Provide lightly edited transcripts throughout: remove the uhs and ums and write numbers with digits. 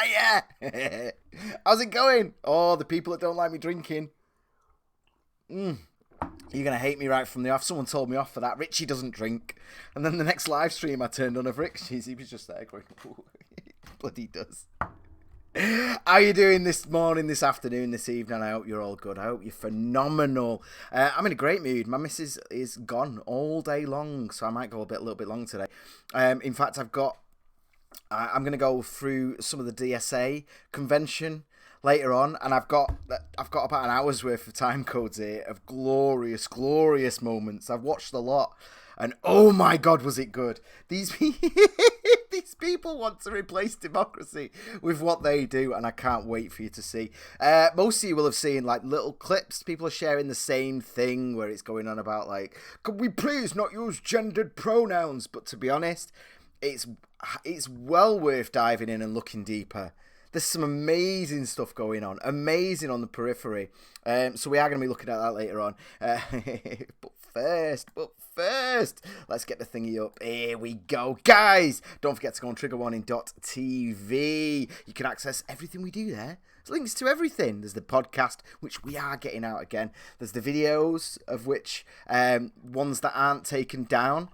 Yeah. How's it going? Oh, the people that don't like me drinking. You're going to hate me right from the off. Someone told me off for that. Richie doesn't drink. And then the next live stream I turned on of Richie's, he was just there going, bloody does. How are you doing this morning, this afternoon, this evening? I hope you're all good. I hope you're phenomenal. I'm in a great mood. My missus is gone all day long, so I might go a little bit long today. In fact, I'm going to go through some of the DSA convention later on, and I've got about an hour's worth of time codes here of glorious moments. I've watched a lot, and oh my god, was it good. These people want to replace democracy with what they do, and I can't wait for you to see. Most of you will have seen like little clips. People are sharing the same thing where it's going on about like, could we please not use gendered pronouns? But to be honest, it's well worth diving in and looking deeper. There's some amazing stuff going on. Amazing on the periphery. So we are going to be looking at that later on. But first, let's get the thingy up. Here we go. Guys, don't forget to go on triggerwarning.tv. You can access everything we do there. There's links to everything. There's the podcast, which we are getting out again. There's the videos, of which ones that aren't taken down.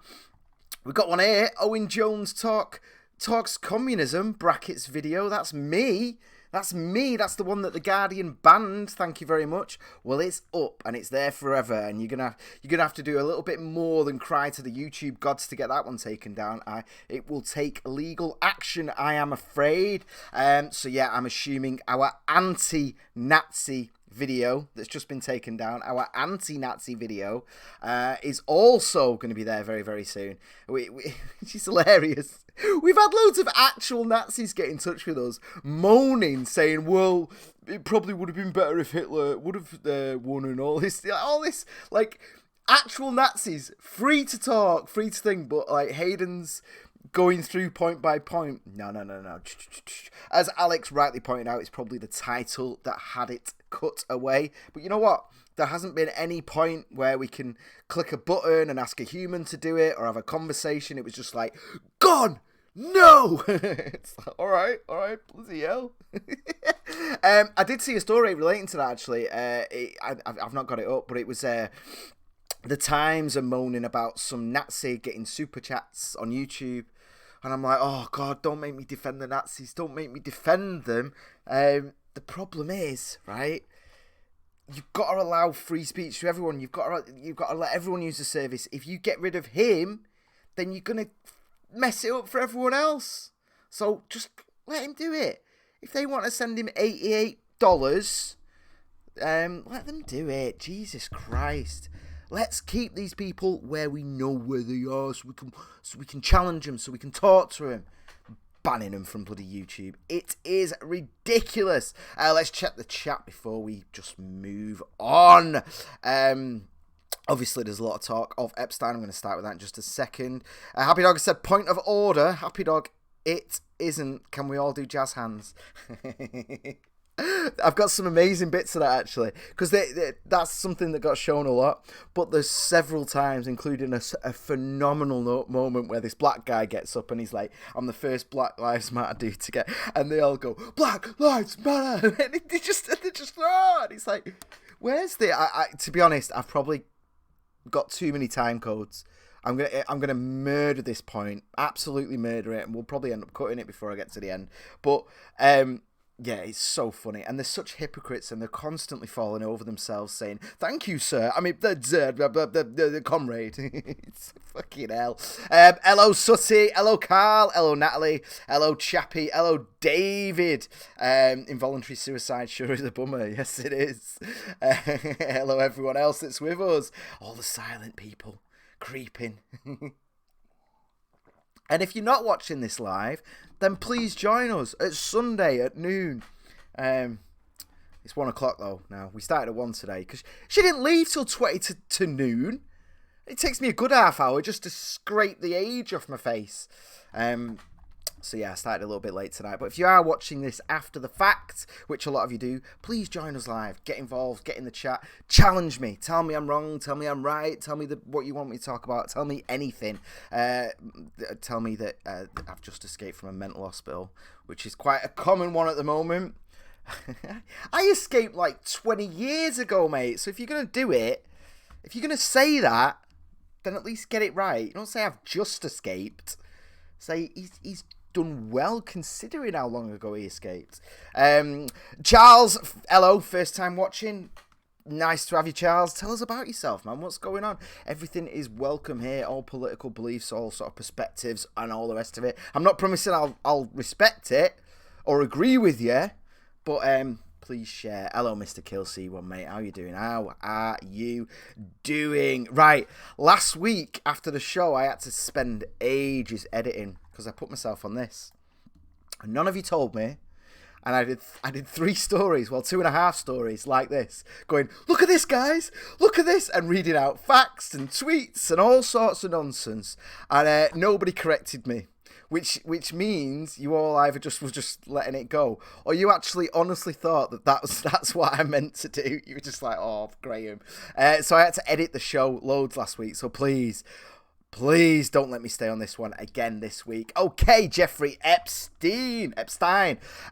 We've got one here. Owen Jones talks communism, brackets video. That's me. That's the one that The Guardian banned. Thank you very much. Well, it's up and it's there forever, and you're gonna have to do a little bit more than cry to the YouTube gods to get that one taken down. It will take legal action, I am afraid. So yeah, I'm assuming our anti-Nazi video that's just been taken down, our anti-Nazi video, is also going to be there very, very soon. Which is hilarious. We've had loads of actual Nazis get in touch with us, moaning, saying, well, it probably would have been better if Hitler would have won, and all this, like, actual Nazis, free to talk, free to think, but, like, Hayden's going through point by point. No. As Alex rightly pointed out, it's probably the title that had it cut away. But you know what? There hasn't been any point where we can click a button and ask a human to do it or have a conversation. It was just like, gone! No! It's like, all right, bloody hell. I did see a story relating to that, actually. I've not got it up, but it was... The Times are moaning about some Nazi getting super chats on YouTube. And I'm like, oh, God, don't make me defend the Nazis. Don't make me defend them. The problem is, right, you've got to allow free speech to everyone. You've got to let everyone use the service. If you get rid of him, then you're going to mess it up for everyone else. So just let him do it. If they want to send him $88, let them do it. Jesus Christ. Let's keep these people where we know where they are, so we can challenge them, so we can talk to them. Banning them from bloody YouTube. It is ridiculous. Let's check the chat before we just move on. Obviously, there's a lot of talk of Epstein. I'm going to start with that in just a second. Happy Dog said, point of order. Happy Dog, it isn't. Can we all do jazz hands? I've got some amazing bits of that, actually, because that's something that got shown a lot, but there's several times, including a phenomenal moment where this black guy gets up and he's like, I'm the first Black Lives Matter dude to get, and they all go, Black Lives Matter, and they're just and it's like, where's the, to be honest, I've probably got too many time codes. I'm gonna murder this point, absolutely murder it, and we'll probably end up cutting it before I get to the end, but, yeah, it's so funny. And they're such hypocrites, and they're constantly falling over themselves saying, thank you, sir. I mean, the comrade. It's fucking hell. Hello, Sutty. Hello, Carl. Hello, Natalie. Hello, Chappie. Hello, David. Involuntary suicide sure is a bummer. Yes, it is. Hello, everyone else that's with us. All the silent people creeping. And if you're not watching this live, then please join us at Sunday at noon. It's 1 o'clock though now. We started at 1 today because she didn't leave till 20 to noon. It takes me a good half hour just to scrape the age off my face. So yeah, I started a little bit late tonight. But if you are watching this after the fact, which a lot of you do, please join us live. Get involved, get in the chat, challenge me. Tell me I'm wrong, tell me I'm right, tell me what you want me to talk about, tell me anything. Tell me that I've just escaped from a mental hospital, which is quite a common one at the moment. I escaped like 20 years ago, mate. So if you're going to do it, if you're going to say that, then at least get it right. Don't say I've just escaped. Say he's done well considering how long ago he escaped. Charles, hello, first time watching. Nice to have you, Charles. Tell us about yourself, man. What's going on? Everything is welcome here. All political beliefs, all sort of perspectives, and all the rest of it. I'm not promising I'll respect it or agree with you, but please share. Hello, Mr. Kill C1, mate. How you doing? How are you doing? Right. Last week after the show, I had to spend ages editing because I put myself on this. And none of you told me. And I did 3 stories, well, 2.5 stories like this, going, look at this, guys, look at this, and reading out facts and tweets and all sorts of nonsense. And nobody corrected me. Which means you all either was just letting it go, or you actually honestly thought that's what I meant to do. You were just like, oh, Graham. So I had to edit the show loads last week. So please don't let me stay on this one again this week. Okay, Jeffrey Epstein.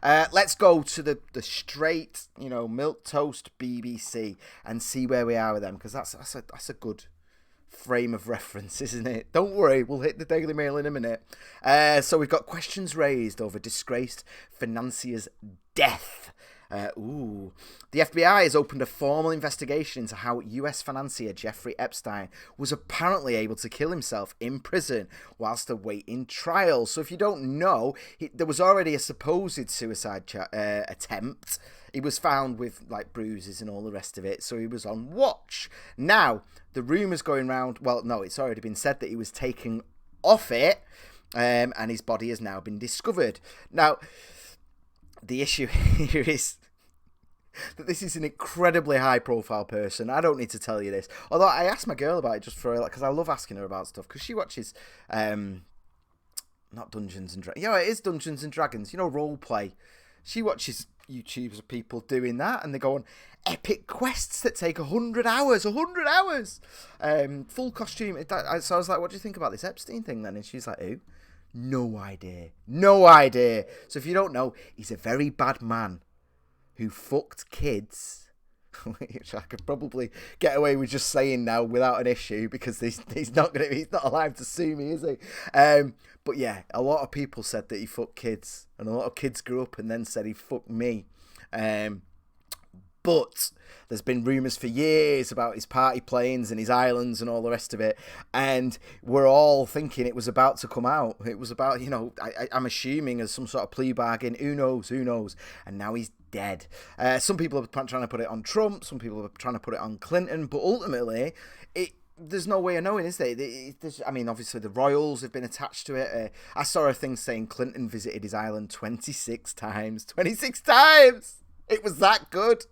Let's go to the straight, milquetoast BBC and see where we are with them, because that's a good frame of reference, isn't it? Don't worry, we'll hit the Daily Mail in a minute. So we've got questions raised over disgraced financier's death. The FBI has opened a formal investigation into how US financier Jeffrey Epstein was apparently able to kill himself in prison whilst awaiting trial. So if you don't know, there was already a supposed suicide attempt. He was found with like bruises and all the rest of it, so he was on watch. Now, the rumours going round, well, no, it's already been said that he was taken off it, and his body has now been discovered. Now, the issue here is that this is an incredibly high-profile person. I don't need to tell you this. Although I asked my girl about it just for, because I love asking her about stuff, because she watches, not Dungeons and Dragons. Yeah, it is Dungeons and Dragons. Role play. She watches YouTubes of people doing that, and they go on epic quests that take 100 hours. 100 hours! Full costume. So I was like, what do you think about this Epstein thing then? And she's like, who? No idea. So if you don't know, he's a very bad man who fucked kids, which I could probably get away with just saying now without an issue, because he's not alive to sue me, is he? But yeah, a lot of people said that he fucked kids, and a lot of kids grew up and then said he fucked me. But there's been rumours for years about his party planes and his islands and all the rest of it. And we're all thinking it was about to come out. It was about, I'm assuming as some sort of plea bargain. Who knows? And now he's dead. Some people are trying to put it on Trump. Some people are trying to put it on Clinton. But ultimately, there's no way of knowing, is there? Obviously the royals have been attached to it. I saw a thing saying Clinton visited his island 26 times. 26 times! It was that good.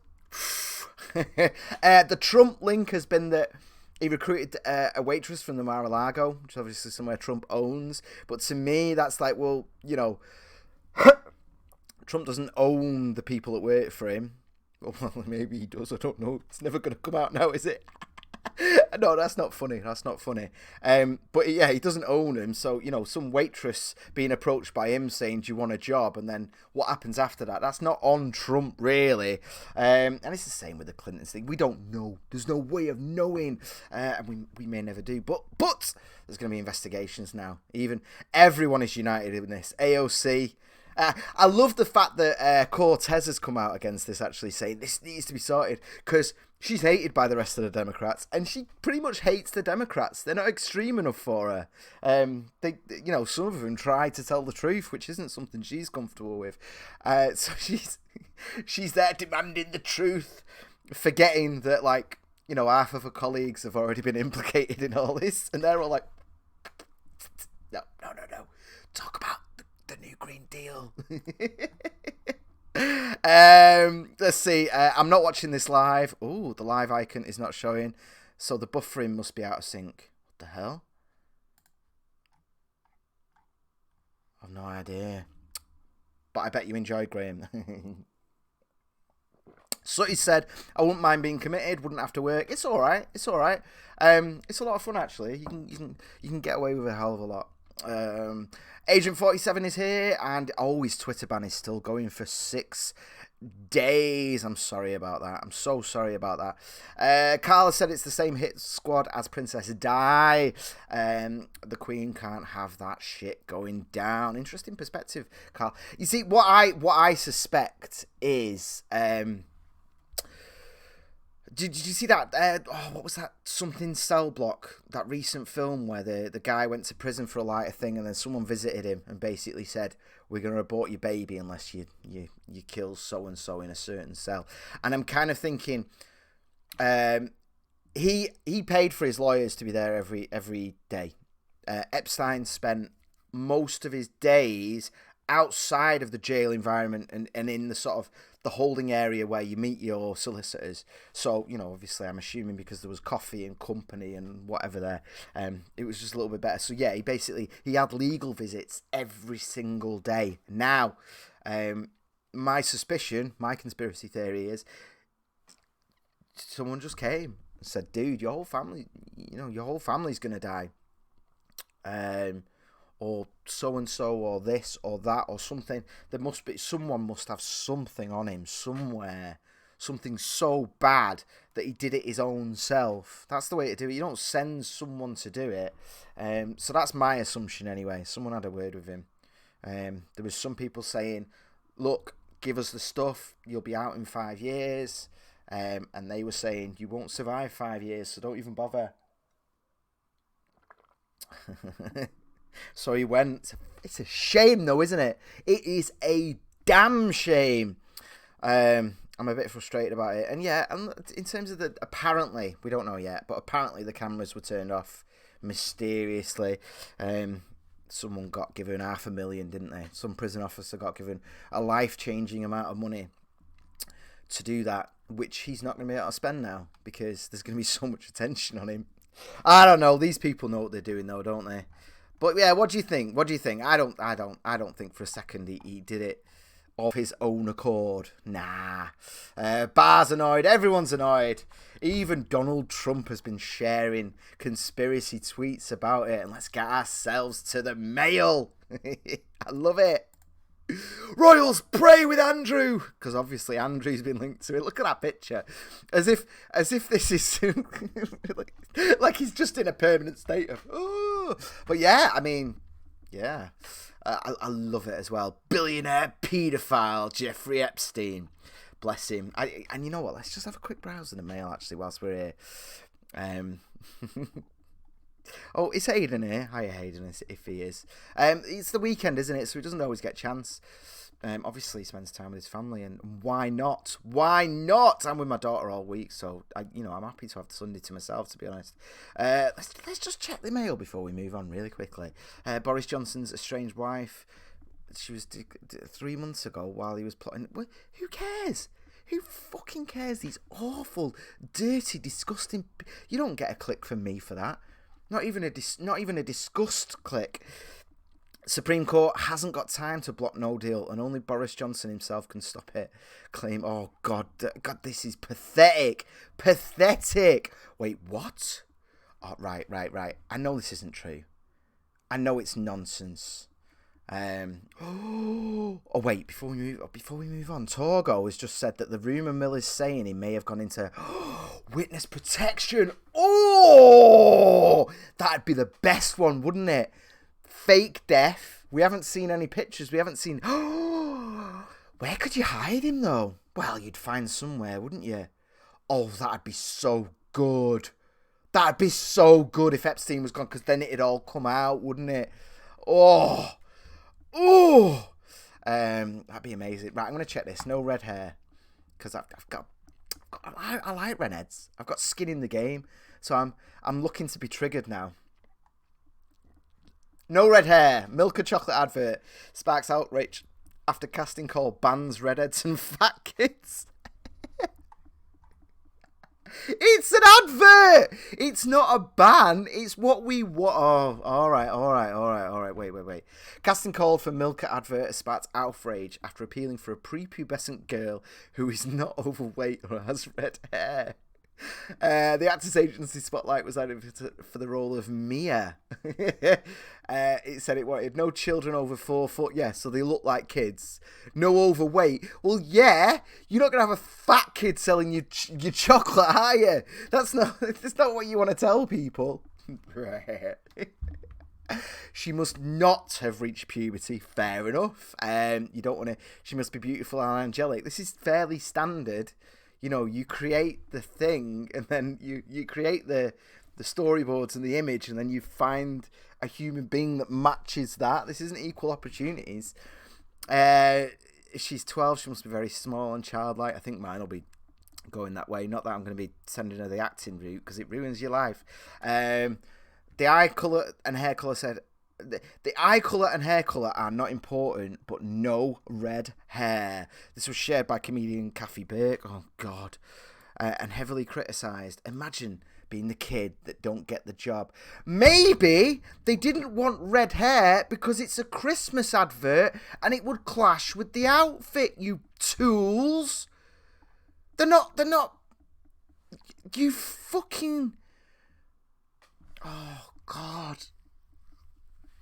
The Trump link has been that he recruited a waitress from the Mar-a-Lago, which is obviously somewhere Trump owns. But to me, that's like, well, Trump doesn't own the people that work for him. Well, maybe he does. I don't know. It's never going to come out now, is it? No, that's not funny. But yeah, he doesn't own him. So, some waitress being approached by him saying, do you want a job? And then what happens after that? That's not on Trump, really. And it's the same with the Clintons thing. We don't know. There's no way of knowing. And we may never do. But there's going to be investigations now. Everyone is united in this. AOC. I love the fact that Cortez has come out against this, actually saying this needs to be sorted, because she's hated by the rest of the Democrats, and she pretty much hates the Democrats. They're not extreme enough for her. Some of them try to tell the truth, which isn't something she's comfortable with. So she's there demanding the truth, forgetting that, half of her colleagues have already been implicated in all this, and they're all like, no. Talk about the new Green Deal. Let's see. I'm not watching this live. Oh, the live icon is not showing, so the buffering must be out of sync. What the hell? I've no idea. But I bet you enjoyed, Graham. Sutty said, I wouldn't mind being committed, wouldn't have to work. It's alright. It's alright. It's a lot of fun, actually. You can get away with a hell of a lot. Agent 47 is here, and his Twitter ban is still going for 6 days. I'm sorry about that. I'm so sorry about that. Carla said it's the same hit squad as Princess Di. The Queen can't have that shit going down. Interesting perspective, Carl. You see, what I suspect is Did you see that? What was that? Something Cell Block, that recent film where the guy went to prison for a lighter thing, and then someone visited him and basically said, "We're going to abort your baby unless you kill so and so in a certain cell." And I'm kind of thinking, he paid for his lawyers to be there every day. Epstein spent most of his days outside of the jail environment and in the sort of the holding area where you meet your solicitors. So, obviously I'm assuming because there was coffee and company and whatever there, it was just a little bit better. So yeah, he had legal visits every single day. Now, my conspiracy theory is someone just came and said, dude, your whole family's going to die. Or so-and-so, or this, or that, or something. Someone must have something on him somewhere. Something so bad that he did it his own self. That's the way to do it. You don't send someone to do it. So that's my assumption anyway. Someone had a word with him. There was some people saying, look, give us the stuff. You'll be out in 5 years. And they were saying, you won't survive 5 years, so don't even bother. So he went. It's a shame, though, isn't it? It is a damn shame. I'm a bit frustrated about it. And yeah, and in terms of apparently, we don't know yet, but apparently the cameras were turned off mysteriously. Someone got given $500,000, didn't they? Some prison officer got given a life-changing amount of money to do that, which he's not going to be able to spend now because there's going to be so much attention on him. I don't know. These people know what they're doing, though, don't they? But yeah, what do you think? I don't think for a second he did it of his own accord. Nah. Bar's annoyed. Everyone's annoyed. Even Donald Trump has been sharing conspiracy tweets about it. And let's get ourselves to the mail. I love it. Royals pray with Andrew, because obviously Andrew's been linked to it. Look at that picture, as if this is like he's just in a permanent state of. Oh, but yeah, I mean, yeah, I love it as well. Billionaire paedophile Jeffrey Epstein, bless him. And you know what? Let's just have a quick browse in the mail actually whilst we're here. Oh, is Hayden here? Hi, Hayden, if he is. It's the weekend, isn't it? So he doesn't always get a chance. Obviously, he spends time with his family, and why not? Why not? I'm with my daughter all week, so I'm happy to have the Sunday to myself, to be honest. Let's just check the mail before we move on really quickly. Boris Johnson's estranged wife. She was 3 months ago while he was plotting. Well, who cares? Who fucking cares? These awful, dirty, disgusting. You don't get a click from me for that. Not even a disgust click. Supreme Court hasn't got time to block no deal, and only Boris Johnson himself can stop it. Claim, oh God, this is pathetic. Pathetic. Wait, what? Oh, right. I know this isn't true. I know it's nonsense. Oh wait, before we move on, Torgo has just said that the rumour mill is saying he may have gone into witness protection. Oh, that'd be the best one, wouldn't it? Fake death. We haven't seen any pictures. We haven't seen. Where could you hide him though? Well, you'd find somewhere, wouldn't you? Oh, that'd be so good. That'd be so good if Epstein was gone, because then it'd all come out, wouldn't it? Oh. That'd be amazing. Right, I'm gonna check this. No red hair, because I like redheads. I've got skin in the game, so I'm looking to be triggered now. No red hair. Milk and chocolate advert sparks outrage after casting call bans redheads and fat kids. It's an advert. It's not a ban. It's what we want. Oh, all right. Wait. Casting call for Milka advert sparked outrage after appealing for a prepubescent girl who is not overweight or has red hair. The actors agency spotlight was added for the role of Mia. It said it wanted no children over 4 foot. Yeah, so they look like kids. No overweight. Well, yeah, you're not gonna have a fat kid selling you your chocolate, are you? That's not what you want to tell people. She must not have reached puberty. Fair enough. You don't want to. She must be beautiful and angelic. This is fairly standard. You know, you create the thing, and then you create the storyboards and the image, and then you find a human being that matches that. This isn't equal opportunities. She's 12. She must be very small and childlike. I think mine will be going that way. Not that I'm going to be sending her the acting route, because it ruins your life. The eye colour and hair colour said... The eye colour and hair colour are not important, but no red hair. This was shared by comedian Kathy Burke. Oh, God. And heavily criticised. Imagine being the kid that don't get the job. Maybe they didn't want red hair because it's a Christmas advert and it would clash with the outfit, you tools. They're not... You fucking... Oh, God.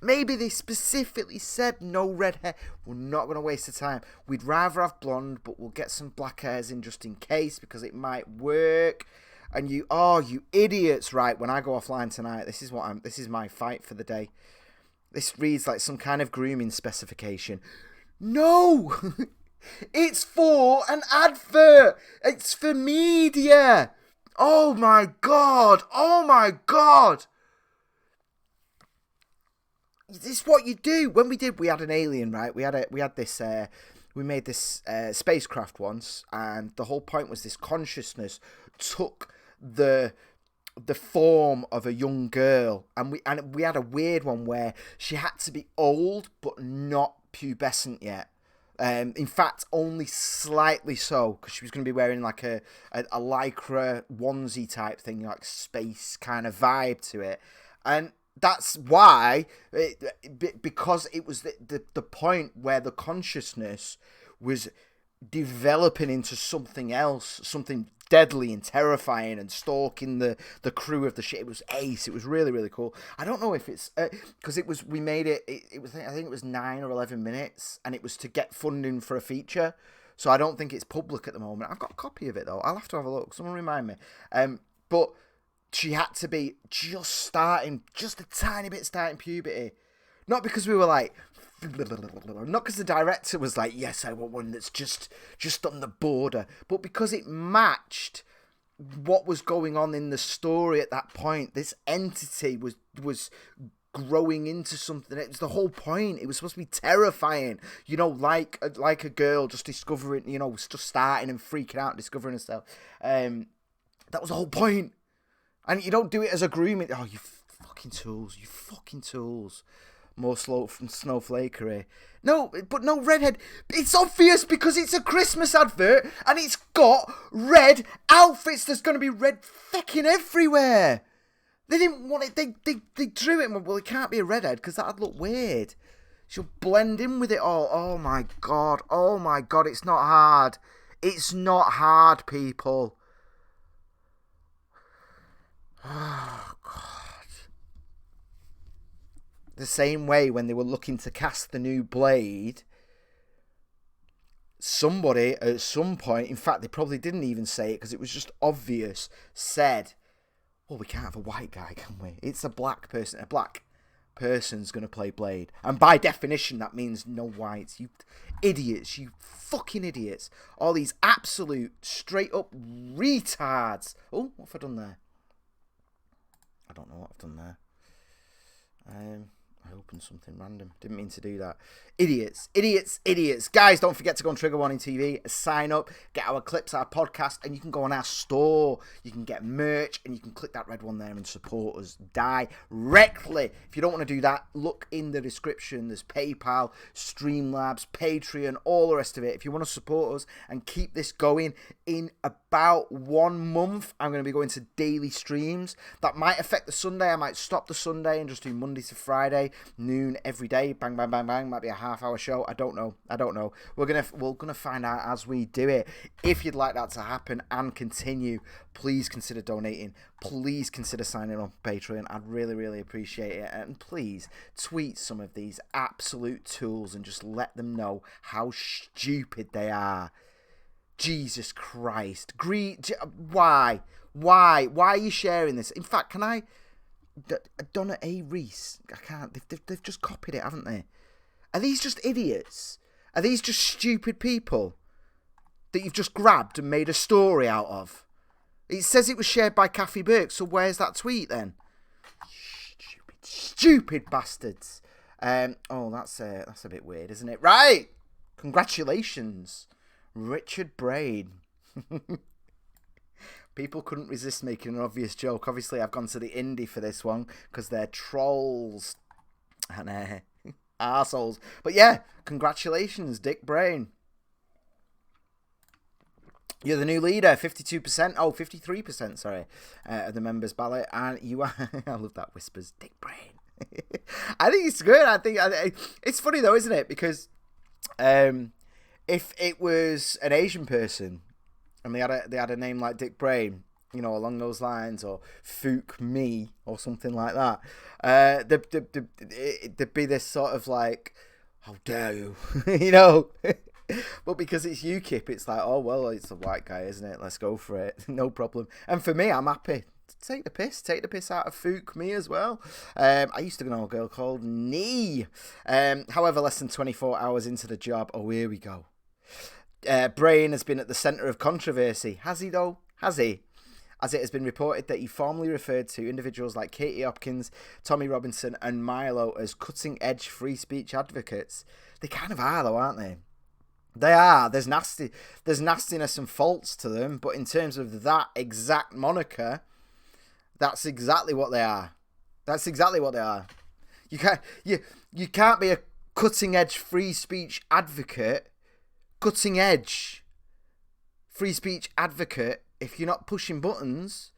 Maybe they specifically said no red hair. We're not going to waste the time. We'd rather have blonde, but we'll get some black hairs in just in case because it might work. And you idiots, right? When I go offline tonight, this is my fight for the day. This reads like some kind of grooming specification. No! It's for an advert. It's for media. Oh my God. This is what you do. When we had an alien, right? We made this spacecraft once, and the whole point was this consciousness took the form of a young girl, and we had a weird one where she had to be old but not pubescent yet. In fact, only slightly so, because she was going to be wearing like a lycra onesie type thing, like space kind of vibe to it, and that's why, because it was the point where the consciousness was developing into something else, something deadly and terrifying and stalking the crew of the ship. It was ace. It was really, really cool. I don't know if it's because we made it. It was, I think it was 9 or 11 minutes, and it was to get funding for a feature. So I don't think it's public at the moment. I've got a copy of it though. I'll have to have a look. Someone remind me. But she had to be just a tiny bit starting puberty. Not because we were like, not because the director was like, yes, I want one that's just on the border, but because it matched what was going on in the story at that point. This entity was growing into something. It was the whole point. It was supposed to be terrifying, like a girl just discovering, just starting and freaking out, discovering herself. That was the whole point. And you don't do it as a grooming. Oh, you fucking tools. More slow from snowflakery. No, but no redhead. It's obvious because it's a Christmas advert and it's got red outfits. There's going to be red fecking everywhere. They didn't want it. They drew it and went, well, it can't be a redhead because that'd look weird. She'll blend in with it all. Oh my God. It's not hard. It's not hard, people. Oh, God. The same way when they were looking to cast the new Blade, somebody at some point, in fact, they probably didn't even say it because it was just obvious, said, well, we can't have a white guy, can we? It's a black person. A black person's going to play Blade. And by definition, that means no whites. You idiots. You fucking idiots. All these absolute straight-up retards. Oh, what have I done there? I don't know what I've done there. I opened something random. Didn't mean to do that. Idiots. Idiots. Idiots. Guys, don't forget to go on Trigger Warning TV, sign up, get our clips, our podcast, and you can go on our store. You can get merch, and you can click that red one there and support us directly. If you don't want to do that, look in the description. There's PayPal, Streamlabs, Patreon, all the rest of it. If you want to support us and keep this going, in about 1 month, I'm going to be going to daily streams. That might affect the Sunday. I might stop the Sunday and just do Monday to Friday, noon every day. Bang, bang, bang, bang. Might be a half-hour show. I don't know. We're gonna find out as we do it. If you'd like that to happen and continue, please consider donating. Please consider signing up on Patreon. I'd really, really appreciate it. And please tweet some of these absolute tools and just let them know how stupid they are. Jesus Christ. Why? Why are you sharing this? In fact, can I... Donna A. Reese. I can't. They've just copied it, haven't they? Are these just idiots? Are these just stupid people that you've just grabbed and made a story out of? It says it was shared by Kathy Burke, so where's that tweet then? Stupid bastards. Oh, that's a bit weird, isn't it? Right. Congratulations, Richard Brain. People couldn't resist making an obvious joke. Obviously, I've gone to the indie for this one because they're trolls and arseholes. But yeah, congratulations, Dick Brain. You're the new leader, 52%, 53%, sorry, of the members' ballot. And you are, I love that whispers, Dick Brain. I think it's good. I think it's funny though, isn't it? Because if it was an Asian person, and they had a name like Dick Brain, you know, along those lines, or Fook Me, or something like that, there'd be this sort of like, how dare you, you know? But because it's UKIP, it's like, oh, well, it's a white guy, isn't it? Let's go for it. No problem. And for me, I'm happy. Take the piss out of Fook Me as well. I used to know a girl called Nee. However, less than 24 hours into the job, oh, here we go. Brain has been at the centre of controversy. Has he, though? Has he? As it has been reported that he formally referred to individuals like Katie Hopkins, Tommy Robinson, and Milo as cutting-edge free speech advocates. They kind of are, though, aren't they? They are. There's nastiness and faults to them, but in terms of that exact moniker, that's exactly what they are. That's exactly what they are. You can't be a cutting-edge free speech advocate. Cutting edge free speech advocate, if you're not pushing buttons,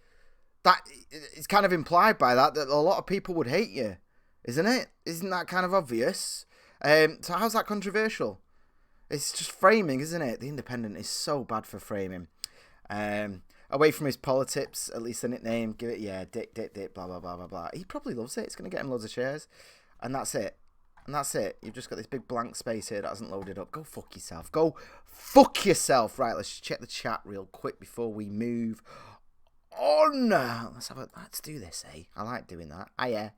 that it's kind of implied by that a lot of people would hate you, isn't it? Isn't that kind of obvious? So how's that controversial? It's just framing, isn't it? The Independent is so bad for framing. Away from his politics, at least the nickname, give it, Dick, blah, blah, blah, blah, blah. He probably loves it. It's going to get him loads of shares. And that's it. You've just got this big blank space here that hasn't loaded up. Go fuck yourself. Go fuck yourself. Right, let's check the chat real quick before we move on. Let's do this, eh? I like doing that. Yeah.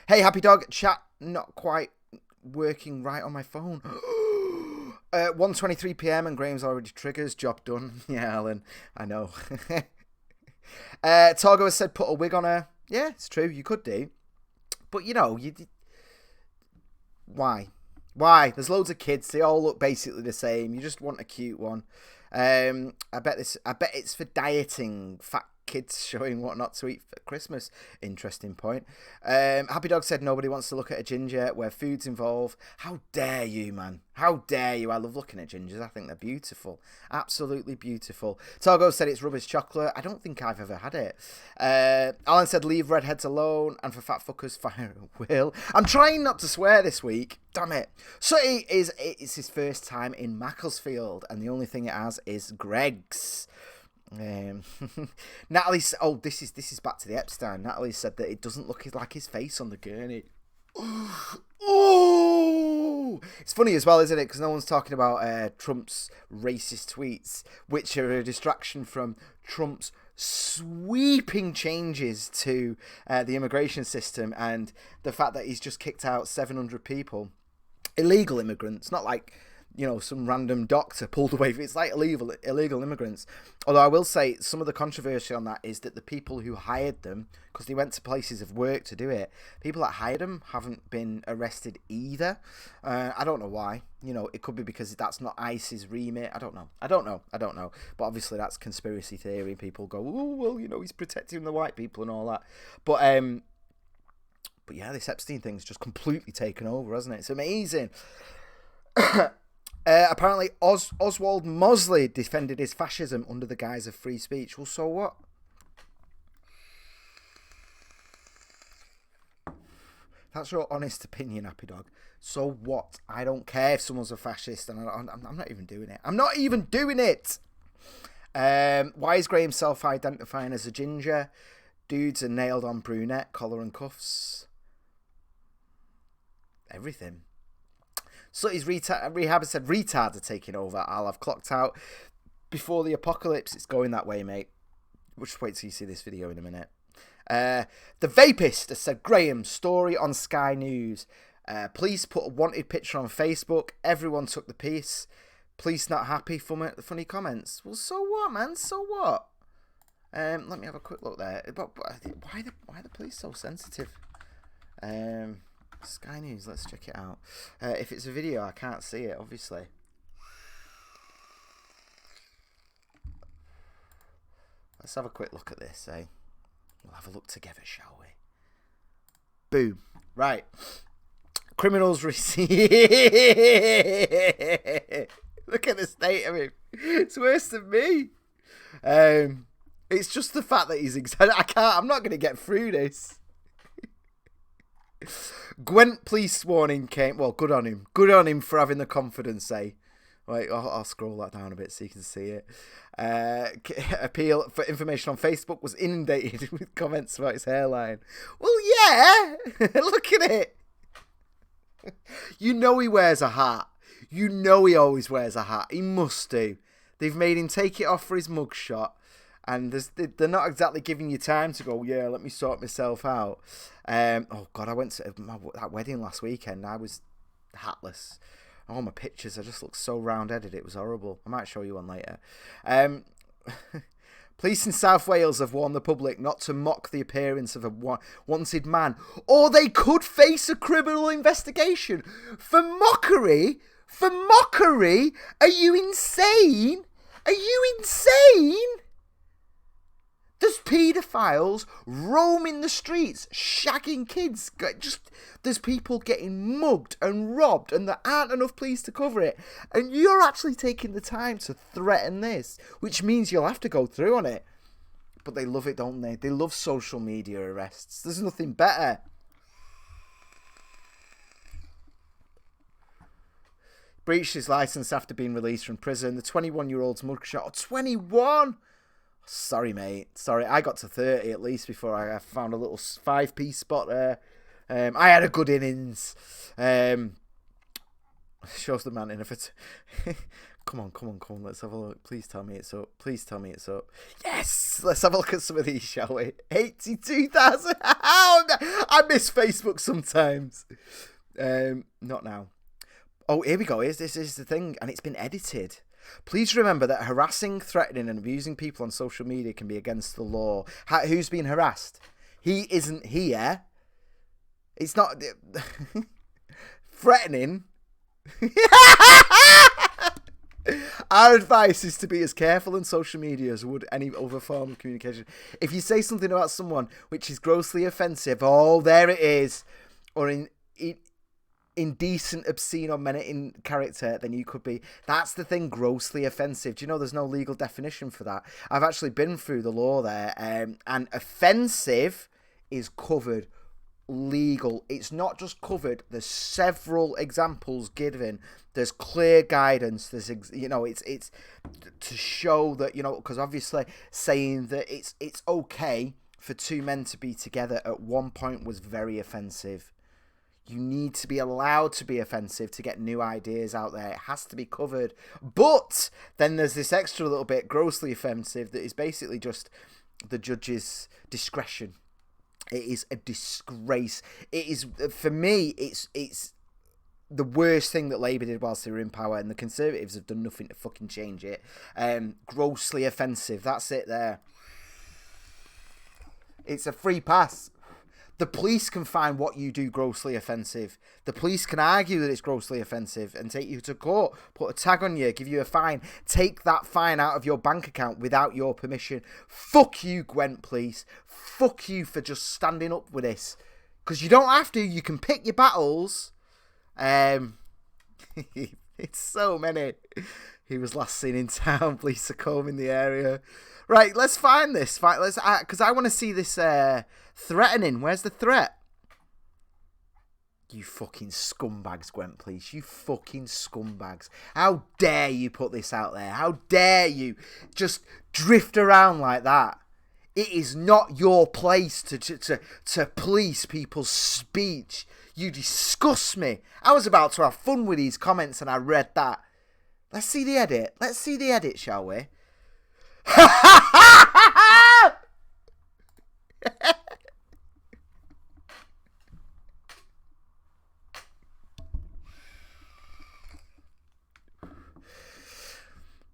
Hey, Happy Dog. Chat not quite working right on my phone. 1:23 p.m. and Graham's already triggers. Job done. Yeah, Alan. I know. Targo has said put a wig on her. Yeah, it's true. You could do. But, you know, why? There's loads of kids. They all look basically the same. You just want a cute one. I bet it's for dieting. Fat kids showing what not to eat for Christmas. Interesting point. Happy Dog said nobody wants to look at a ginger where food's involved. How dare you, man? How dare you? I love looking at gingers. I think they're beautiful. Absolutely beautiful. Togo said it's rubbish chocolate. I don't think I've ever had it. Alan said leave redheads alone. And for fat fuckers, fire at will. I'm trying not to swear this week. Damn it. Sutty it's his first time in Macclesfield. And the only thing it has is Greggs. Natalie, this is back to the Epstein. Natalie said that it doesn't look like his face on the gurney. Oh, it's funny as well, isn't it? Because no one's talking about Trump's racist tweets, which are a distraction from Trump's sweeping changes to the immigration system and the fact that he's just kicked out 700 people, illegal immigrants, not like some random doctor pulled away. It's like illegal immigrants. Although I will say some of the controversy on that is that the people who hired them, because they went to places of work to do it, people that hired them haven't been arrested either. I don't know why. It could be because that's not ICE's remit. I don't know. But obviously that's conspiracy theory. People go, oh, well, he's protecting the white people and all that. But yeah, this Epstein thing's just completely taken over, hasn't it? It's amazing. Apparently, Oswald Mosley defended his fascism under the guise of free speech. Well, so what? That's your honest opinion, Happy Dog. So what? I don't care if someone's a fascist, and I'm not even doing it. I'm not even doing it! Why is Graham self-identifying as a ginger? Dudes are nailed on brunette, collar and cuffs. Everything. Sutty's rehab has said retards are taking over. I'll have clocked out before the apocalypse. It's going that way, mate. We'll just wait till you see this video in a minute. The Vapist has said, Graham, story on Sky News. Police put a wanted picture on Facebook. Everyone took the piece. Police not happy. Funny comments. Well, so what, man? So what? Let me have a quick look there. But why are the police so sensitive? Sky News, let's check it out. If it's a video, I can't see it, obviously. Let's have a quick look at this, eh? We'll have a look together, shall we? Boom. Right. Criminals receive... Look at the state of him. It's worse than me. It's just the fact that he's... I'm not going to get through this. Gwent police warning came. Well, good on him. Good on him for having the confidence, eh? Wait, I'll scroll that down a bit so you can see it. Appeal for information on Facebook was inundated with comments about his hairline. Well, yeah. Look at it. He wears a hat. He always wears a hat. He must do. They've made him take it off for his mugshot. And they're not exactly giving you time to go, yeah, let me sort myself out. Oh, God, I went to that wedding last weekend. I was hatless. All my pictures, I just looked so round-headed. It was horrible. I might show you one later. Police in South Wales have warned the public not to mock the appearance of a wanted man, or they could face a criminal investigation. For mockery? For mockery? Are you insane? Are you insane? There's paedophiles roaming the streets, shagging kids. There's people getting mugged and robbed, and there aren't enough police to cover it. And you're actually taking the time to threaten this, which means you'll have to go through on it. But they love it, don't they? They love social media arrests. There's nothing better. Breached his license after being released from prison. The 21-year-old's mugshot. Oh, 21! Sorry, mate. Sorry, I got to 30 at least before I found a little 5p spot there. I had a good innings. Shows the man in a fit. Come on. Let's have a look. Please tell me it's up. Yes! Let's have a look at some of these, shall we? 82,000. I miss Facebook sometimes. Not now. Oh, here we go. This is the thing, and it's been edited. Please remember that harassing, threatening, and abusing people on social media can be against the law. Who's been harassed? He isn't here. It's not... threatening. Our advice is to be as careful on social media as would any other form of communication. If you say something about someone which is grossly offensive, oh, there it is, or indecent, obscene, or menacing character, then you could be... That's the thing, grossly offensive. Do you know there's no legal definition for that? I've actually been through the law there, and offensive is covered legal. It's not just covered. There's several examples given. There's clear guidance. There's, it's to show that, because obviously saying that it's okay for two men to be together at one point was very offensive. You need to be allowed to be offensive to get new ideas out there. It has to be covered. But then there's this extra little bit, grossly offensive, that is basically just the judge's discretion. It is a disgrace. It is, for me, it's the worst thing that Labour did whilst they were in power, and the Conservatives have done nothing to fucking change it. Grossly offensive. That's it there. It's a free pass. The police can find what you do grossly offensive. The police can argue that it's grossly offensive and take you to court, put a tag on you, give you a fine, take that fine out of your bank account without your permission. Fuck you, Gwent Police. Fuck you for just standing up with this. Because you don't have to. You can pick your battles. It's so many. He was last seen in town. Police are combing the area. Right, let's find this. Because I want to see this threatening. Where's the threat? You fucking scumbags, Gwent Police. You fucking scumbags. How dare you put this out there? How dare you just drift around like that? It is not your place to police people's speech. You disgust me. I was about to have fun with these comments and I read that. Let's see the edit. Let's see the edit, shall we?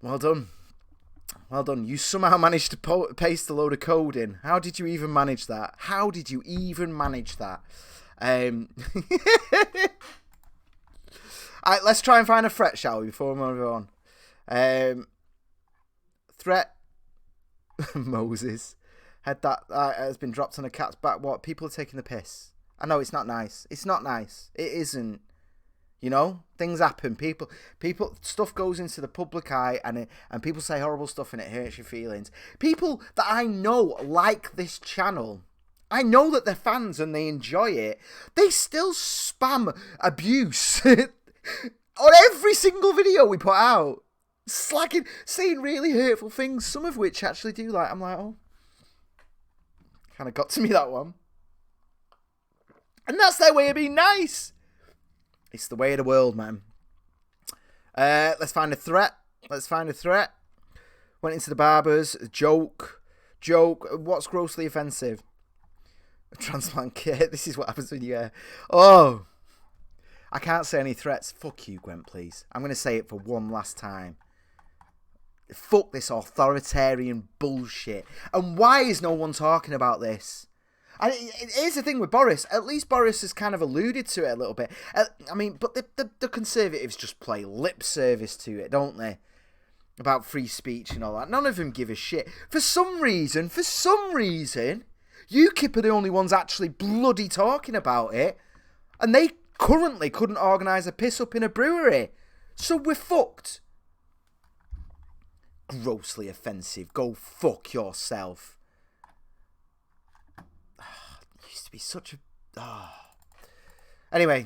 Well done. Well done. You somehow managed to paste a load of code in. How did you even manage that? How did you even manage that? Alright, let's try and find a threat, shall we, before we move on? Threat. Moses. Head that has been dropped on a cat's back. What? People are taking the piss. I know it's not nice. It's not nice. It isn't. You know, things happen. People, stuff goes into the public eye, and people say horrible stuff, and it hurts your feelings. People that I know like this channel, I know that they're fans and they enjoy it. They still spam abuse on every single video we put out, slagging, saying really hurtful things. Some of which actually do I'm like, oh, kind of got to me, that one. And that's their way of being nice. It's the way of the world, man. Let's find a threat. Went into the barbers. Joke. What's grossly offensive? A transplant kit. This is what happens when you... Oh. I can't say any threats. Fuck you, Gwent, please. I'm going to say it for one last time. Fuck this authoritarian bullshit. And why is no one talking about this? And here's the thing with Boris. At least Boris has kind of alluded to it a little bit. I mean, but the Conservatives just play lip service to it, don't they? About free speech and all that. None of them give a shit. For some reason, UKIP are the only ones actually bloody talking about it. And they currently couldn't organise a piss up in a brewery. So we're fucked. Grossly offensive. Go fuck yourself. Be such a Anyway,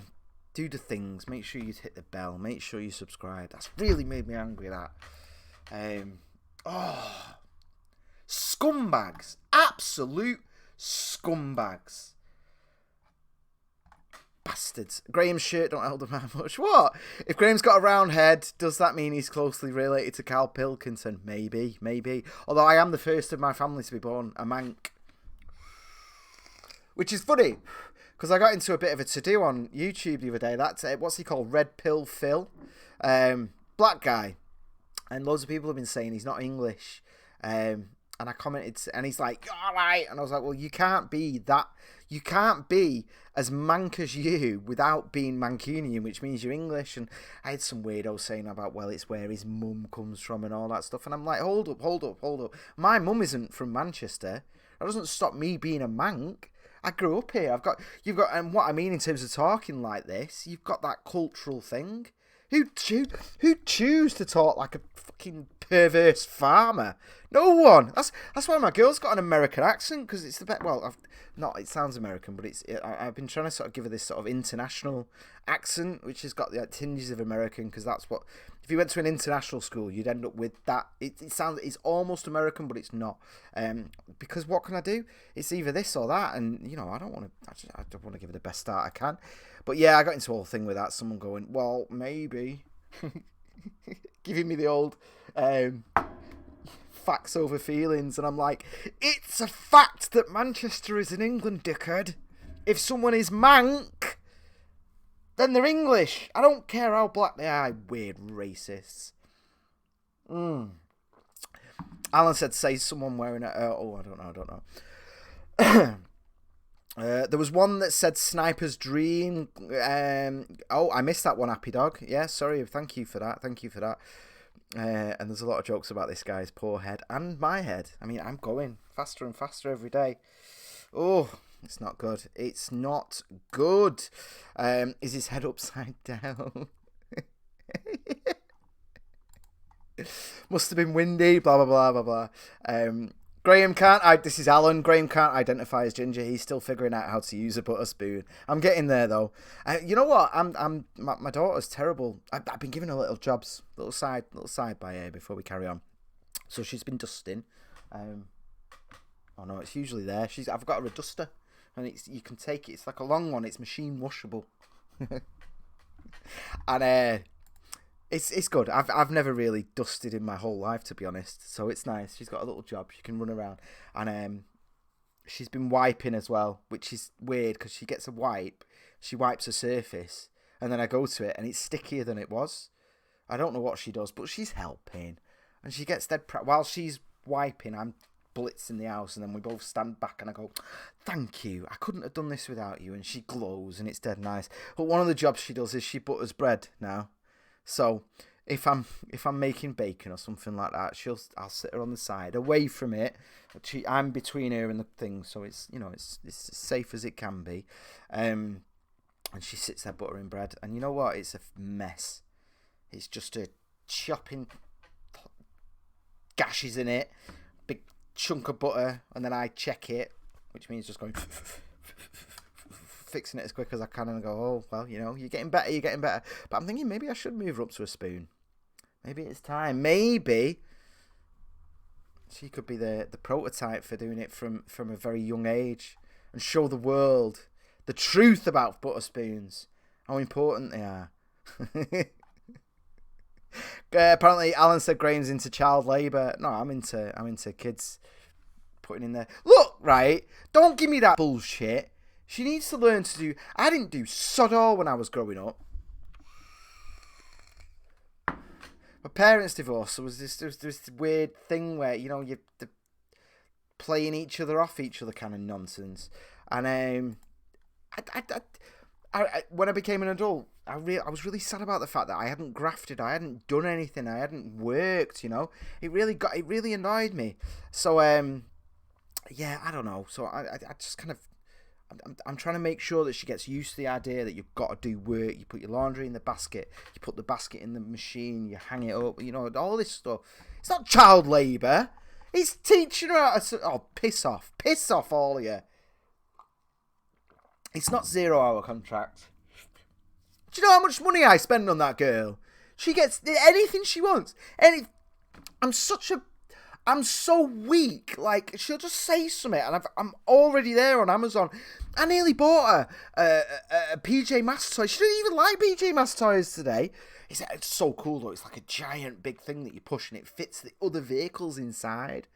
do the things. Make sure you hit the bell. Make sure you subscribe. That's really made me angry, that. Scumbags. Absolute scumbags. Bastards. Graham's shirt don't help the man much. What? If Graham's got a round head, does that mean he's closely related to Carl Pilkington? Maybe. Although I am the first of my family to be born a mank. Which is funny, because I got into a bit of a to-do on YouTube the other day. That's what's he called? Red Pill Phil. Black guy. And loads of people have been saying he's not English. And I commented, and he's like, all right. And I was like, well, you can't be that. You can't be as mank as you without being Mancunian, which means you're English. And I had some weirdo saying about, well, it's where his mum comes from and all that stuff. And I'm like, hold up. My mum isn't from Manchester. That doesn't stop me being a mank. I grew up here. You've got, and what I mean in terms of talking like this, you've got that cultural thing. Who choose to talk like a fucking perverse farmer? No one. That's why my girl's got an American accent, because it's the best. Well, it sounds American, but I've been trying to sort of give her this sort of international accent, which has got the tinges of American, because that's what. If you went to an international school, you'd end up with that. It sounds, it's almost American, but it's not. Because what can I do? It's either this or that, and I don't want to give it the best start I can. But yeah, I got into a whole thing with that. Someone going, well, maybe, giving me the old facts over feelings, and I'm like, it's a fact that Manchester is in England, dickhead. If someone is mank, then they're English. I don't care how black they are. Weird racists. Alan said, say someone wearing a... I don't know. There was one that said Sniper's Dream. I missed that one, Happy Dog. Yeah, sorry. Thank you for that. And there's a lot of jokes about this guy's poor head and my head. I mean, I'm going faster and faster every day. Oh, it's not good. It's not good. Is his head upside down? Must have been windy. Blah, blah, blah, blah, blah. Graham can't. This is Alan. Graham can't identify as ginger. He's still figuring out how to use a butter spoon. I'm getting there though. You know what? My daughter's terrible. I've been giving her little jobs, little side by ear before we carry on. So she's been dusting. Oh no, it's usually there. I've got her a duster, and you can take it. It's like a long one. It's machine washable, and It's good. I've never really dusted in my whole life, to be honest. So it's nice. She's got a little job. She can run around. And she's been wiping as well, which is weird because she gets a wipe. She wipes a surface. And then I go to it and it's stickier than it was. I don't know what she does, but she's helping. And she gets dead proud. While she's wiping, I'm blitzing the house. And then we both stand back and I go, thank you. I couldn't have done this without you. And she glows and it's dead nice. But one of the jobs she does is she butters bread now. So if I'm making bacon or something like that, I'll sit her on the side, away from it. I'm between her and the thing, so it's as safe as it can be. And she sits there buttering bread, and you know what? It's a mess. It's just a chopping gashes in it, big chunk of butter, and then I check it, which means just going fixing it as quick as I can and go, oh, well, you're getting better. But I'm thinking maybe I should move her up to a spoon. Maybe it's time. Maybe she could be the prototype for doing it from a very young age and show the world the truth about butter spoons, how important they are. Apparently, Alan said Graham's into child labour. No, I'm into kids putting in there. Look, right, don't give me that bullshit. She needs to learn to do... I didn't do sod all when I was growing up. My parents divorced, so there was this weird thing where, you're playing each other off each other kind of nonsense. And when I became an adult, I was really sad about the fact that I hadn't grafted, I hadn't done anything, I hadn't worked, It really annoyed me. So, yeah, I don't know. So I just kind of... I'm trying to make sure that she gets used to the idea that you've got to do work. You put your laundry in the basket. You put the basket in the machine. You hang it up. All this stuff. It's not child labour. It's teaching her how to... Oh, piss off. Piss off, all of you. It's not 0-hour contract. Do you know how much money I spend on that girl? She gets anything she wants. I'm so weak. Like, she'll just say something, and I'm already there on Amazon. I nearly bought her a PJ Masks toy. She didn't even like PJ Masks toys today. It's so cool, though. It's like a giant big thing that you push, and it fits the other vehicles inside.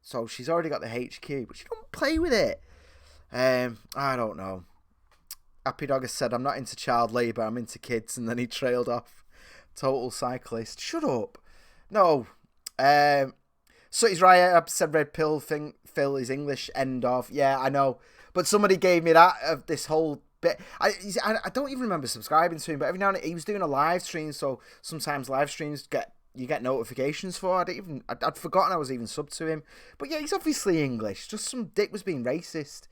So she's already got the HQ, but she don't play with it. I don't know. Happy Dog has said, I'm not into child labour, I'm into kids, and then he trailed off. Total cyclist. Shut up. No. So he's right. I said red pill thing. Phil is English. End of. Yeah, I know. But somebody gave me that of this whole bit. I don't even remember subscribing to him. But every now and then he was doing a live stream. So sometimes live streams you get notifications for. I'd forgotten I was even subbed to him. But yeah, he's obviously English. Just some dick was being racist.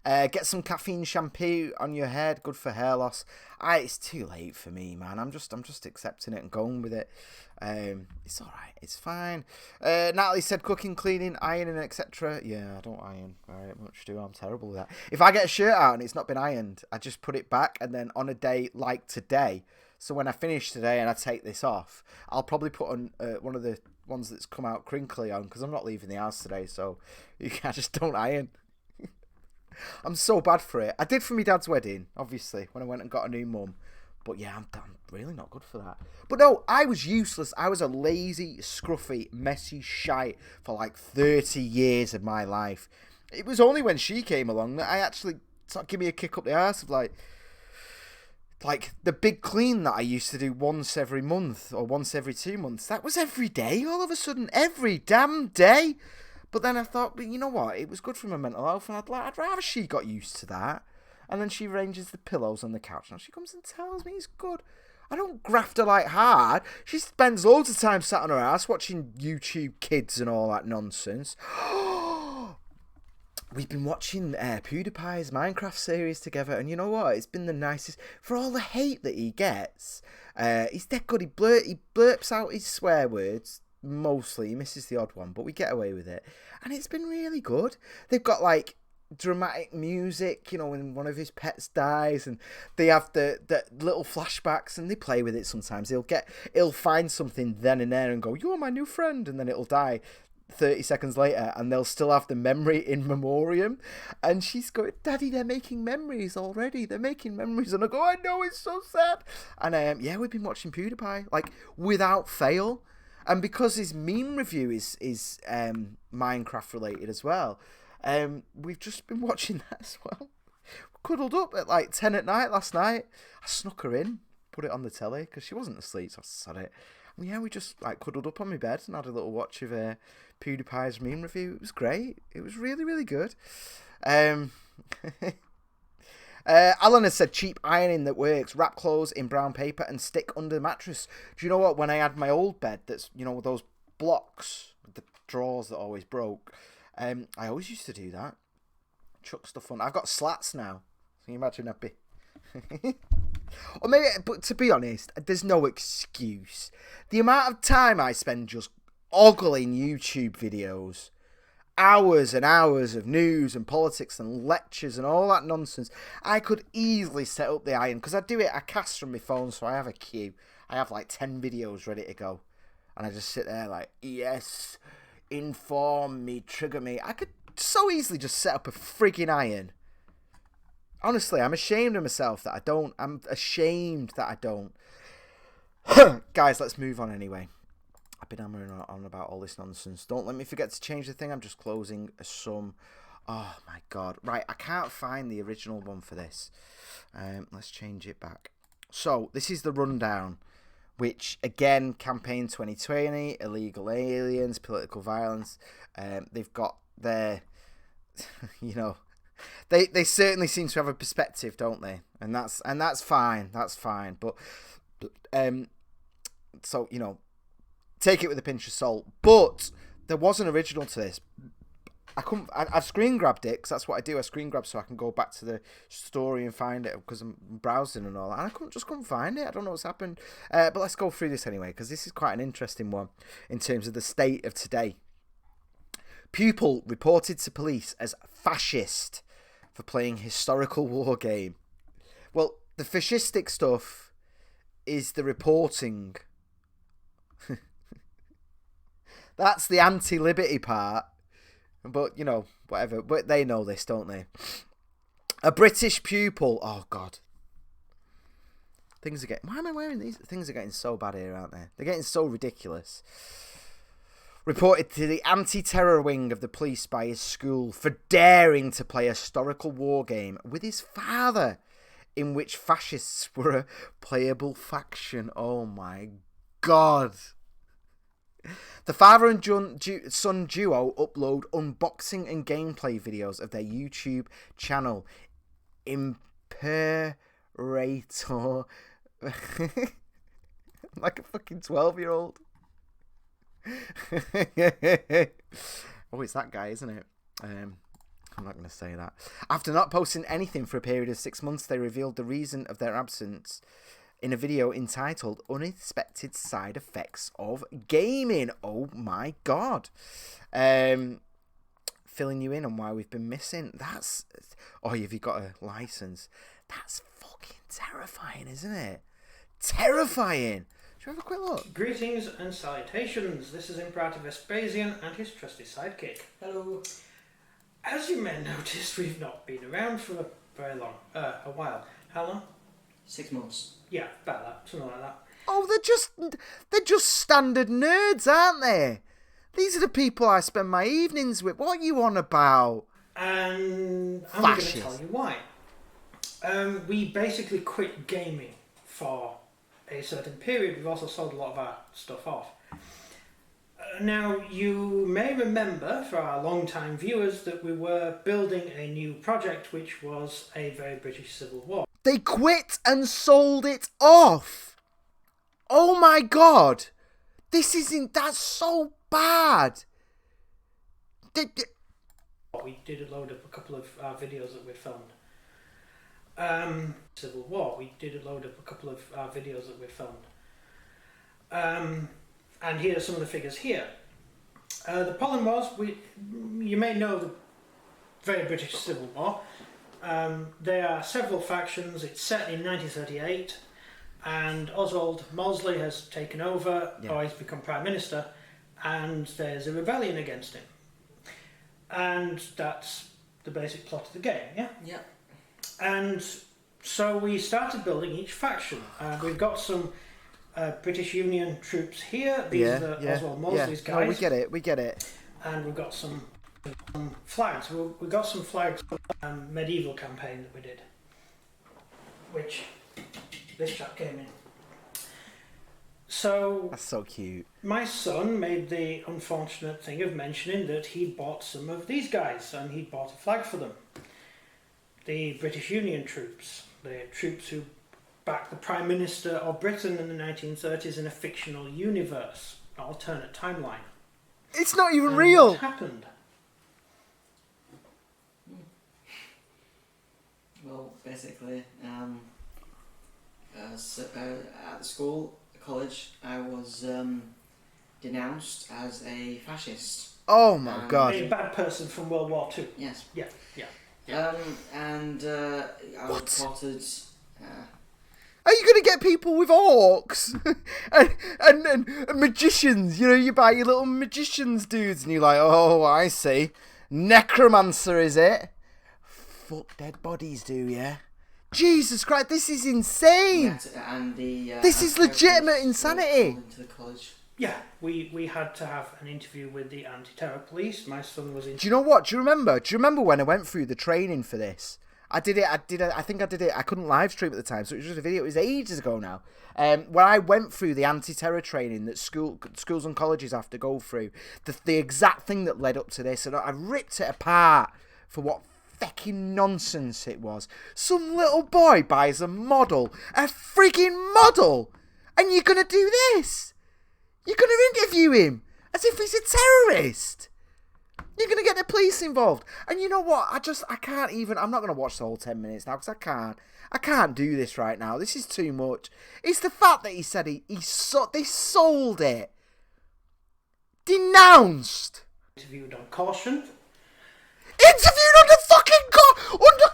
Get some caffeine shampoo on your head. Good for hair loss. It's too late for me, man. I'm just accepting it and going with it. It's all right. It's fine. Natalie said cooking, cleaning, ironing, etc. Yeah, I don't iron very much, do I? I'm terrible with that. If I get a shirt out and it's not been ironed, I just put it back, and then on a day like today, so when I finish today and I take this off, I'll probably put on one of the ones that's come out crinkly on, because I'm not leaving the house today, so I just don't iron. I'm so bad for it. I did for my dad's wedding, obviously, when I went and got a new mum. But yeah, I'm really not good for that. But no, I was useless. I was a lazy, scruffy, messy shite for like 30 years of my life. It was only when she came along that I actually sort of give me a kick up the arse of like the big clean that I used to do once every month or once every 2 months. That was every day, all of a sudden, every damn day. But then I thought, but you know what? It was good for my mental health, and I'd rather she got used to that. And then she arranges the pillows on the couch. Now she comes and tells me it's good. I don't graft her like hard. She spends loads of time sat on her ass watching YouTube Kids and all that nonsense. We've been watching PewDiePie's Minecraft series together, and you know what? It's been the nicest. For all the hate that he gets, he's dead good. He blurps out his swear words. Mostly, he misses the odd one, but we get away with it. And it's been really good. They've got, like, dramatic music, you know, when one of his pets dies, and they have the little flashbacks, and they play with it sometimes. He'll find something then and there and go, "You're my new friend," and then it'll die 30 seconds later, and they'll still have the memory in memoriam. And she's going, "Daddy, they're making memories already. They're making memories." And I go, "I know, it's so sad." And yeah, we've been watching PewDiePie, like, without fail. And because his meme review is Minecraft related as well, we've just been watching that as well. Cuddled up at like 10 at night last night. I snuck her in, put it on the telly because she wasn't asleep, so I said it. And yeah, we just like cuddled up on my bed and had a little watch of PewDiePie's meme review. It was great. It was really, really good. Alan has said cheap ironing that works. Wrap clothes in brown paper and stick under the mattress. Do you know what? When I had my old bed, that's, you know, those blocks with the drawers that always broke, I always used to do that. Chuck stuff on. I've got slats now. Can you imagine that bit? Or maybe, but to be honest, there's no excuse. The amount of time I spend just ogling YouTube videos, hours and hours of news and politics and lectures and all that nonsense. I could easily set up the iron because I cast from my phone, so I have a queue. I have like 10 videos ready to go, and I just sit there like, yes, inform me, trigger me. I could so easily just set up a frigging iron. Honestly, I'm ashamed of myself that I don't. I'm ashamed that I don't. Guys, let's move on anyway. I've been hammering on about all this nonsense. Don't let me forget to change the thing. I'm just closing some. Oh, my God. Right, I can't find the original one for this. Let's change it back. So, this is the rundown, which, again, Campaign 2020, illegal aliens, political violence. They've got their, you know, they certainly seem to have a perspective, don't they? And that's fine. That's fine. But, so, you know, take it with a pinch of salt. But there was an original to this. I've screen grabbed it because that's what I do. I screen grab so I can go back to the story and find it because I'm browsing and all that. And I couldn't find it. I don't know what's happened. But let's go through this anyway because this is quite an interesting one in terms of the state of today. Pupil reported to police as fascist for playing historical war game. Well, the fascistic stuff is the reporting. That's the anti-liberty part. But, you know, whatever. But they know this, don't they? A British pupil. Oh, God. Things are getting... Why am I wearing these? Things are getting so bad here, aren't they? They're getting so ridiculous. Reported to the anti-terror wing of the police by his school for daring to play a historical war game with his father, in which fascists were a playable faction. Oh, my God. The father and son duo upload unboxing and gameplay videos of their YouTube channel. Imperator. Like a fucking 12-year-old. Oh, it's that guy, isn't it? I'm not going to say that. After not posting anything for a period of 6 months, they revealed the reason of their absence in a video entitled Unexpected Side Effects of Gaming. Oh my God. Filling you in on why we've been missing. That's... Oh, have you got a license? That's fucking terrifying, isn't it? Terrifying. Should we have a quick look? Greetings and salutations. This is Imperator Vespasian and his trusty sidekick. Hello. As you may have noticed, we've not been around for a very long... a while. How long? 6 months. Yeah, about that. Something like that. Oh, they're just standard nerds, aren't they? These are the people I spend my evenings with. What are you on about? And I'm going to Fascist. tell you why. We basically quit gaming for a certain period. We've also sold a lot of our stuff off. Now, you may remember, for our long-time viewers, that we were building a new project, which was a very British Civil War. They quit and sold it off. Oh my God. That's so bad. We did load up a couple of videos that we'd filmed. Civil War. We did load up a couple of videos that we'd filmed. And here are some of the figures here. The problem was, you may know the very British Civil War. There are several factions. It's set in 1938, and Oswald Mosley has taken over, or he's become Prime Minister, and there's a rebellion against him. And that's the basic plot of the game, yeah? Yeah. And so we started building each faction. We've got some British Union troops here. These are the Oswald Mosley's guys. No, we get it. And we've got some flags. We've got some flags from the medieval campaign that we did, which this chap came in. So That's so cute. my son made the unfortunate thing of mentioning that he'd bought some of these guys, and he'd bought a flag for them. The British Union troops, the troops who backed the Prime Minister of Britain in the 1930s in a fictional universe, an alternate timeline. It's not even And real. what happened? Well, basically, at the school, college, I was denounced as a fascist. Oh my God. A bad person from World War II. Yes. Yeah. And I What? reported. Are you going to get people with orcs and magicians? You know, you buy your little magicians dudes and you're like, oh, I see. Necromancer, is it? Fuck dead bodies, do you? Jesus Christ, this is insane. This is legitimate insanity. Into the college. Yeah, we had to have an interview with the anti-terror police. My son was in. Do you know what? Do you remember when I went through the training for this? I think I did it. I couldn't live stream at the time, so it was just a video. It was ages ago now. Where I went through the anti-terror training that schools and colleges have to go through. The exact thing that led up to this, and I ripped it apart for what fecking nonsense it was. Some little boy buys a freaking model, and you're gonna do this. You're gonna interview him as if he's a terrorist. You're going to get the police involved. And you know what? I can't even... I'm not going to watch the whole 10 minutes now because I can't do this right now. This is too much. It's the fact that he said they sold it. Denounced. Interviewed on caution. Interviewed under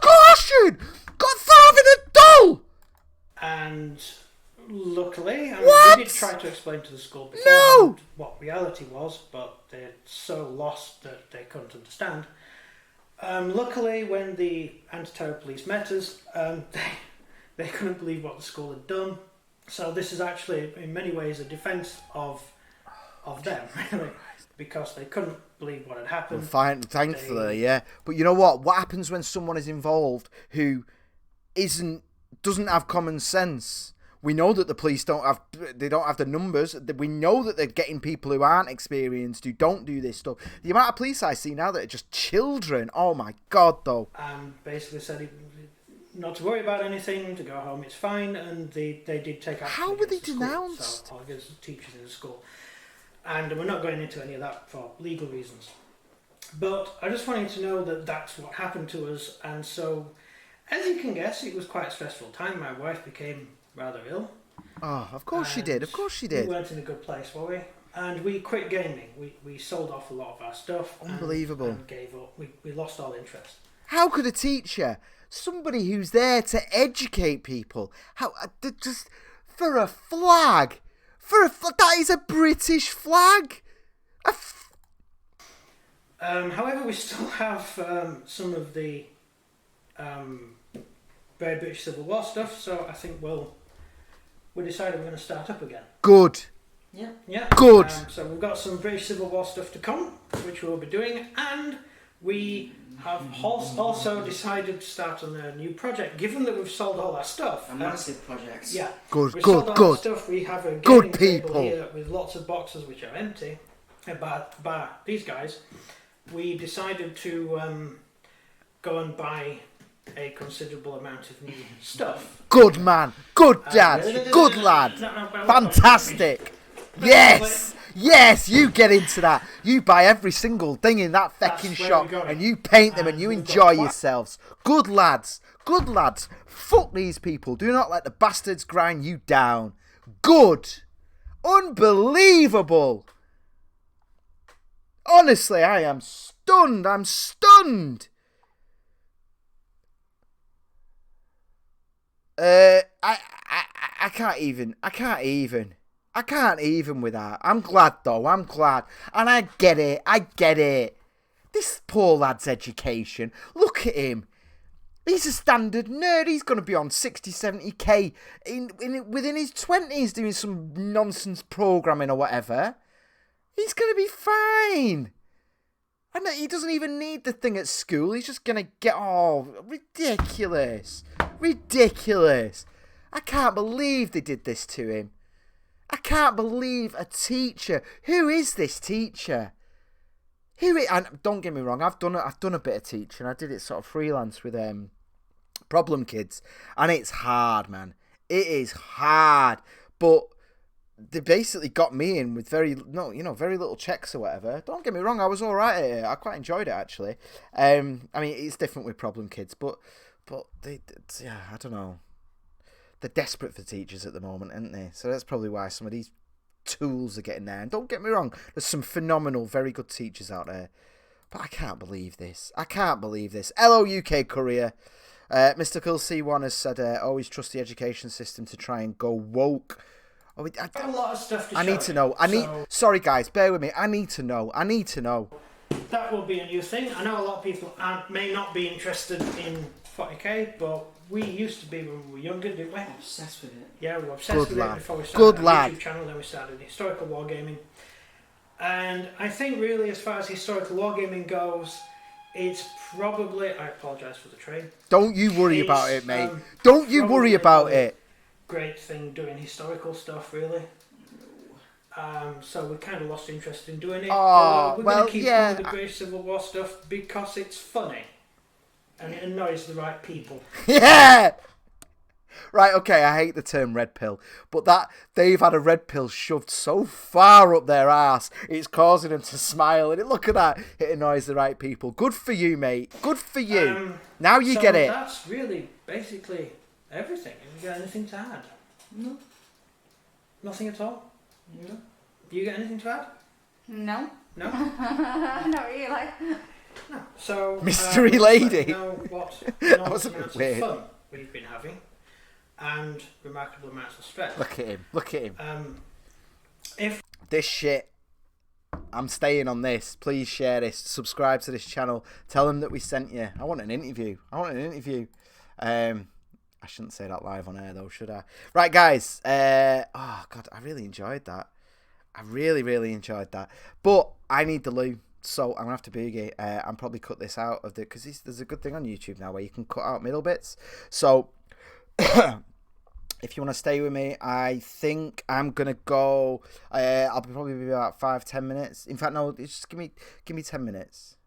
caution. Got thrown in a doll. And luckily, What? we did try to explain to the school No! beforehand what reality was, but they're so lost that they couldn't understand. Luckily, when the anti-terror police met us, they couldn't believe what the school had done. So this is actually, in many ways, a defence of them, really, because they couldn't believe what had happened. Fine, thankfully, yeah. But you know what? What happens when someone is involved who doesn't have common sense? We know that the police don't have the numbers. We know that they're getting people who aren't experienced, who don't do this stuff. The amount of police I see now that are just children. Oh my God, though. Basically said not to worry about anything, to go home, it's fine, and they did take action. How were they against the denounced? School, so, against the teachers in the school. And we're not going into any of that for legal reasons. But I just wanted to know that that's what happened to us, and so, as you can guess, it was quite a stressful time. My wife became rather ill. Oh, of course she did. Of course she We did. weren't in a good place, were we? And we quit gaming. We sold off a lot of our stuff. Unbelievable. And gave up. We lost all interest. How could a teacher, somebody who's there to educate people, just for a flag, that is a British flag. However, we still have some of the very British Civil War stuff, so I think we decided we're going to start up again. Good. Yeah. Good. So we've got some British Civil War stuff to come, which we'll be doing, and we have also decided to start on a new project. Given that we've sold all our stuff, A massive project. yeah, Good, we've good, sold all good. our stuff. We have a Good gaming table people. here with lots of boxes which are empty. By these guys, we decided to go and buy a considerable amount of new stuff. Good man. Good dad. Good lad. Fantastic. Yes. Yes, you get into that. You buy every single thing in that fucking That's where shop we're going. and you paint them and you we've got enjoy twa- yourselves. Good lads. Good lads. Fuck these people. Do not let the bastards grind you down. Good. Unbelievable. Honestly, I am stunned. I'm stunned. I can't even with that. I'm glad though. I'm glad. And I get it. This poor lad's education. Look at him. He's a standard nerd. He's going to be on 60, 70k within his 20s doing some nonsense programming or whatever. He's going to be fine. And he doesn't even need the thing at school. He's just going to get... Oh, ridiculous. Ridiculous. I can't believe they did this to him. I can't believe a teacher. Who is this teacher? And don't get me wrong, I've done a bit of teaching. I did it sort of freelance with problem kids, and it's hard, man. It is hard, but they basically got me in with very little checks or whatever. Don't get me wrong, I was all right at it. I quite enjoyed it actually. I mean, it's different with problem kids, but I don't know. They're desperate for teachers at the moment, aren't they? So that's probably why some of these tools are getting there. And don't get me wrong, there's some phenomenal, very good teachers out there. But I can't believe this. Hello, UK Courier. Mystical C1 has said, always trust the education system to try and go woke. A lot of stuff to I need to know. Sorry, guys, bear with me. I need to know. That will be a new thing. I know a lot of people may not be interested in 40k, but we used to be when we were younger, didn't we? Obsessed with it. Yeah, we were obsessed Good with lad. it before we started our Good YouTube channel, then we started historical wargaming. And I think really as far as historical wargaming goes, it's probably... I apologise for the train. Don't you worry about it, mate. Don't you worry about it. Great thing doing historical stuff, really. So we kind of lost interest in doing it. We're going to keep doing the British Civil War stuff because it's funny. And it annoys the right people. Yeah! Right, okay, I hate the term red pill, but that they've had a red pill shoved so far up their ass, it's causing them to smile. And look at that, it annoys the right people. Good for you, mate. Good for you. Now you get it. That's really basically everything. Have you got anything to add? No. Nothing at all? No. Do you get anything to add? No. No? Not really. No. So, Mystery lady. Know what That was a bit amounts of weird. fun we've been having, and remarkable amounts of stress. Look at him. If This shit, I'm staying on this. Please share this. Subscribe to this channel. Tell them that we sent you. I want an interview. I shouldn't say that live on air though, should I? Right, guys. Oh God, I really enjoyed that. I really, really enjoyed that. But I need the loo, so I'm gonna have to boogie and probably cut this out of the because there's a good thing on YouTube now where you can cut out middle bits. So if you want to stay with me, I think I'm gonna go. I'll probably be about 5-10 minutes. In fact, no, just give me 10 minutes.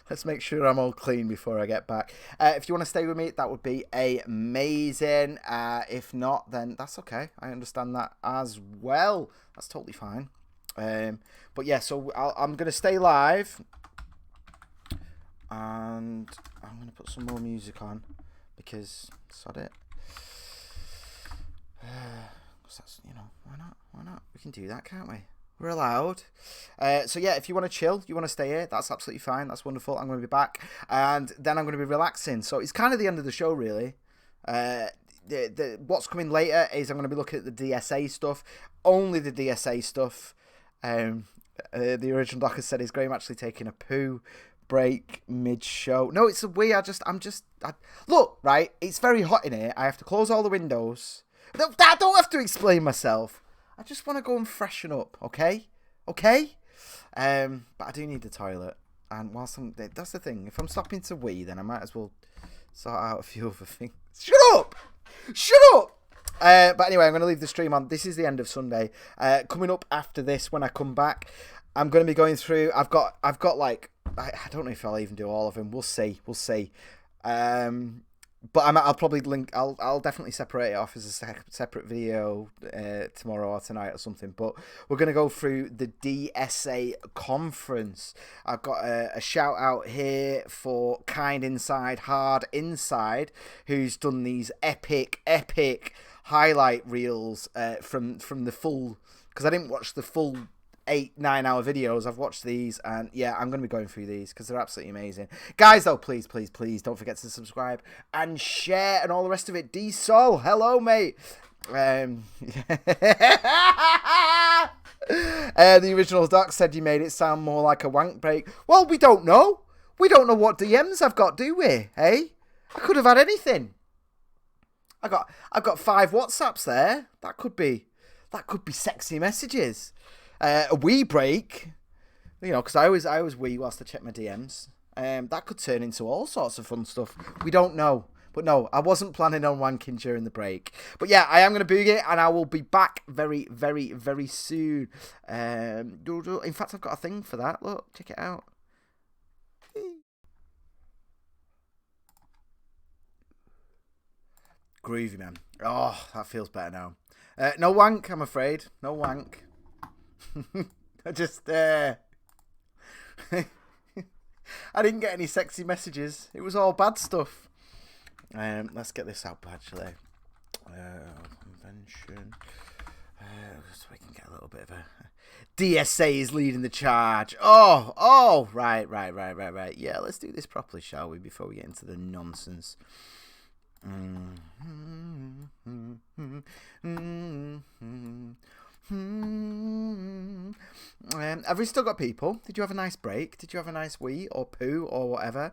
Let's make sure I'm all clean before I get back. If you want to stay with me, that would be amazing. If not, then that's okay. I understand that as well. That's totally fine. But yeah, so I'm going to stay live. And I'm going to put some more music on. Because, sod it. Because that's, why not? Why not? We can do that, can't we? We're allowed. So yeah, if you want to chill, you want to stay here, that's absolutely fine. That's wonderful. I'm going to be back. And then I'm going to be relaxing. So it's kind of the end of the show, really. What's coming later is I'm going to be looking at the DSA stuff. Only the DSA stuff. The original doc has said is Graham actually taking a poo break mid-show. No, it's a wee. Look, right? It's very hot in here. I have to close all the windows. I don't have to explain myself. I just want to go and freshen up, okay? Okay? But I do need the toilet. And that's the thing. If I'm stopping to wee, then I might as well sort out a few other things. Shut up! Shut up! But anyway, I'm going to leave the stream on. This is the end of Sunday. Coming up after this, when I come back, I'm going to be going through. I've got like, I don't know if I'll even do all of them. We'll see. But I'll probably link. I'll definitely separate it off as a separate video tomorrow or tonight or something. But we're gonna go through the DSA conference. I've got a shout out here for Kind Inside, Hard Inside, who's done these epic highlight reels from the full. Because I didn't watch the full 8-9 hour videos. I've watched these, and yeah, I'm going to be going through these because they're absolutely amazing. Guys, though, please don't forget to subscribe and share and all the rest of it. D-Sol, hello, mate. The original doc said you made it sound more like a wank break. Well, we don't know. We don't know what DMs I've got, do we? Hey, I could have had anything. I've got 5 WhatsApps there. That could be sexy messages. A wee break, because I always wee whilst I check my DMs. That could turn into all sorts of fun stuff. We don't know. But no, I wasn't planning on wanking during the break. But yeah, I am going to boog it, and I will be back very, very, very soon. In fact, I've got a thing for that. Look, check it out. Groovy, man. Oh, that feels better now. No wank, I'm afraid. No wank. I just I didn't get any sexy messages. It was all bad stuff. Let's get this out actually. Convention. So we can get a little bit of a DSA is leading the charge. Oh, right. Yeah, let's do this properly, shall we, before we get into the nonsense. Have we still got people? Did you have a nice break? Did you have a nice wee or poo or whatever?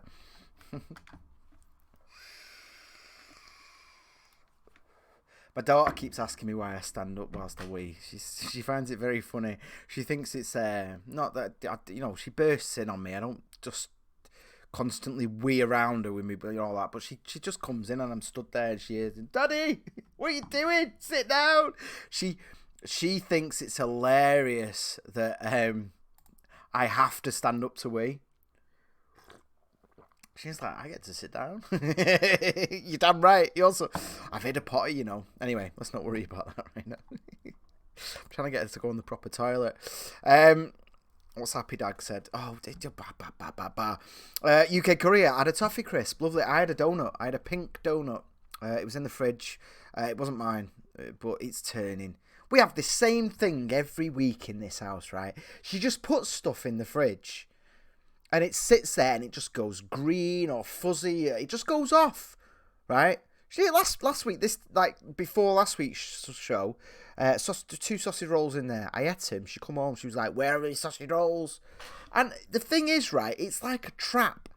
My daughter keeps asking me why I stand up whilst I wee. She finds it very funny. She thinks it's not that, she bursts in on me. I don't just constantly wee around her with me, but all that. But she just comes in and I'm stood there and she is, Daddy, what are you doing? Sit down. She thinks it's hilarious that I have to stand up to wee. She's like, I get to sit down. You're damn right. I've hit a potty, Anyway, let's not worry about that right now. I'm trying to get her to go on the proper toilet. What's Happy Dag said? Oh, UK Korea, I had a toffee crisp. Lovely. I had a donut. I had a pink donut. It was in the fridge. It wasn't mine, but it's turning. We have the same thing every week in this house, right? She just puts stuff in the fridge and it sits there and it just goes green or fuzzy. It just goes off, right? She did last week, before last week's show, 2 sausage rolls in there. I ate them. She come home. She was like, where are these sausage rolls? And the thing is, right, it's like a trap.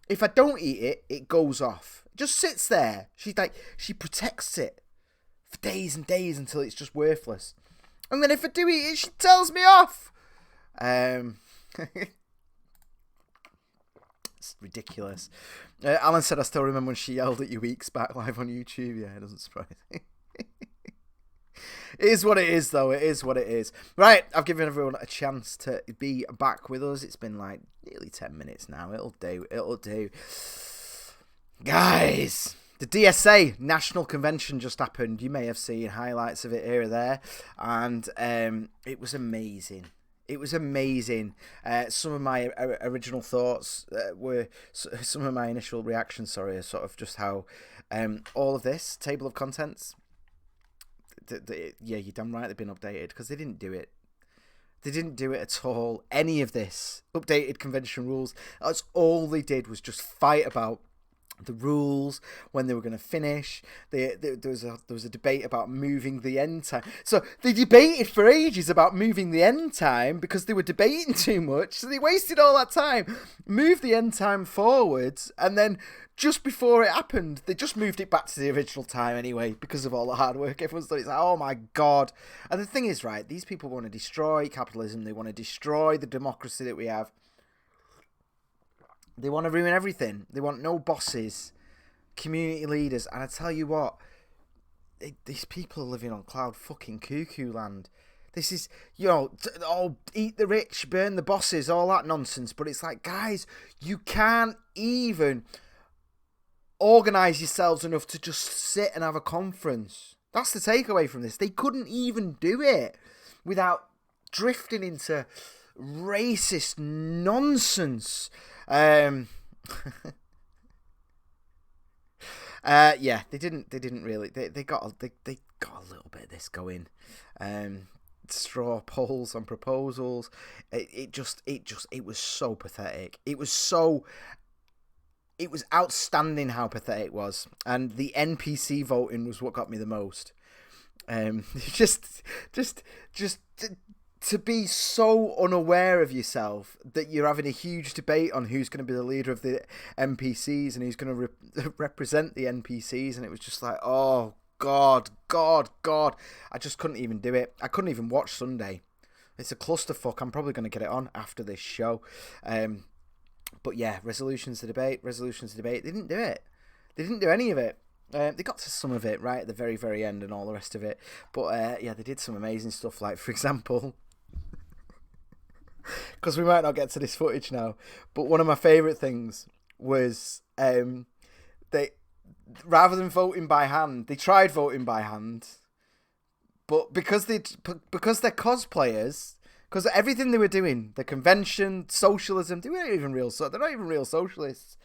If I don't eat it, it goes off. It just sits there. She protects it for days and days until it's just worthless. And then if I do eat it, she tells me off. It's ridiculous. Alan said, I still remember when she yelled at you weeks back live on YouTube. Yeah, it doesn't surprise me. It is what it is, though. It is what it is. Right, I've given everyone a chance to be back with us. It's been like nearly 10 minutes now. It'll do. Guys, the DSA National Convention just happened. You may have seen highlights of it here or there. And it was amazing. It was amazing. Some of my original thoughts some of my initial reactions, are sort of just how all of this table of contents, yeah, you're damn right they've been updated, because they didn't do it. They didn't do it at all. Any of this updated convention rules. That's all they did was just fight about the rules, when they were going to finish. There was a debate about moving the end time. So they debated for ages about moving the end time because they were debating too much. So they wasted all that time, moved the end time forwards, and then just before it happened, they just moved it back to the original time anyway because of all the hard work everyone's done. It's like, oh my God. And the thing is, right, these people want to destroy capitalism. They want to destroy the democracy that we have. They want to ruin everything. They want no bosses, community leaders. And I tell you what, these people are living on cloud fucking cuckoo land. This is, eat the rich, burn the bosses, all that nonsense. But it's like, guys, you can't even organise yourselves enough to just sit and have a conference. That's the takeaway from this. They couldn't even do it without drifting into racist nonsense. Yeah, they didn't really. They got a little bit of this going. Straw polls on proposals. It was so pathetic. It was outstanding how pathetic it was, and the NPC voting was what got me the most. Just to be so unaware of yourself that you're having a huge debate on who's going to be the leader of the NPCs and who's going to represent the NPCs, and it was just like, oh God. I just couldn't even do it. I couldn't even watch Sunday. It's a clusterfuck. I'm probably going to get it on after this show. But yeah, resolutions to debate. They didn't do it. They didn't do any of it. They got to some of it right at the very, very end and all the rest of it. But yeah, they did some amazing stuff. Like, for example, because we might not get to this footage now, but one of my favourite things was they, rather than voting by hand, they tried voting by hand, but because they're cosplayers, because everything they were doing, the convention, socialism, they're not even real socialists.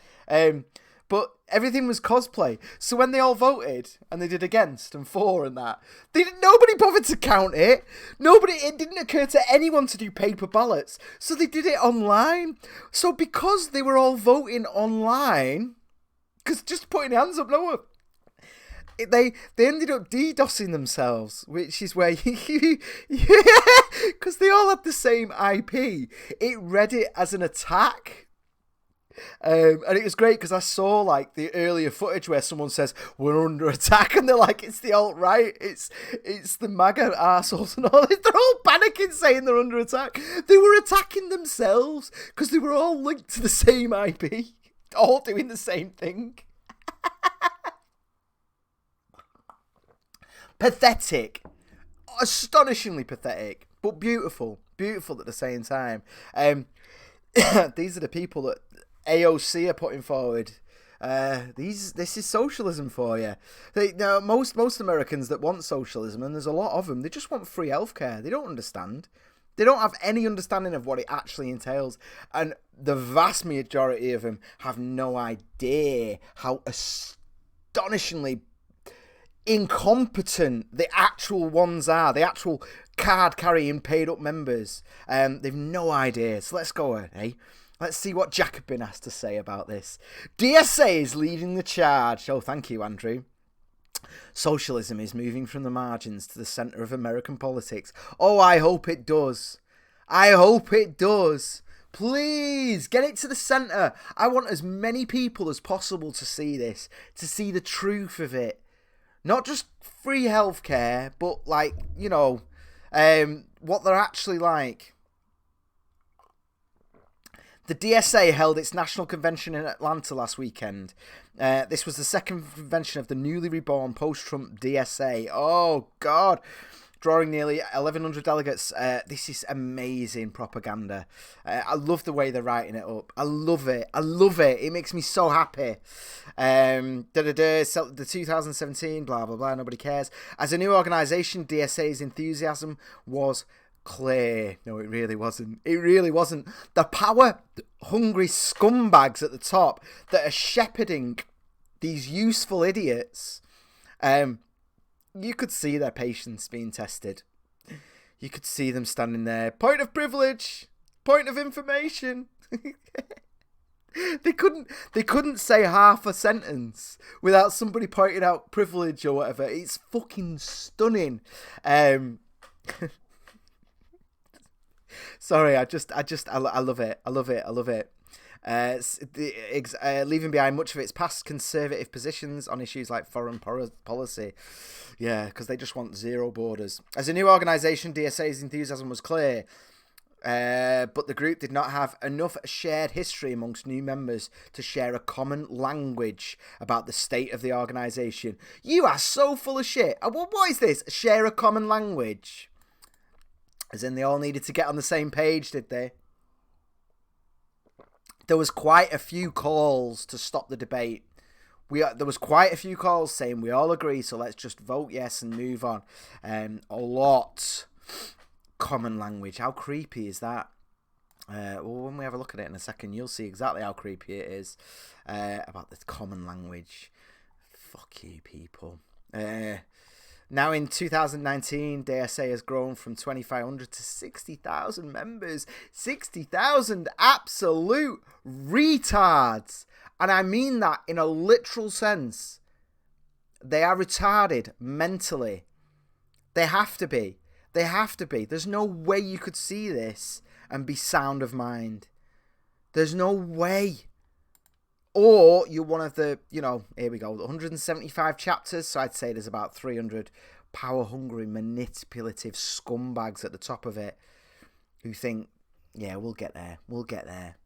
But everything was cosplay. So when they all voted and they did against and for and that, nobody bothered to count it. It didn't occur to anyone to do paper ballots. So they did it online. So because they were all voting online, because just putting hands up, they ended up DDoSing themselves, which is where because they all had the same IP. It read it as an attack. And it was great because I saw like the earlier footage where someone says we're under attack, and they're like, it's the alt-right, it's the MAGA arseholes and all this. They're all panicking saying they're under attack. They were attacking themselves because they were all linked to the same IP, all doing the same thing. Pathetic, astonishingly pathetic, but beautiful at the same time. These are the people that AOC are putting forward. This is socialism for you. Most Americans that want socialism, and there's a lot of them, they just want free healthcare. They don't understand. They don't have any understanding of what it actually entails, and the vast majority of them have no idea how astonishingly incompetent the actual ones are. The actual card-carrying, paid-up members. They've no idea. So let's go on, eh? Let's see what Jacobin has to say about this. DSA is leading the charge. Oh, thank you, Andrew. Socialism is moving from the margins to the centre of American politics. Oh, I hope it does. Please, get it to the centre. I want as many people as possible to see this, to see the truth of it. Not just free healthcare, but like, what they're actually like. The DSA held its national convention in Atlanta last weekend. This was the second convention of the newly reborn post-Trump DSA. Oh, God. Drawing nearly 1,100 delegates. This is amazing propaganda. I love the way they're writing it up. I love it. It makes me so happy. The 2017, blah, blah, blah, nobody cares. As a new organisation, DSA's enthusiasm was clear. No, it really wasn't. The power-hungry scumbags at the top that are shepherding these useful idiots, you could see their patience being tested. You could see them standing there. Point of privilege. Point of information. They couldn't say half a sentence without somebody pointing out privilege or whatever. It's fucking stunning. Sorry, I love it. I love it. Leaving behind much of its past conservative positions on issues like foreign policy. Yeah, because they just want zero borders. As a new organisation, DSA's enthusiasm was clear. But the group did not have enough shared history amongst new members to share a common language about the state of the organisation. You are so full of shit. What is this? Share a common language? As in they all needed to get on the same page, did they? There was quite a few calls to stop the debate. There was quite a few calls saying we all agree, so let's just vote yes and move on. A lot. Common language. How creepy is that? Well, when we have a look at it in a second, you'll see exactly how creepy it is about this common language. Fuck you, people. Now in 2019, DSA has grown from 2,500 to 60,000 members. 60,000 absolute retards. And I mean that in a literal sense. They are retarded mentally. They have to be. They have to be. There's no way you could see this and be sound of mind. There's no way. Or you're one of the, here we go, 175 chapters. So I'd say there's about 300 power-hungry, manipulative scumbags at the top of it who think, yeah, we'll get there. We'll get there.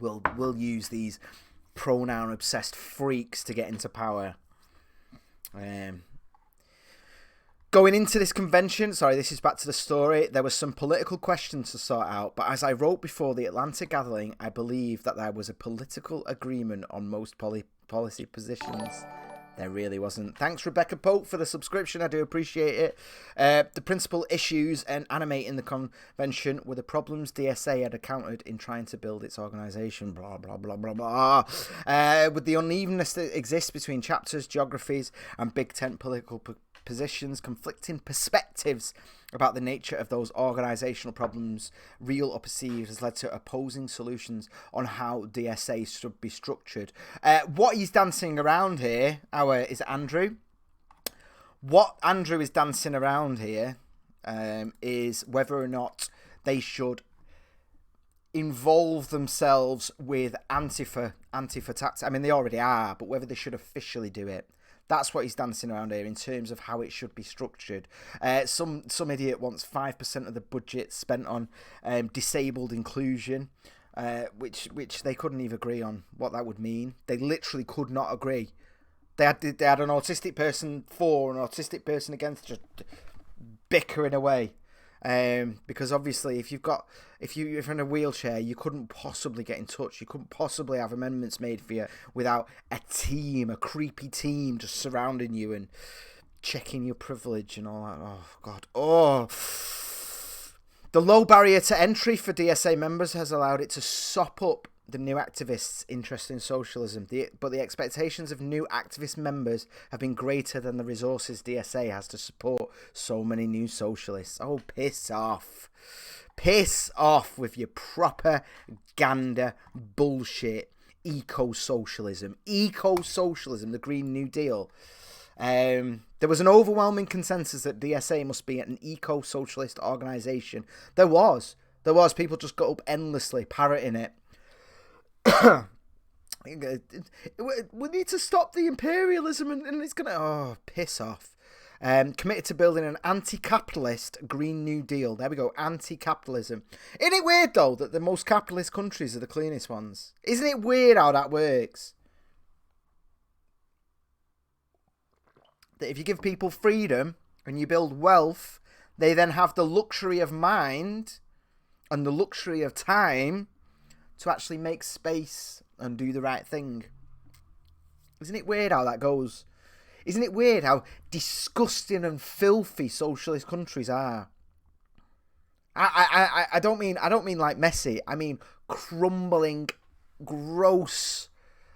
We'll use these pronoun-obsessed freaks to get into power. Going into this convention, sorry, this is back to the story, there were some political questions to sort out, but as I wrote before the Atlanta gathering, I believe that there was a political agreement on most policy positions. There really wasn't. Thanks, Rebecca Pope, for the subscription. I do appreciate it. The principal issues and animating the convention were the problems DSA had encountered in trying to build its organisation. Blah, blah, blah, blah, blah. With the unevenness that exists between chapters, geographies, and big tent political positions, conflicting perspectives about the nature of those organisational problems, real or perceived, has led to opposing solutions on how DSA should be structured. What he's dancing around here, is it Andrew? What Andrew is dancing around here is whether or not they should involve themselves with Antifa tactics. I mean, they already are, but whether they should officially do it. That's what he's dancing around here in terms of how it should be structured. Some idiot wants 5% of the budget spent on disabled inclusion, which they couldn't even agree on what that would mean. They literally could not agree. They had an autistic person for, an autistic person against, just bickering away. Because obviously, if you're in a wheelchair, you couldn't possibly get in touch. You couldn't possibly have amendments made for you without a creepy team, just surrounding you and checking your privilege and all that. Oh God! Oh, the low barrier to entry for DSA members has allowed it to sop up the new activists' interest in socialism. But the expectations of new activist members have been greater than the resources DSA has to support so many new socialists. Oh, piss off. Piss off with your propaganda bullshit. Eco-socialism, the Green New Deal. There was an overwhelming consensus that DSA must be an eco-socialist organisation. There was. People just got up endlessly parroting it. We need to stop the imperialism and it's gonna piss off. Committed to building an anti-capitalist Green New Deal. There we go, anti-capitalism. Isn't it weird though that the most capitalist countries are the cleanest ones? Isn't it weird how that works? That if you give people freedom and you build wealth, they then have the luxury of mind and the luxury of time to actually make space and do the right thing. Isn't it weird how that goes? Isn't it weird how disgusting and filthy socialist countries are? I don't mean like messy. I mean crumbling, gross.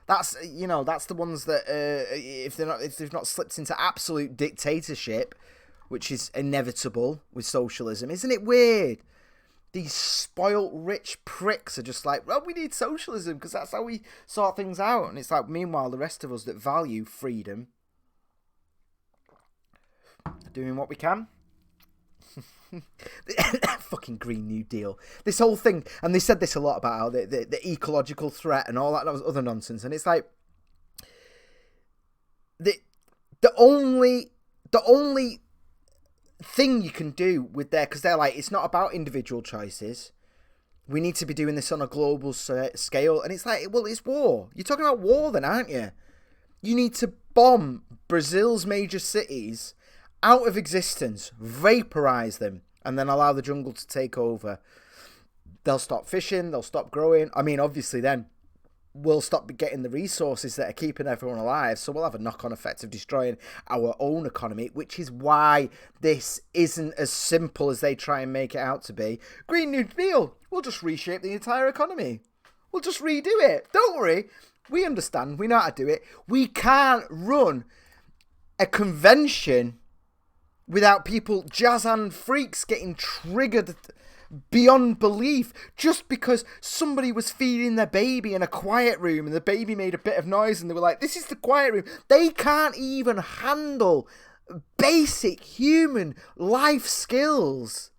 That's the ones that if they've not slipped into absolute dictatorship, which is inevitable with socialism. Isn't it weird? these spoilt rich pricks are just like, well, we need socialism because that's how we sort things out. And it's like, meanwhile, the rest of us that value freedom are doing what we can. Fucking Green New Deal. This whole thing, and they said this a lot about how the ecological threat and all that was other nonsense. And it's like, the only thing you can do with their, because they're like, it's not about individual choices, we need to be doing this on a global scale. And it's like, well, it's war. You're talking about war then, aren't you? You need to bomb Brazil's major cities out of existence, vaporize them, and then allow the jungle to take over. They'll stop fishing, they'll stop growing. I mean, obviously then we'll stop getting the resources that are keeping everyone alive, so we'll have a knock-on effect of destroying our own economy, which is why this isn't as simple as they try and make it out to be. Green New Deal, we'll just reshape the entire economy. We'll just redo it. Don't worry, we understand, we know how to do it. We can't run a convention without people, jazz and freaks, getting triggered beyond belief just because somebody was feeding their baby in a quiet room and the baby made a bit of noise and they were like, this is the quiet room. They can't even handle basic human life skills.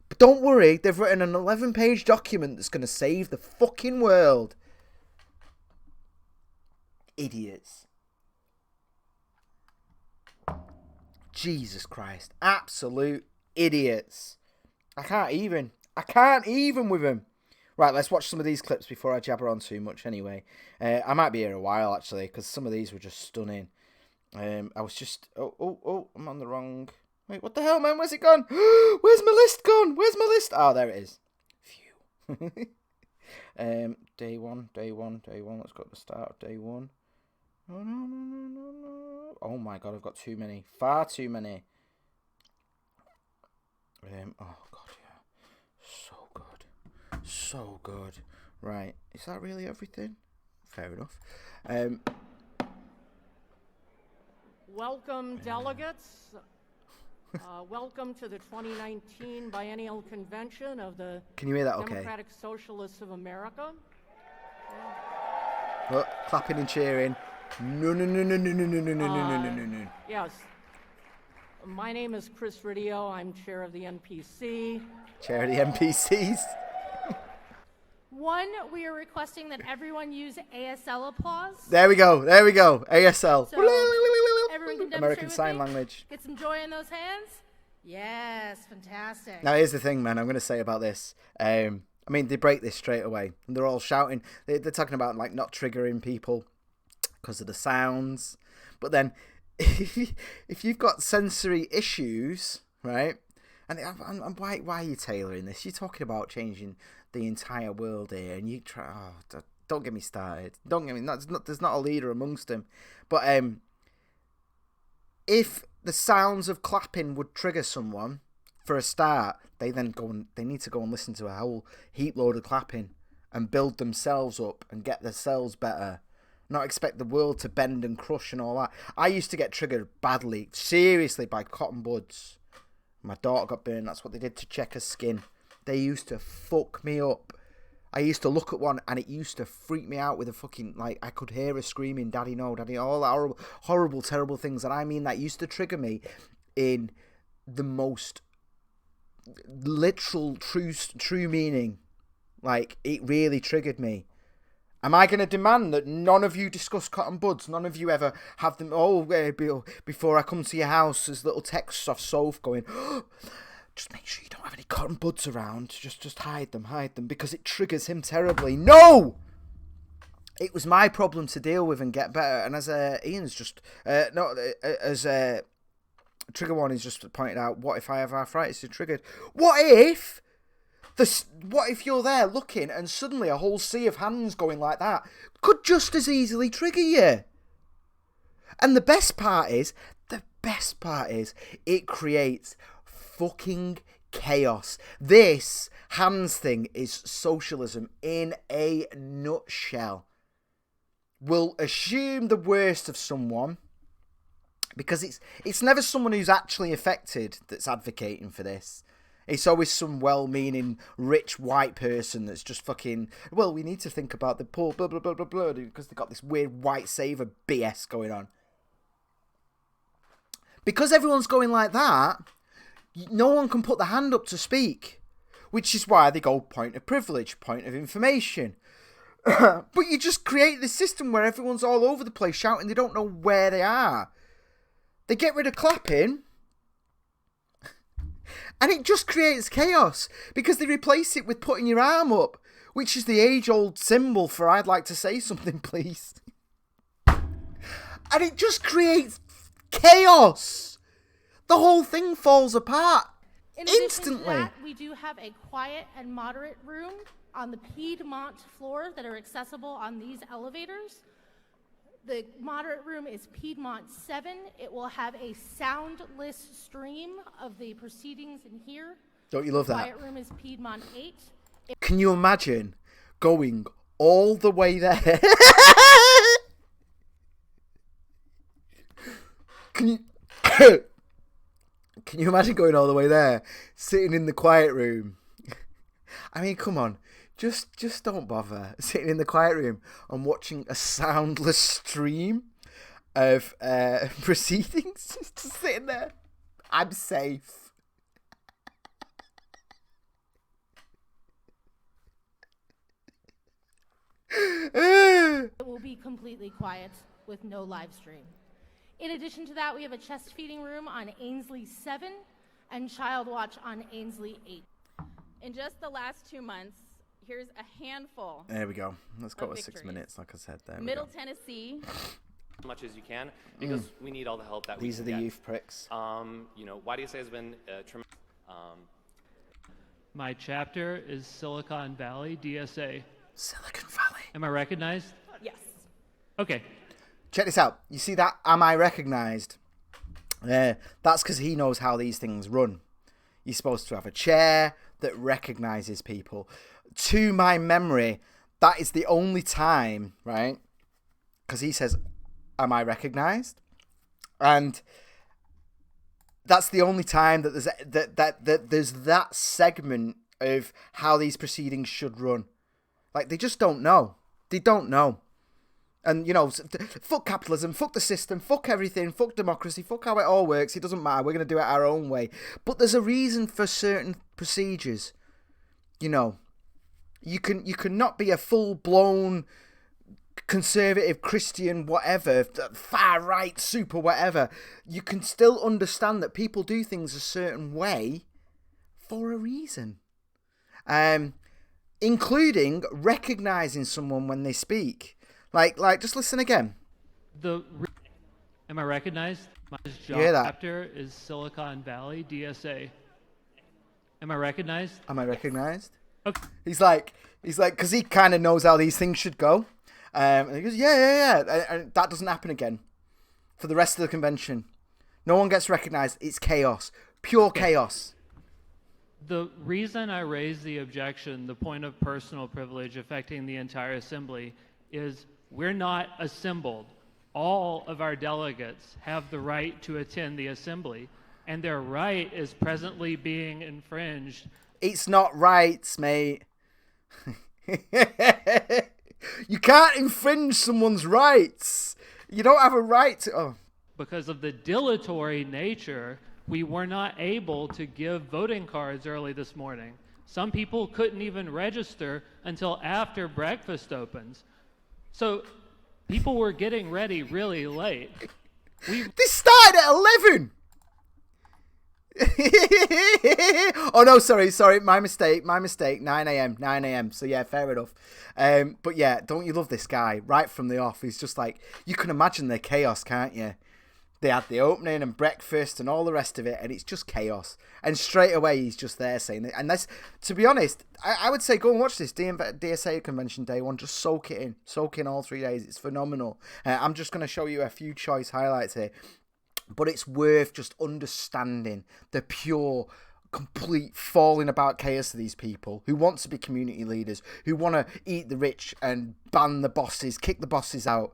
But don't worry, they've written an 11-page document that's going to save the fucking world. Idiots. Jesus Christ. Absolute idiots. I can't even with them. Right, let's watch some of these clips before I jabber on too much anyway. I might be here a while, actually, because some of these were just stunning. I was just... Oh, I'm on the wrong... Wait, what the hell, man? Where's it gone? Where's my list gone? Where's my list? Oh, there it is. Phew. Day one. Let's go to the start of day one. No. Oh my god, I've got too many. Far too many. Oh god, yeah. So good. Right. Is that really everything? Fair enough. Welcome, delegates. Welcome to the 2019 Biennial Convention of the Can you hear that okay? Democratic Socialists of America. Look, clapping and cheering. No. Yes. My name is Chris Ridio. I'm chair of the NPC. Chair of the NPCs. One, we are requesting that everyone use ASL applause. There we go. ASL. So everyone can demonstrate American with Sign me. Language. Get some joy in those hands. Yes, fantastic. Now, here's the thing, man. I'm going to say about this. I mean, they break this straight away. And they're all shouting. They're talking about, like, not triggering people because of the sounds. But then, if you've got sensory issues, right? And why are you tailoring this? You're talking about changing the entire world here, and you try. Oh, don't get me started. There's not a leader amongst them. But if the sounds of clapping would trigger someone for a start, they need to go and listen to a whole heap load of clapping and build themselves up and get themselves better. Not expect the world to bend and crush and all that. I used to get triggered badly, seriously, by cotton buds. My daughter got burned. That's what they did to check her skin. They used to fuck me up. I used to look at one and it used to freak me out with a fucking, like, I could hear her screaming, Daddy, no, Daddy, all that horrible, terrible things. And I mean, that used to trigger me in the most literal, true meaning. Like, it really triggered me. Am I going to demand that none of you discuss cotton buds? None of you ever have them, before I come to your house, there's little texts off Soph going, just make sure you don't have any cotton buds around. Just hide them, because it triggers him terribly. No! It was my problem to deal with and get better. And as Ian's just, Trigger Warning's just pointed out, what if I have arthritis and triggered? What if you're there looking and suddenly a whole sea of hands going like that could just as easily trigger you? And the best part is, it creates fucking chaos. This hands thing is socialism in a nutshell. We'll assume the worst of someone, because it's never someone who's actually affected that's advocating for this. It's always some well-meaning, rich white person that's just fucking, well, we need to think about the poor, blah, blah, blah, blah, blah, because they've got this weird white savior BS going on. Because everyone's going like that, no one can put their hand up to speak, which is why they go point of privilege, point of information. But you just create this system where everyone's all over the place shouting, they don't know where they are. They get rid of clapping, and it just creates chaos because they replace it with putting your arm up, which is the age-old symbol for I'd like to say something, please. And it just creates chaos. The whole thing falls apart instantly. To that, we do have a quiet and moderate room on the Piedmont floor that are accessible on these elevators. The moderate room is Piedmont 7. It will have a soundless stream of the proceedings in here. Don't you love that? Quiet room is Piedmont 8. Can you imagine going all the way there? Can you imagine going all the way there, sitting in the quiet room? I mean, come on. Just don't bother sitting in the quiet room and watching a soundless stream of proceedings. Just sitting there. I'm safe. It will be completely quiet with no live stream. In addition to that, we have a chest feeding room on Ainsley 7 and Child Watch on Ainsley 8. In just the last 2 months, here's a handful. There we go. Let's go with 6 victories. minutes, like I said. There Middle we go. Tennessee. As much as you can, because we need all the help that These we are can the get. youth pricks. YDSA has been tremendous. My chapter is Silicon Valley DSA. Silicon Valley. Am I recognized? Yes. Okay. Check this out. You see that? Am I recognized? That's because he knows how these things run. You're supposed to have a chair that recognizes people. To my memory, that is the only time, right? Because he says, am I recognized? And that's the only time that there's that segment of how these proceedings should run. Like, they just don't know. They don't know. And, fuck capitalism, fuck the system, fuck everything, fuck democracy, fuck how it all works. It doesn't matter. We're going to do it our own way. But there's a reason for certain procedures. You can not be a full-blown conservative, Christian, whatever, far-right, super whatever. You can still understand that people do things a certain way for a reason. Including recognizing someone when they speak. Like, just listen again. Am I recognized? My hear that? chapter is Silicon Valley DSA. Am I recognized? Am I recognized? Okay. He's like, because he kind of knows how these things should go. And he goes, yeah. And that doesn't happen again for the rest of the convention. No one gets recognized. It's chaos. Pure chaos. The reason I raise the objection, the point of personal privilege affecting the entire assembly, is we're not assembled. All of our delegates have the right to attend the assembly, and their right is presently being infringed. It's not rights, mate. You can't infringe someone's rights. You don't have a right to... Oh. Because of the dilatory nature, we were not able to give voting cards early this morning. Some people couldn't even register until after breakfast opens. So people were getting ready really late. This started at 11! Oh no, sorry, my mistake, 9 a.m. So yeah, fair enough. But yeah, don't you love this guy? Right from the off, he's just like, you can imagine the chaos, can't you? They had the opening and breakfast and all the rest of it, and it's just chaos. And straight away, he's just there saying it. And that's, to be honest, I would say go and watch this DSA convention day one. Just soak it in. Soak in all 3 days. It's phenomenal. I'm just going to show you a few choice highlights here. But it's worth just understanding the pure, complete falling about chaos of these people who want to be community leaders, who want to eat the rich and ban the bosses, kick the bosses out.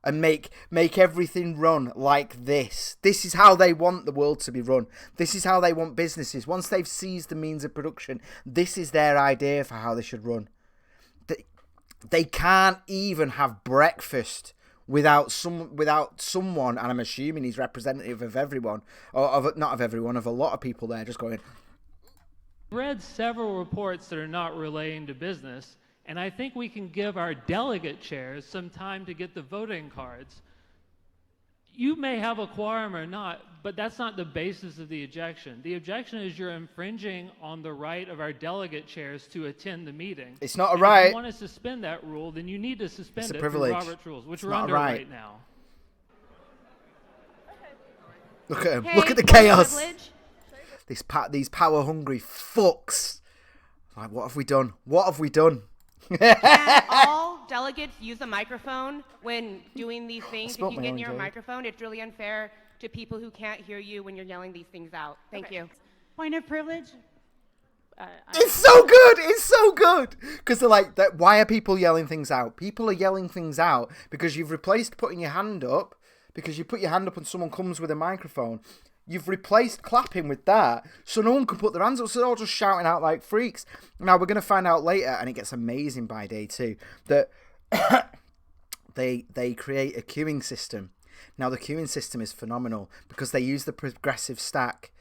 and make everything run like this. This is how they want the world to be run. This is how they want businesses. Once they've seized the means of production, this is their idea for how they should run. They can't even have breakfast without someone, and I'm assuming he's representative of everyone, or not of everyone, of a lot of people there, just going. Read several reports that are not relating to business, and I think we can give our delegate chairs some time to get the voting cards. You may have a quorum or not, but that's not the basis of the objection. The objection is you're infringing on the right of our delegate chairs to attend the meeting. It's not a and right. If you want to suspend that rule, then you need to suspend it through Robert's rules, which we're under right now. Look at him. Hey, Look at the point of chaos. privilege. These power-hungry fucks. Like, what have we done? What have we done? Can all delegates use a microphone when doing these things? If spoke you my get own near a joke. microphone, it's really unfair to people who can't hear you when you're yelling these things out. Thank you. Point of privilege? It's so good. It's so good. Because they're like, why are people yelling things out? People are yelling things out because you've replaced putting your hand up, because you put your hand up and someone comes with a microphone. You've replaced clapping with that, so no one can put their hands up, so they're all just shouting out like freaks. Now, we're going to find out later, and it gets amazing by day 2, that they create a queuing system. Now, the queuing system is phenomenal because they use the progressive stack.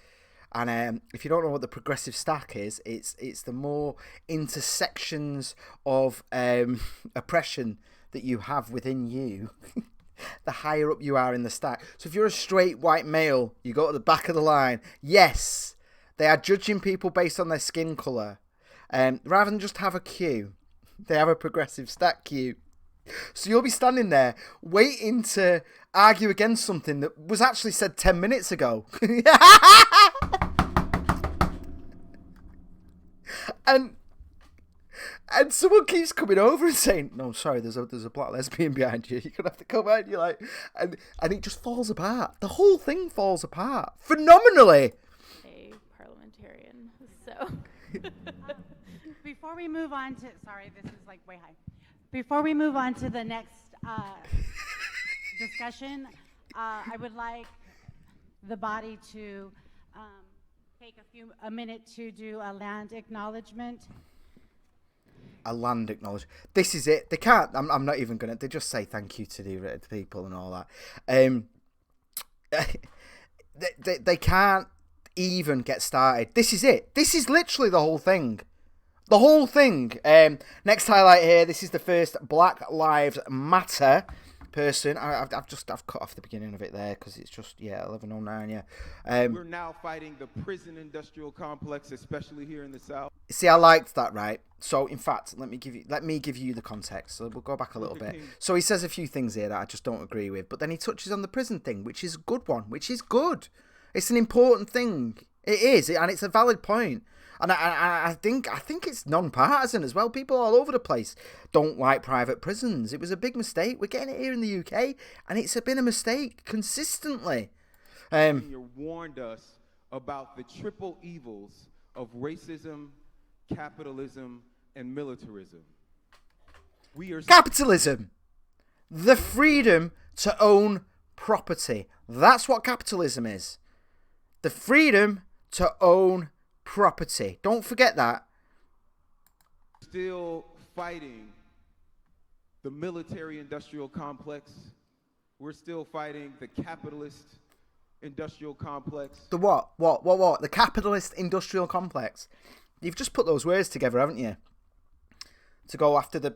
And if you don't know what the progressive stack is, it's the more intersections of oppression that you have within you, the higher up you are in the stack. So if you're a straight white male, you go to the back of the line. Yes, they are judging people based on their skin colour. Rather than just have a queue, they have a progressive stack queue. So you'll be standing there waiting to argue against something that was actually said 10 minutes ago. And someone keeps coming over and saying, "No, sorry, there's a black lesbian behind you. You're gonna have to come out." And you're like, and it just falls apart. The whole thing falls apart phenomenally. A parliamentarian, so. Before we move on to, sorry, this is like way high. Before we move on to the next discussion, I would like the body to take a minute to do a land acknowledgement. A land acknowledge. This is it. They can't. I'm not even gonna. They just say thank you to the people and all that. They can't even get started. This is it. This is literally the whole thing. The whole thing. Next highlight here. This is the first Black Lives Matter person. I've cut off the beginning of it there because it's just 11:09. Yeah. We're now fighting the prison industrial complex, especially here in the South. See, I liked that, right? So, in fact, let me give you the context. So we'll go back a little bit. So he says a few things here that I just don't agree with, but then he touches on the prison thing, which is a good one, which is good. It's an important thing. It is, and it's a valid point. And I think it's non-partisan as well. People all over the place don't like private prisons. It was a big mistake. We're getting it here in the UK, and it's been a mistake consistently. You warned us about the triple evils of racism, capitalism, and militarism. Capitalism, the freedom to own property. That's what capitalism is. The freedom to own property. Don't forget that. Still fighting the military-industrial complex. We're still fighting the capitalist industrial complex. The what? The capitalist industrial complex. You've just put those words together, haven't you? To go after the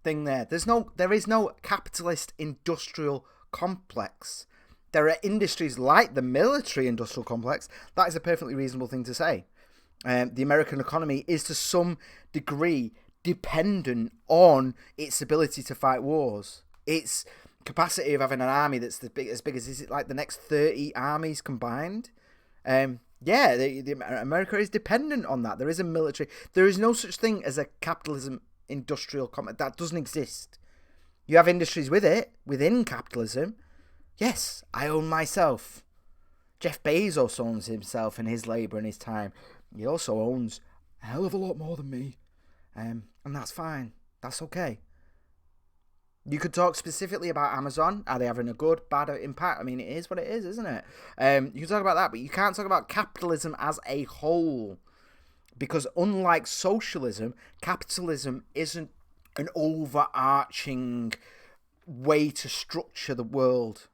thing there. There is no capitalist industrial complex. There are industries like the military industrial complex. That is a perfectly reasonable thing to say. The American economy is to some degree dependent on its ability to fight wars. Its capacity of having an army that's as big as is it like the next 30 armies combined? America is dependent on that. There is a military. There is no such thing as a capitalism industrial complex. That doesn't exist. You have industries with it, within capitalism. Yes, I own myself. Jeff Bezos owns himself and his labour and his time. He also owns a hell of a lot more than me. And that's fine. That's okay. You could talk specifically about Amazon. Are they having a good, bad impact? I mean, it is what it is, isn't it? You can talk about that, but you can't talk about capitalism as a whole. Because unlike socialism, capitalism isn't an overarching way to structure the world.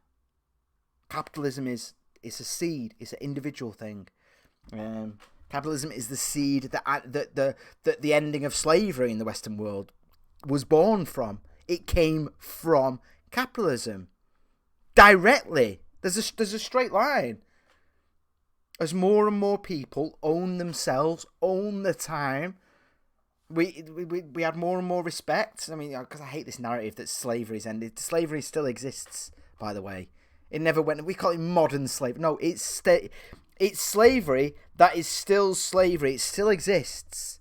Capitalism is a seed. It's an individual thing. Capitalism is the seed that the ending of slavery in the Western world was born from. It came from capitalism directly. There's a straight line. As more and more people own themselves, own the time, we had more and more respect. I mean, because I hate this narrative that slavery's ended. Slavery still exists, by the way. It never went. We call it modern slavery. No, it's slavery that is still slavery. It still exists.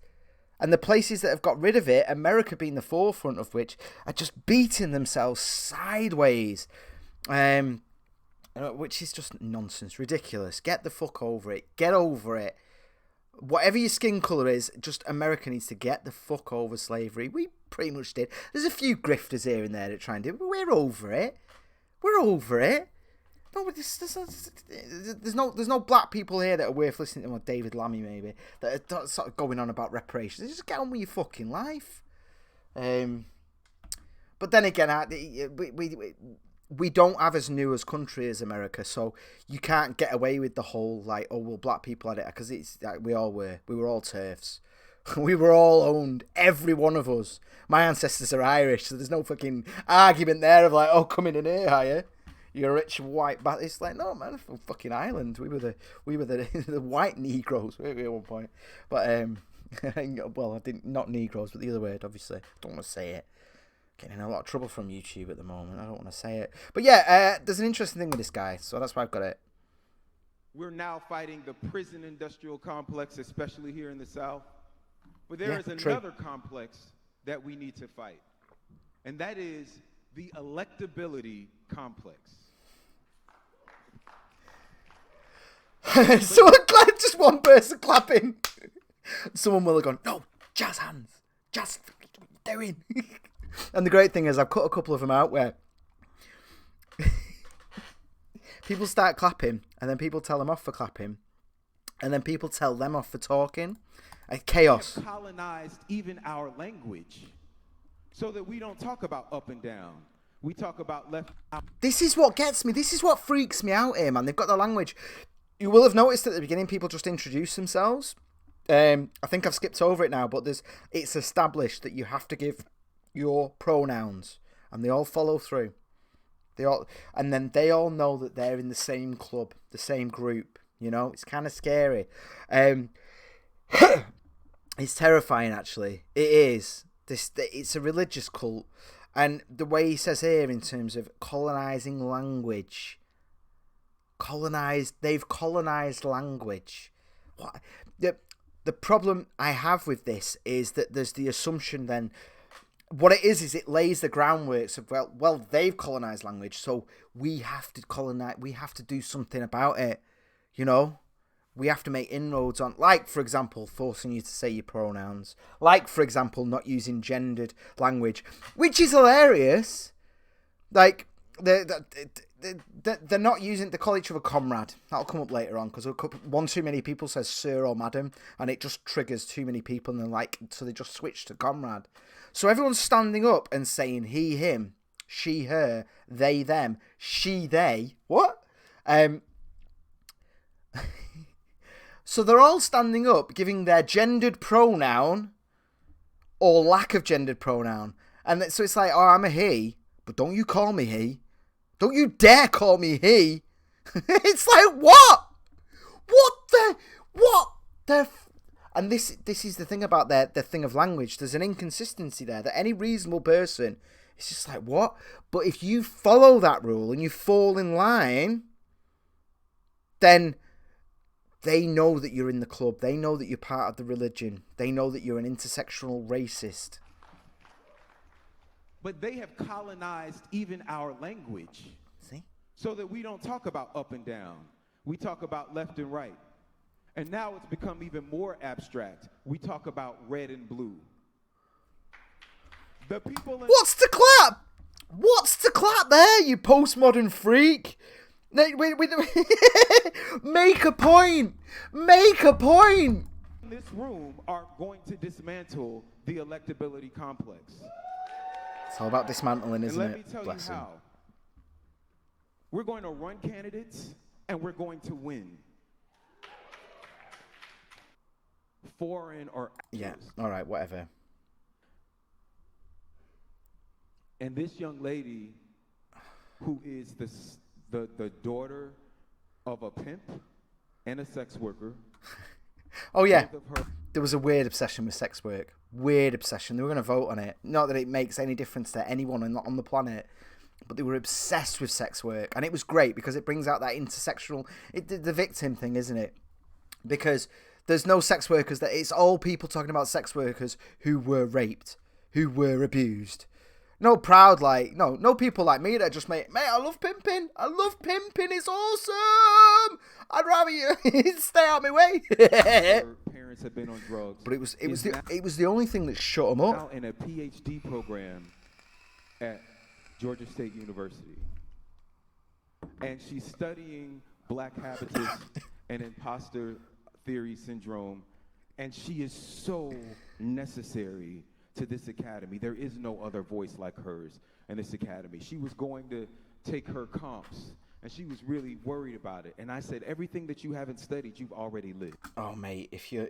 And the places that have got rid of it, America being the forefront of which, are just beating themselves sideways. Which is just nonsense, ridiculous. Get the fuck over it. Get over it. Whatever your skin colour is, just America needs to get the fuck over slavery. We pretty much did. There's a few grifters here and there that try and do it, but we're over it. We're over it. No, there's no black people here that are worth listening to. Well, David Lammy maybe, that are sort of going on about reparations. Just get on with your fucking life. But then again, we don't have as new as country as America, so you can't get away with the whole like, oh well, black people had it, because it's like, we were all TERFs. We were all owned, every one of us. My ancestors are Irish, so there's no fucking argument there of like, oh, come in here, higher. You're a rich white bat. It's like, no, man, from fucking Ireland. We were the white Negroes at one point. But well, I didn't, not Negroes, but the other word, obviously. Don't want to say it. Getting in a lot of trouble from YouTube at the moment. I don't want to say it. But yeah, there's an interesting thing with this guy, so that's why I've got it. We're now fighting the prison industrial complex, especially here in the South. But there is another complex that we need to fight, and that is the electability complex. So just one person clapping. Someone will have gone, no, jazz hands. Jazz, they're in. And the great thing is I've cut a couple of them out where people start clapping and then people tell them off for clapping and then people tell them off for talking. Chaos. We have colonized even our language so that we don't talk about up and down. We talk about left. This is what gets me. This is what freaks me out here, man. They've got the language. You will have noticed at the beginning people just introduce themselves. I think I've skipped over it now, but it's established that you have to give your pronouns, and they all follow through. And then they all know that they're in the same club, the same group. You know, it's kind of scary. It's terrifying, actually. It is. It's a religious cult. And the way he says here in terms of colonizing language, they've colonized language. What the problem I have with this is that there's the assumption then, what it is it lays the groundwork of, well, they've colonized language, so we have to colonize, we have to do something about it, you know? We have to make inroads on, like, for example, forcing you to say your pronouns. Like, for example, not using gendered language, which is hilarious. Like, they're not using, they call each other comrade. That'll come up later on, because one too many people says sir or madam, and it just triggers too many people, and so they just switch to comrade. So everyone's standing up and saying he, him, she, her, they, them, she, they. What? So they're all standing up, giving their gendered pronoun or lack of gendered pronoun. And so it's like, oh, I'm a he, but don't you call me he. Don't you dare call me he. It's like, what? And this is the thing about the thing of language. There's an inconsistency there that any reasonable person is just like, what? But if you follow that rule and you fall in line, then they know that you're in the club. They know that you're part of the religion. They know that you're an intersectional racist. But they have colonized even our language. See? So that we don't talk about up and down. We talk about left and right. And now it's become even more abstract. We talk about red and blue. The people What's the clap? What's to clap there, you postmodern freak? Make a point. Make a point. In this room are going to dismantle the electability complex. It's all about dismantling, isn't it? And let me tell you how. We're going to run candidates, and we're going to win. Foreign or yeah, all right, whatever. And this young lady, who is the daughter of a pimp and a sex worker. Oh yeah, there was a weird obsession with sex work. Weird obsession. They were going to vote on it. Not that it makes any difference to anyone on the planet, but they were obsessed with sex work, and it was great because it brings out that intersectional, the victim thing, isn't it? Because there's no sex workers. That it's all people talking about sex workers who were raped, who were abused. No people like me that just mate, I love pimping. I love pimping. It's awesome. I'd rather you stay out of my way. Parents have been on drugs. But it was the only thing that shut them up. Now in a PhD program at Georgia State University, and she's studying black habitus and imposter theory syndrome, and she is so necessary to this academy. There is no other voice like hers in this academy. She was going to take her comps, and she was really worried about it. And I said, everything that you haven't studied, you've already lived. Oh mate, if you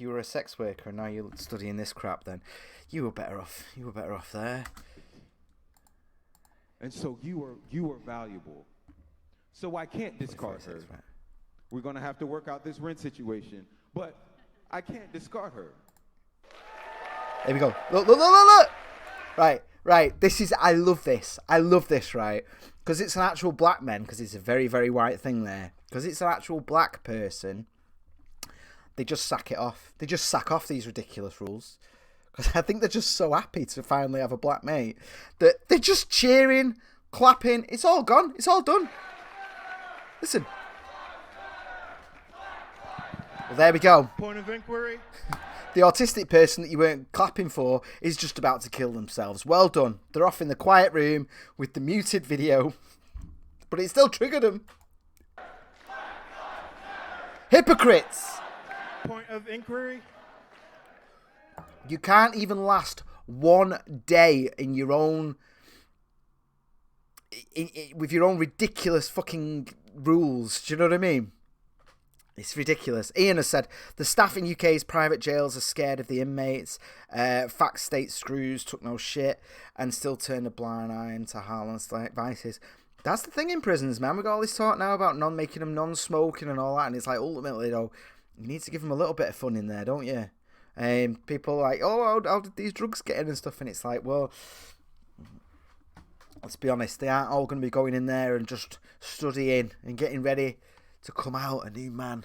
were a sex worker and now you're studying this crap, then you were better off. You were better off there. And so you are valuable. So I can't discard her. We're gonna have to work out this rent situation, but I can't discard her. There we go. Look. Right. This is, I love this, right? Because it's an actual black man, because it's a very, very white thing there. Because it's an actual black person, they just sack it off. They just sack off these ridiculous rules. Because I think they're just so happy to finally have a black mate that they're just cheering, clapping. It's all gone. It's all done. Listen. Well, there we go. Point of inquiry. The autistic person that you weren't clapping for is just about to kill themselves. Well done. They're off in the quiet room with the muted video. But it still triggered them. Hypocrites! Point of inquiry. You can't even last one day in your own... with your own ridiculous fucking rules. Do you know what I mean? It's ridiculous. Ian has said, the staff in UK's private jails are scared of the inmates. Fact state screws took no shit and still turned a blind eye into harmless vices. That's the thing in prisons, man. We've got all this talk now about making them non-smoking and all that. And it's like, ultimately, though, you need to give them a little bit of fun in there, don't you? People are like, oh, how did these drugs get in and stuff? And it's like, well, let's be honest. They aren't all going to be going in there and just studying and getting ready to come out a new man,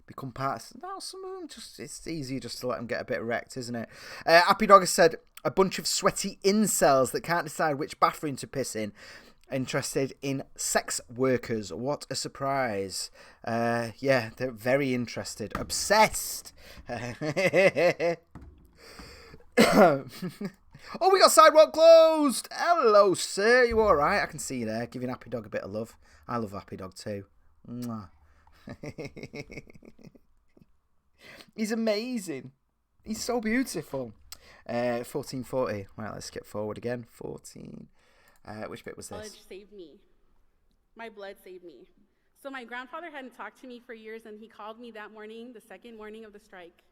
become part of... No, some of them just... It's easy just to let them get a bit wrecked, isn't it? Happy Dog has said, a bunch of sweaty incels that can't decide which bathroom to piss in. Interested in sex workers. What a surprise. Yeah, they're very interested. Obsessed. Oh, we got Sidewalk closed. Hello, sir. You all right? I can see you there, giving Happy Dog a bit of love. I love Happy Dog too. Mwah. He's amazing. He's so beautiful. 1440. Right, let's skip forward again. 14. Which bit was this? College saved me. My blood saved me. So my grandfather hadn't talked to me for years, and he called me that morning, the second morning of the strike,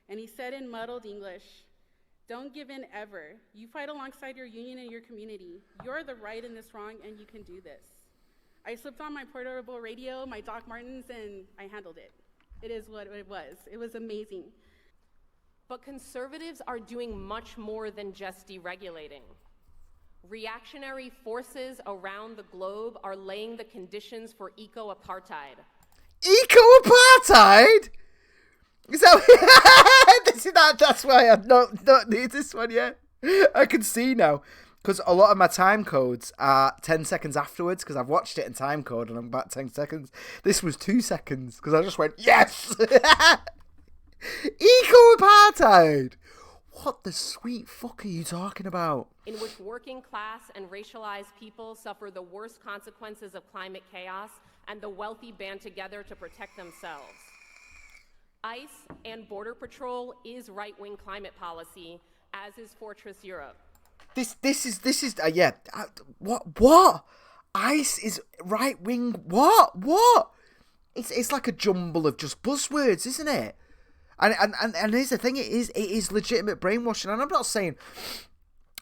and he said in muddled English, "Don't give in ever. You fight alongside your union and your community. You're the right in this wrong, and you can do this." I slipped on my portable radio, my Doc Martens, and I handled it. It is what it was. It was amazing. But conservatives are doing much more than just deregulating. Reactionary forces around the globe are laying the conditions for eco-apartheid. Eco-apartheid? Is that... That's why I've not need this one yet. I can see now. Because a lot of my time codes are 10 seconds afterwards, because I've watched it in time code and I'm about 10 seconds. This was 2 seconds, because I just went, yes! Eco-apartheid! What the sweet fuck are you talking about? in which working class and racialized people suffer the worst consequences of climate chaos and the wealthy band together to protect themselves. ICE and Border Patrol is right-wing climate policy, as is Fortress Europe. This is what? ICE is right wing. What? It's like a jumble of just buzzwords, isn't it? And here's the thing: it is legitimate brainwashing. And I'm not saying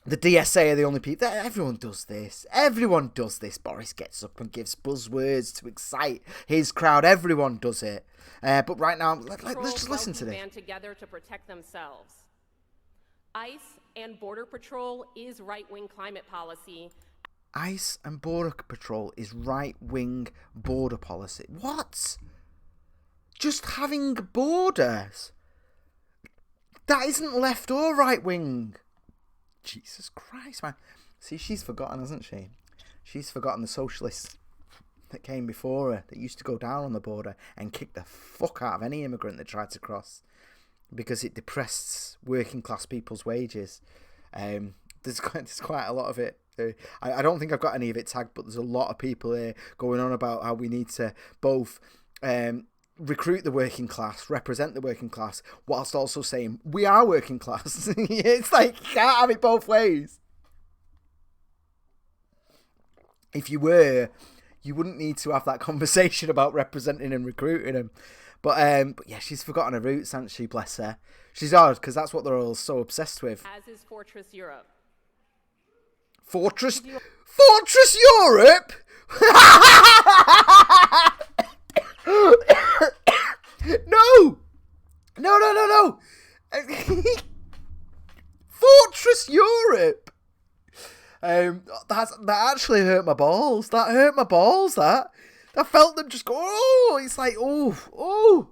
the DSA are the only people. Everyone does this. Everyone does this. Boris gets up and gives buzzwords to excite his crowd. Everyone does it. But right now, let's just listen to this. Band together to protect themselves. ICE and Border Patrol is right-wing climate policy. ICE and Border Patrol is right-wing border policy. What? Just having borders? That isn't left or right-wing. Jesus Christ, man. See, she's forgotten, hasn't she? She's forgotten the socialists that came before her, that used to go down on the border and kick the fuck out of any immigrant that tried to cross, because it depressed working class people's wages. There's quite a lot of it. I don't think I've got any of it tagged, but there's a lot of people here going on about how we need to both recruit the working class, represent the working class, whilst also saying we are working class. It's like, you can't have it both ways. If you were, you wouldn't need to have that conversation about representing and recruiting them. But yeah, she's forgotten her roots, hasn't she? Bless her. She's odd, because that's what they're all so obsessed with. As is Fortress Europe. Fortress Europe? No. Fortress Europe. That actually hurt my balls. That hurt my balls. That felt them just go. Oh, it's like oh.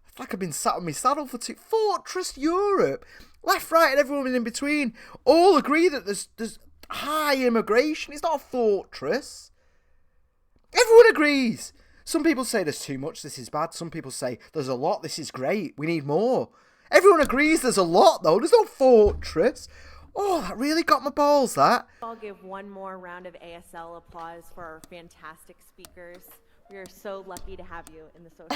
It's like I've been sat on my saddle for two. Fortress Europe, left, right, and everyone in between all agree that there's high immigration. It's not a fortress. Everyone agrees. Some people say there's too much, this is bad. Some people say there's a lot, this is great, we need more. Everyone agrees there's a lot, though. There's no fortress. Oh, that really got my balls, that. I'll give one more round of ASL applause for our fantastic speakers. We are so lucky to have you in the social. The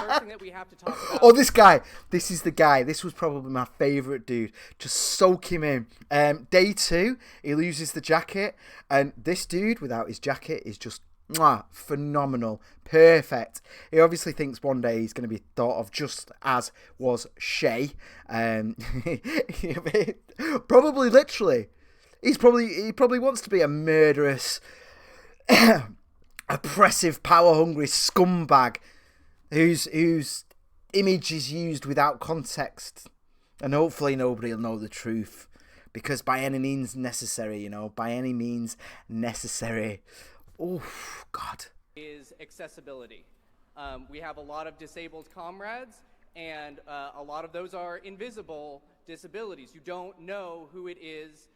first thing that we have to talk about. Oh, this guy. This is the guy. This was probably my favourite dude. Just soak him in. Day 2, he loses the jacket. And this dude, without his jacket, is just phenomenal. Perfect. He obviously thinks one day he's going to be thought of just as was Shay. Probably literally. He probably wants to be a murderous, oppressive, power-hungry scumbag whose image is used without context. And hopefully nobody will know the truth. Because by any means necessary, by any means necessary. Oh, God. Is accessibility. We have a lot of disabled comrades, and a lot of those are invisible disabilities. You don't know who it is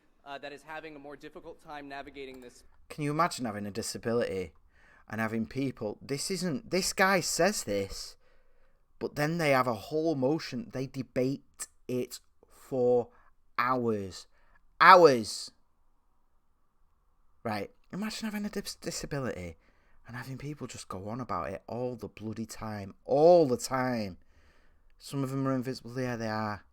that is having a more difficult time navigating this. Can you imagine having a disability and having people... This guy says this, but then they have a whole motion. They debate it for hours. Hours. Right. Imagine having a disability and having people just go on about it all the bloody time. All the time. Some of them are invisible. Yeah, they are.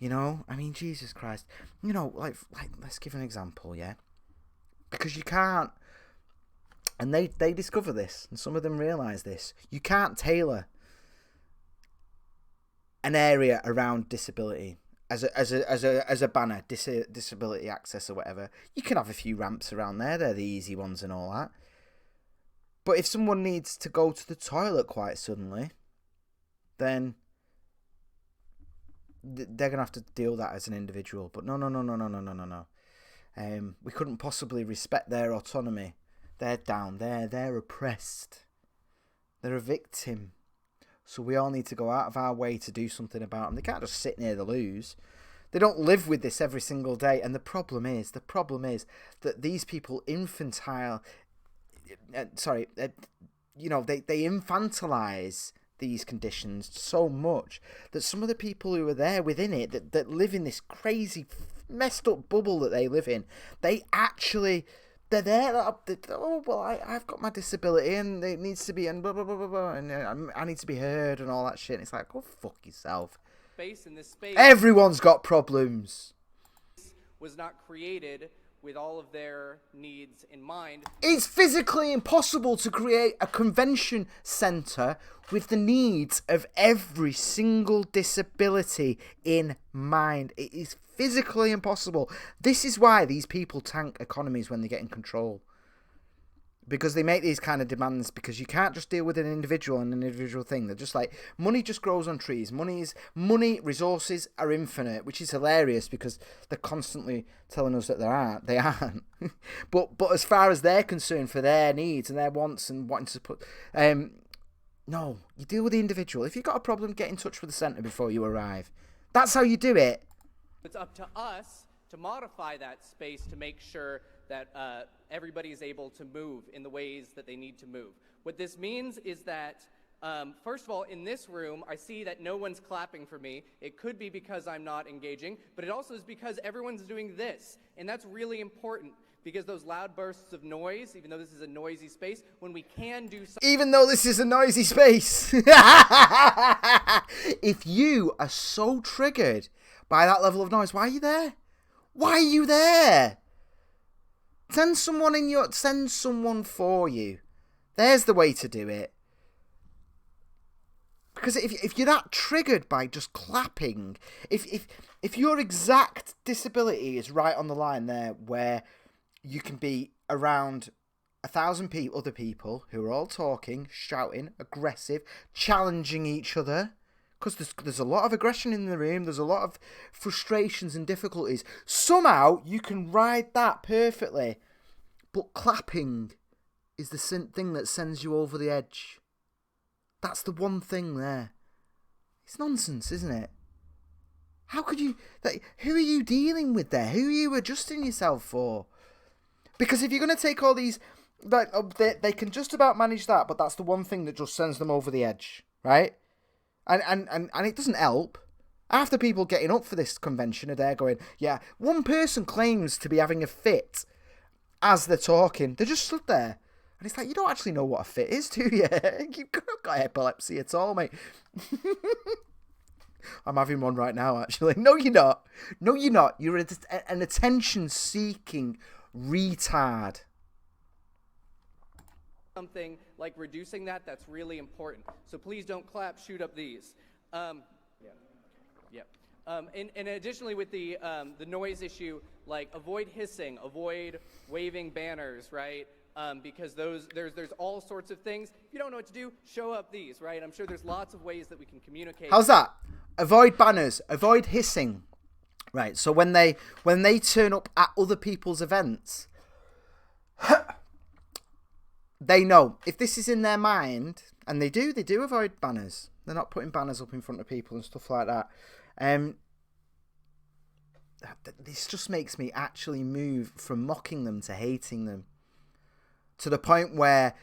I mean, Jesus Christ. Like let's give an example, yeah? Because you can't... And they discover this, and some of them realise this. You can't tailor an area around disability. As a banner, disability access or whatever. You can have a few ramps around there. They're the easy ones and all that. But if someone needs to go to the toilet quite suddenly, then they're going to have to deal with that as an individual. But no. We couldn't possibly respect their autonomy. They're down there. They're oppressed. They're a victim. So we all need to go out of our way to do something about them. They can't just sit near the loos. They don't live with this every single day. And the problem is that these people they infantilize these conditions so much that some of the people who are there within it, that live in this crazy messed up bubble that they live in. They're there. Oh well, I've got my disability and it needs to be and blah blah blah blah blah, and I need to be heard and all that shit. And it's like, go fuck yourself. In this space, everyone's got problems. Was not created with all of their needs in mind. It's physically impossible to create a convention centre with the needs of every single disability in mind. It is physically impossible. This is why these people tank economies when they get in control. Because they make these kind of demands, because you can't just deal with an individual and an individual thing. They're just like, money just grows on trees. Money, resources are infinite, which is hilarious because they're constantly telling us that they aren't. but as far as they're concerned, for their needs and their wants and wanting to put... no, you deal with the individual. If you've got a problem, get in touch with the centre before you arrive. That's how you do it. It's up to us to modify that space to make sure that everybody is able to move in the ways that they need to move. What this means is that, first of all, in this room, I see that no one's clapping for me. It could be because I'm not engaging, but it also is because everyone's doing this. And that's really important, because those loud bursts of noise, even though this is a noisy space, when we can do something... Even though this is a noisy space. If you are so triggered by that level of noise, why are you there? Why are you there? Send someone for you. There's the way to do it. Because if you're that triggered by just clapping, if your exact disability is right on the line there, where you can be around 1,000 other people who are all talking, shouting, aggressive, challenging each other, because there's a lot of aggression in the room, there's a lot of frustrations and difficulties. Somehow you can ride that perfectly, but clapping is the thing that sends you over the edge. That's the one thing there. It's nonsense, isn't it? How could you... who are you dealing with there? Who are you adjusting yourself for? Because if you're going to take all these... they can just about manage that, but that's the one thing that just sends them over the edge, right? And it doesn't help. Half the people getting up for this convention are there going, yeah, one person claims to be having a fit as they're talking. They're just stood there. And it's like, you don't actually know what a fit is, do you? You've not got epilepsy at all, mate. I'm having one right now, actually. No, you're not. No, you're not. You're an attention-seeking retard. Something like reducing that's really important. So please don't clap, shoot up these. And additionally with the noise issue, like avoid hissing, avoid waving banners, right? Because there's all sorts of things. If you don't know what to do, show up these, right? I'm sure there's lots of ways that we can communicate. How's that? Avoid banners, avoid hissing. Right, so when they turn up at other people's events, they know if this is in their mind, and they do avoid banners. They're not putting banners up in front of people and stuff like that. This just makes me actually move from mocking them to hating them, to the point where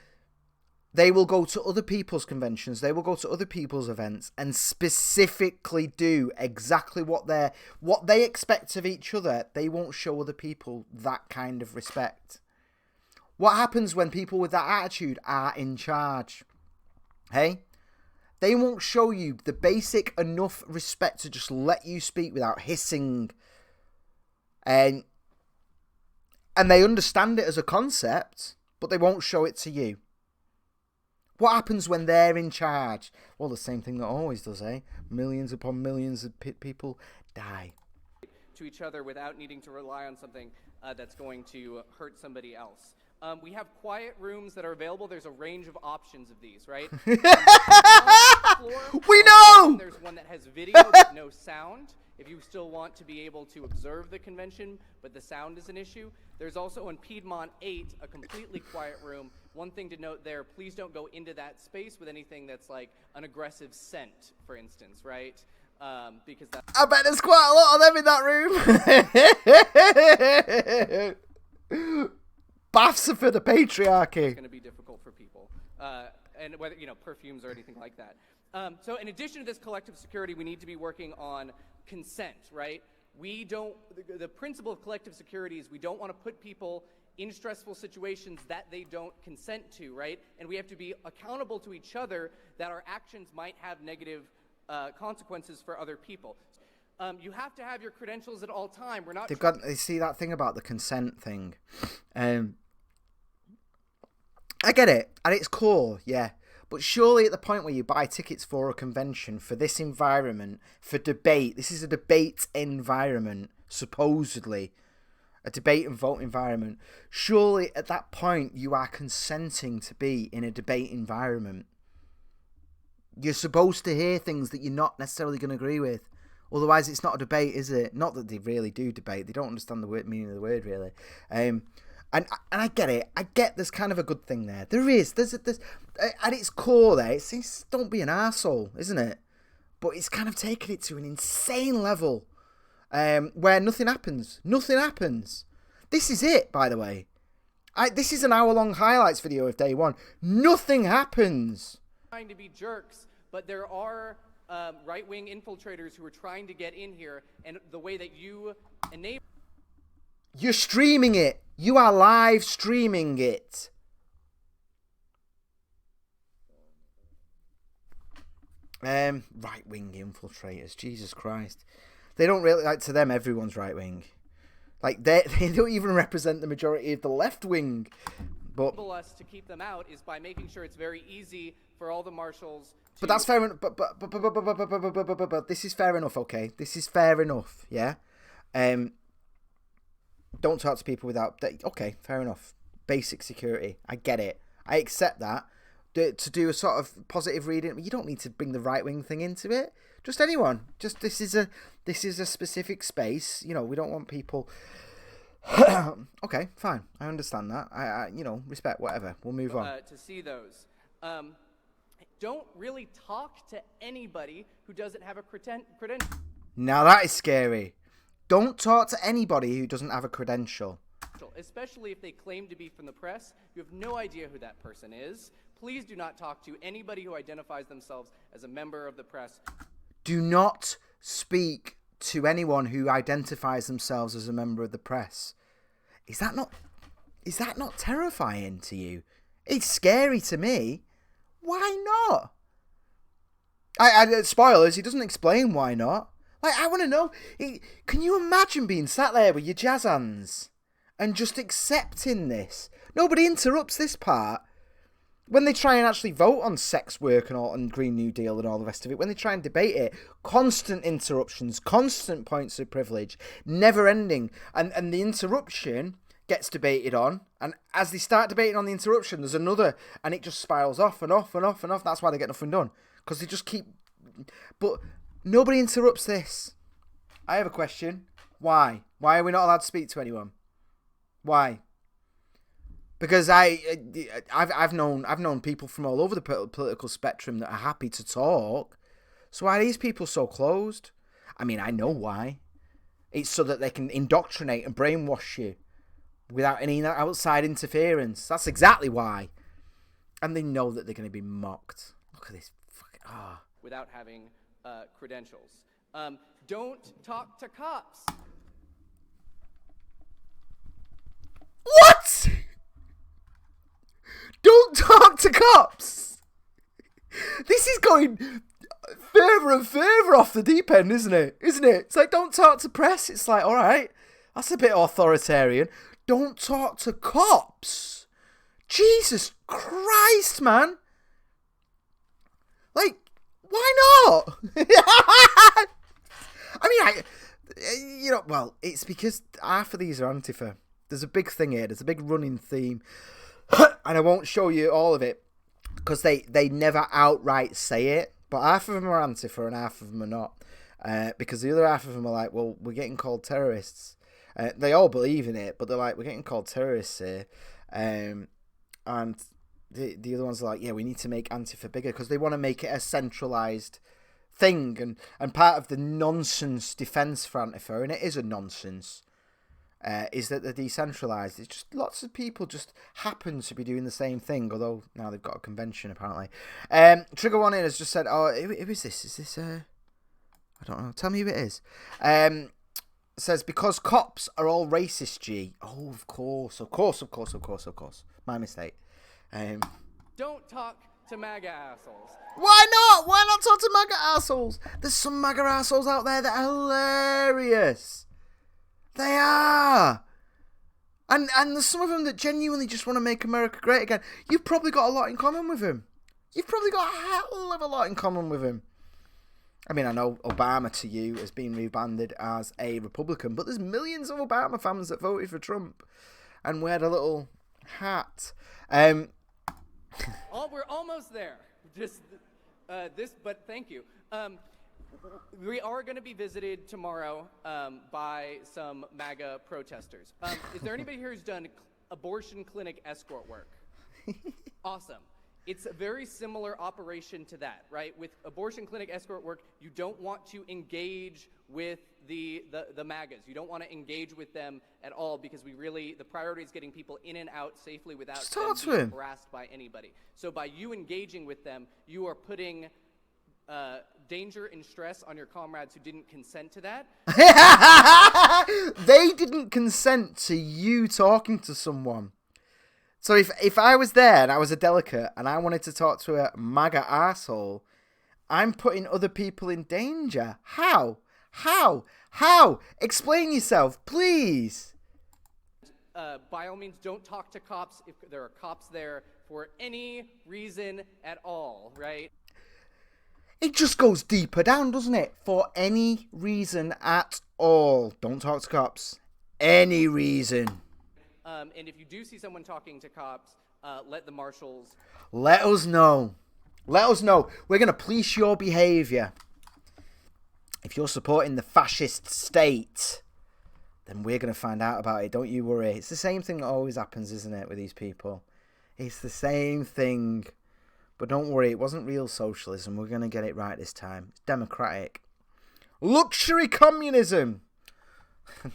they will go to other people's conventions, they will go to other people's events and specifically do exactly what they expect of each other. They won't show other people that kind of respect. What happens when people with that attitude are in charge? Hey? They won't show you the basic enough respect to just let you speak without hissing. And they understand it as a concept, but they won't show it to you. What happens when they're in charge? Well, the same thing that always does, eh? Millions upon millions of people die. To each other without needing to rely on something that's going to hurt somebody else. We have quiet rooms that are available. There's a range of options of these, right? We know! There's one that has video but no sound. If you still want to be able to observe the convention, but the sound is an issue. There's also on Piedmont 8, a completely quiet room. One thing to note there, please don't go into that space with anything that's like an aggressive scent, for instance, right? Because that's... I bet there's quite a lot of them in that room. Baths are for the patriarchy. It's going to be difficult for people. And whether, perfumes or anything like that. So in addition to this collective security, we need to be working on consent, right? The principle of collective security is we don't want to put people in stressful situations that they don't consent to, right? And we have to be accountable to each other that our actions might have negative consequences for other people. You have to have your credentials at all time. We're not. You see that thing about the consent thing. I get it, at its core, yeah. But surely at the point where you buy tickets for a convention, for this environment, for debate, this is a debate environment, supposedly, a debate and vote environment, surely at that point you are consenting to be in a debate environment. You're supposed to hear things that you're not necessarily going to agree with. Otherwise it's not a debate, is it? Not that they really do debate. They don't understand the meaning of the word, really. And I get it. I get there's kind of a good thing there. There's at its core there, it's don't be an arsehole, isn't it? But it's kind of taken it to an insane level where nothing happens. Nothing happens. This is it, by the way. This is an hour-long highlights video of day one. Nothing happens. Trying to be jerks, but there are right-wing infiltrators who are trying to get in here, and the way that you enable... You're streaming it. You are live streaming it. Right-wing infiltrators. Jesus Christ. They don't really... to them, everyone's right-wing. They don't even represent the majority of the left-wing. But us to keep them out is by making sure it's very easy for all the marshals to... But that's fair enough. But this is fair enough, okay? This is fair enough, yeah? Don't talk to people without... Okay, fair enough. Basic security. I get it. I accept that. To do a sort of positive reading, you don't need to bring the right-wing thing into it. Just anyone. Just this is a specific space. You know, we don't want people... Okay, fine. I understand that. I respect, whatever. We'll move on. To see those. Don't really talk to anybody who doesn't have a credential. Now that is scary. Don't talk to anybody who doesn't have a credential. Especially if they claim to be from the press. You have no idea who that person is. Please do not talk to anybody who identifies themselves as a member of the press. Do not speak to anyone who identifies themselves as a member of the press. Is that not terrifying to you? It's scary to me. Why not? Spoilers, he doesn't explain why not. I want to know, can you imagine being sat there with your jazz hands and just accepting this? Nobody interrupts this part. When they try and actually vote on sex work and Green New Deal and all the rest of it, when they try and debate it, constant interruptions, constant points of privilege, never ending. And the interruption gets debated on, and as they start debating on the interruption, there's another, and it just spirals off and off and off and off. That's why they get nothing done, because they just keep... But nobody interrupts this. I have a question. Why? Why are we not allowed to speak to anyone? Why? Because I've known people from all over the political spectrum that are happy to talk. So why are these people so closed? I mean, I know why. It's so that they can indoctrinate and brainwash you without any outside interference. That's exactly why. And they know that they're going to be mocked. Look at this fucking... Without having credentials. Don't talk to cops. What? Don't talk to cops. This is going further and further off the deep end, isn't it? It's like, don't talk to press. It's like, all right, that's a bit authoritarian. Don't talk to cops. Jesus Christ, man. Like, why not? I mean, well, it's because half of these are Antifa. There's a big thing here. There's a big running theme. And I won't show you all of it because they never outright say it. But half of them are Antifa and half of them are not. Because the other half of them are like, well, we're getting called terrorists. They all believe in it, but they're like, we're getting called terrorists here. And the other ones are like, yeah, we need to make Antifa bigger because they want to make it a centralised thing. And part of the nonsense defence for Antifa, and it is a nonsense, is that they're decentralised. It's just lots of people just happen to be doing the same thing, although now they've got a convention, apparently. Trigger One in has just said, oh, who is this? Is this, I don't know. Tell me who it is. says, because cops are all racist, G. Oh, of course. My mistake. Don't talk to MAGA assholes. Why not? Why not talk to MAGA assholes? There's some MAGA assholes out there that are hilarious. They are. And there's some of them that genuinely just want to make America great again. You've probably got a lot in common with him. You've probably got a hell of a lot in common with him. I mean, I know Obama to you has been rebanded as a Republican, but there's millions of Obama fans that voted for Trump and wear a little hat. We're almost there. Just but thank you. We are going to be visited tomorrow by some MAGA protesters. Is there anybody here who's done abortion clinic escort work? Awesome. It's a very similar operation to that, right? With abortion clinic escort work, you don't want to engage with the MAGAs. You don't want to engage with them at all because the priority is getting people in and out safely without them being harassed by anybody. So by you engaging with them, you are putting danger and stress on your comrades who didn't consent to that. They didn't consent to you talking to someone. So if I was there and I was a delegate and I wanted to talk to a MAGA arsehole, I'm putting other people in danger. How? Explain yourself, please. By all means, don't talk to cops if there are cops there for any reason at all, right? It just goes deeper down, doesn't it? For any reason at all. Don't talk to cops. Any reason. And if you do see someone talking to cops, let the marshals... Let us know. Let us know. We're going to police your behaviour. If you're supporting the fascist state, then we're going to find out about it. Don't you worry. It's the same thing that always happens, isn't it, with these people? It's the same thing. But don't worry, it wasn't real socialism. We're going to get it right this time. It's democratic. Luxury communism.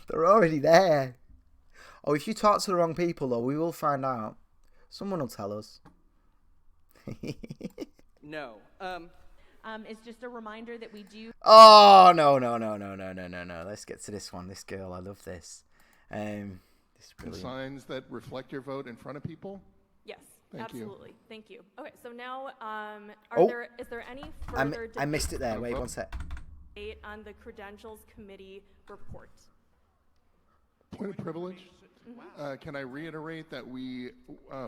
They're already there. Oh, if you talk to the wrong people, though, we will find out. Someone will tell us. No. It's just a reminder that we do... Oh, no. Let's get to this one. This girl, I love this. This brilliant. Signs that reflect your vote in front of people? Yes, absolutely. You. Thank you. Okay, so now, is there any further I missed it there. Wait one sec. debate on the Credentials Committee report? Point of privilege. Can I reiterate that we,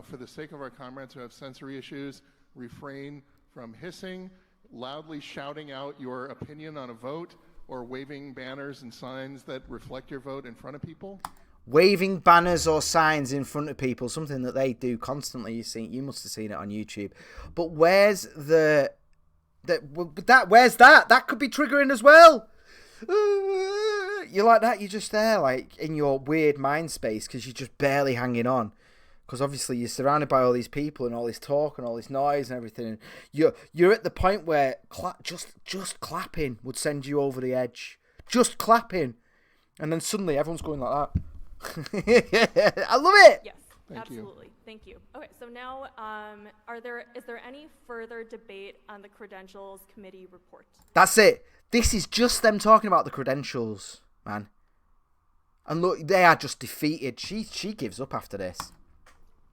for the sake of our comrades who have sensory issues, refrain from hissing, loudly shouting out your opinion on a vote, or waving banners and signs that reflect your vote in front of people? Waving banners or signs in front of people, something that they do constantly. You must have seen it on YouTube. But where's where's that? That could be triggering as well. You're like that. You're just there, like in your weird mind space, because you're just barely hanging on. Because obviously you're surrounded by all these people and all this talk and all this noise and everything. And you're at the point where just clapping would send you over the edge. Just clapping, and then suddenly everyone's going like that. I love it. Yes, absolutely. Thank you. Okay, so now, is there any further debate on the Credentials Committee report? That's it. This is just them talking about the credentials, man. And look, they are just defeated. She gives up after this.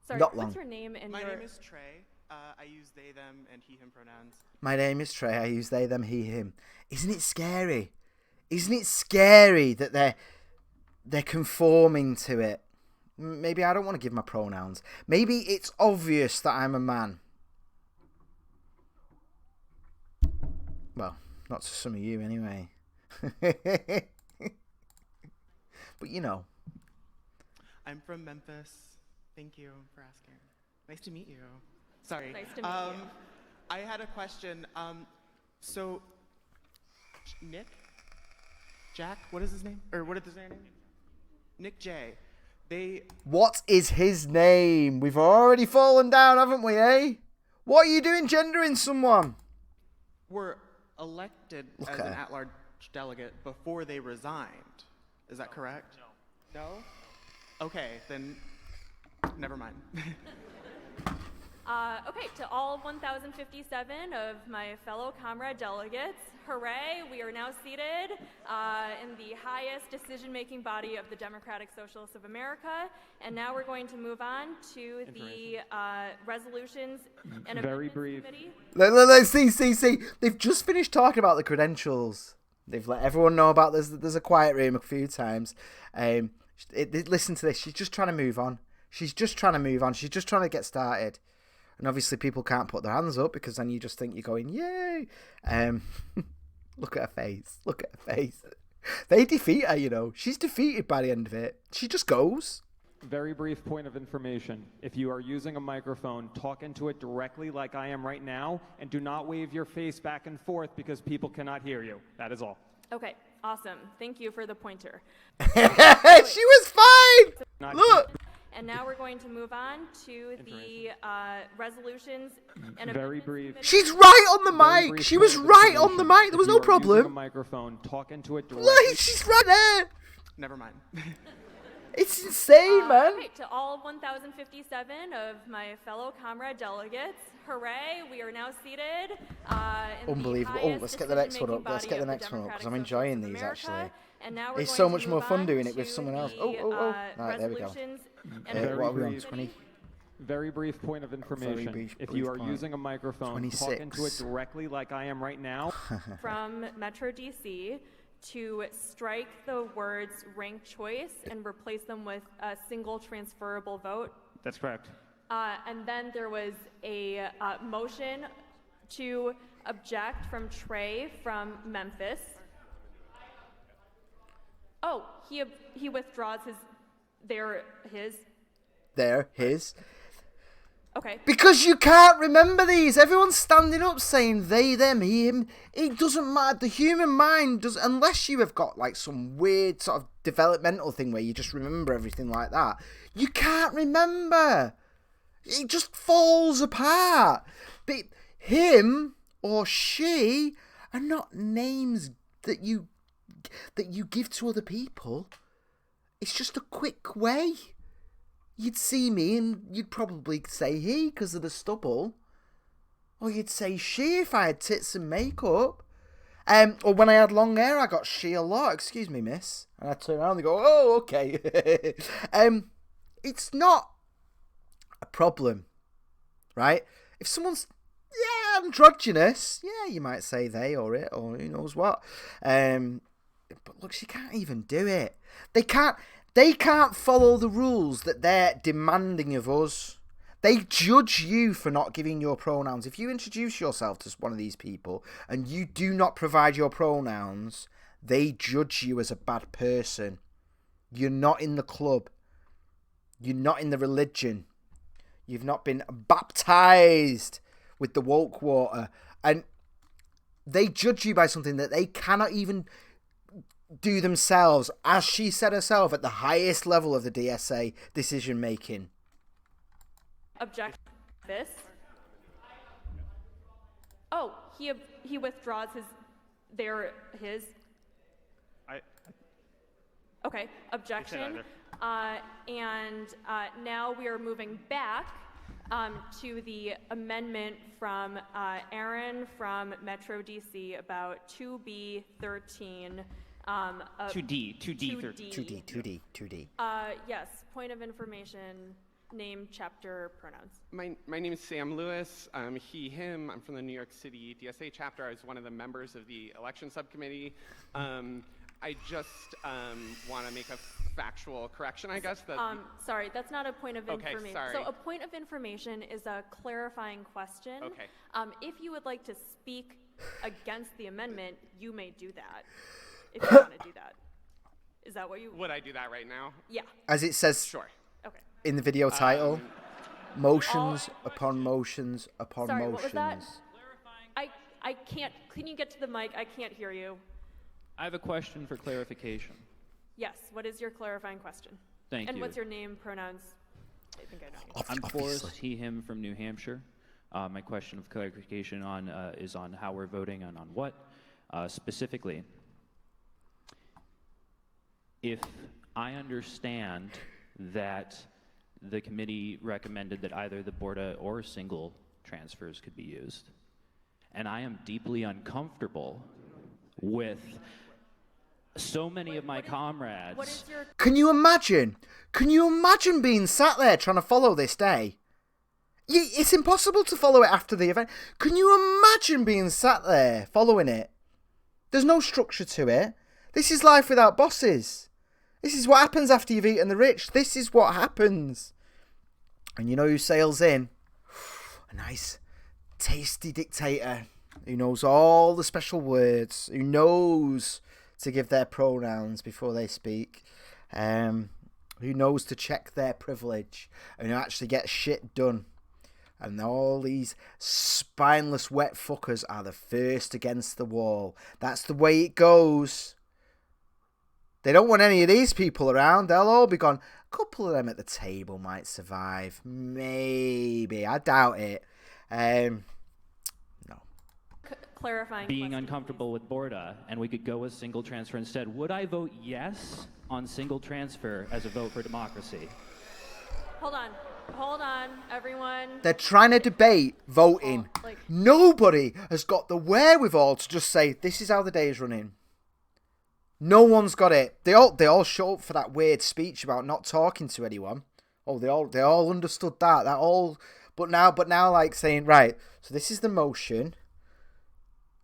Sorry, Not long. What's your name and My your... name is Trey. I use they, them, and he, him pronouns. My name is Trey. I use they, them, he, him. Isn't it scary? Isn't it scary that they're conforming to it? Maybe I don't want to give my pronouns. Maybe it's obvious that I'm a man. Well, not to some of you anyway. But you know. I'm from Memphis. Thank you for asking. Nice to meet you. Sorry. Nice to meet you. I had a question. So, Nick? Jack? What is his name? Or what is their name? Nick J. What is his name? We've already fallen down, haven't we, eh? What are you doing gendering someone? Were elected as an at-large delegate before they resigned. Is that correct? No. No? Okay, then never mind. Okay, to all 1,057 of my fellow comrade delegates, hooray, we are now seated in the highest decision-making body of the Democratic Socialists of America, and now we're going to move on to the resolutions and Very amendments brief. committee. See. They've just finished talking about the credentials. They've let everyone know about there's a quiet room a few times. Listen to this. She's just trying to move on. She's just trying to get started. And obviously people can't put their hands up because then you just think you're going, yay. Look at her face. They defeat her, you know. She's defeated by the end of it. She just goes. Very brief point of information. If you are using a microphone, talk into it directly like I am right now, and do not wave your face back and forth because people cannot hear you. That is all. Okay, awesome. Thank you for the pointer. She was fine! Look! And now we're going to move on to the resolutions and Very amendments brief. committee. She's right on the Very mic. brief She was point of right on the information. mic. There was If no you are using a problem. microphone, talk into it directly. Look, she's right there. Never mind. It's insane, man. Okay, to all 1,057 of my fellow comrade delegates, hooray, we are now seated in Unbelievable. the Oh, highest let's get the next one up. decision-making Let's get the body of next one up because I'm Democratic enjoying Socialists of these America. actually. And now we're It's going so to much more move fun on doing it with to someone else. the, Oh. Right, there we go. resolutions and Very What are we on? brief. 20? Very brief point of information. brief If you are point. using a microphone, 26. talk into it directly like I am right now. from Metro DC to strike the words ranked choice and replace them with a single transferable vote. That's correct. And then there was a motion to object from Trey from Memphis. Oh, he withdraws his. His. Okay. Because you can't remember these. Everyone's standing up saying they, them, him. It doesn't matter. The human mind does, unless you have got like some weird sort of developmental thing where you just remember everything like that. You can't remember. It just falls apart. But him or she are not names that you give to other people. It's just a quick way. You'd see me and you'd probably say he because of the stubble. Or you'd say she if I had tits and makeup. Or when I had long hair, I got she a lot. Excuse me, miss. And I'd turn around and go, oh, okay. It's not a problem, right? If someone's, androgynous, you might say they or it or who knows what. But look, she can't even do it. They can't follow the rules that they're demanding of us. They judge you for not giving your pronouns. If you introduce yourself to one of these people and you do not provide your pronouns, they judge you as a bad person. You're not in the club. You're not in the religion. You've not been baptized with the woke water. And they judge you by something that they cannot even do themselves, as she said herself, at the highest level of the DSA decision making. Object this. Oh, he withdraws his. Okay, objection. And now we are moving back to the amendment from Aaron from Metro DC about 2B13. 2D. Yes, point of information, name, chapter, pronouns. My name is Sam Lewis. He, him. I'm from the New York City DSA chapter. I was one of the members of the election subcommittee. I just want to make a factual correction, I guess. Sorry, that's not a point of Okay, information. sorry. So a point of information is a clarifying question. Okay. If you would like to speak against the amendment, you may do that. If you want to do that. Is that what you... Would I do that right now? Yeah. As it says Sure. Okay. in the video title, motions upon motions upon Sorry, motions. what was that? I can't... Can you get to the mic? I can't hear you. I have a question for clarification. Yes, what is your clarifying question? Thank and you. what's your name, pronouns? I think I know you. I'm Forrest, he, him from New Hampshire. My question of clarification is on how we're voting and on what. Specifically, if I understand that the committee recommended that either the BORDA or single transfers could be used. And I am deeply uncomfortable with so many of my comrades. Can you imagine? Can you imagine being sat there trying to follow this day? It's impossible to follow it after the event. Can you imagine being sat there following it? There's no structure to it. This is life without bosses. This is what happens after you've eaten the rich. This is what happens. And you know who sails in? A nice, tasty dictator who knows all the special words, who knows to give their pronouns before they speak, who knows to check their privilege, and who actually gets shit done. And all these spineless wet fuckers are the first against the wall. That's the way it goes. They don't want any of these people around. They'll all be gone. A couple of them at the table might survive. Maybe. I doubt it. No. Clarifying. Being uncomfortable with BORDA, and we could go with single transfer instead. Would I vote yes on single transfer as a vote for democracy? Hold on, everyone. They're trying to debate voting. Nobody has got the wherewithal to just say, this is how the day is running. No one's got it. They all show up for that weird speech about not talking to anyone. Oh, they all understood that. But now like saying, right, so this is the motion.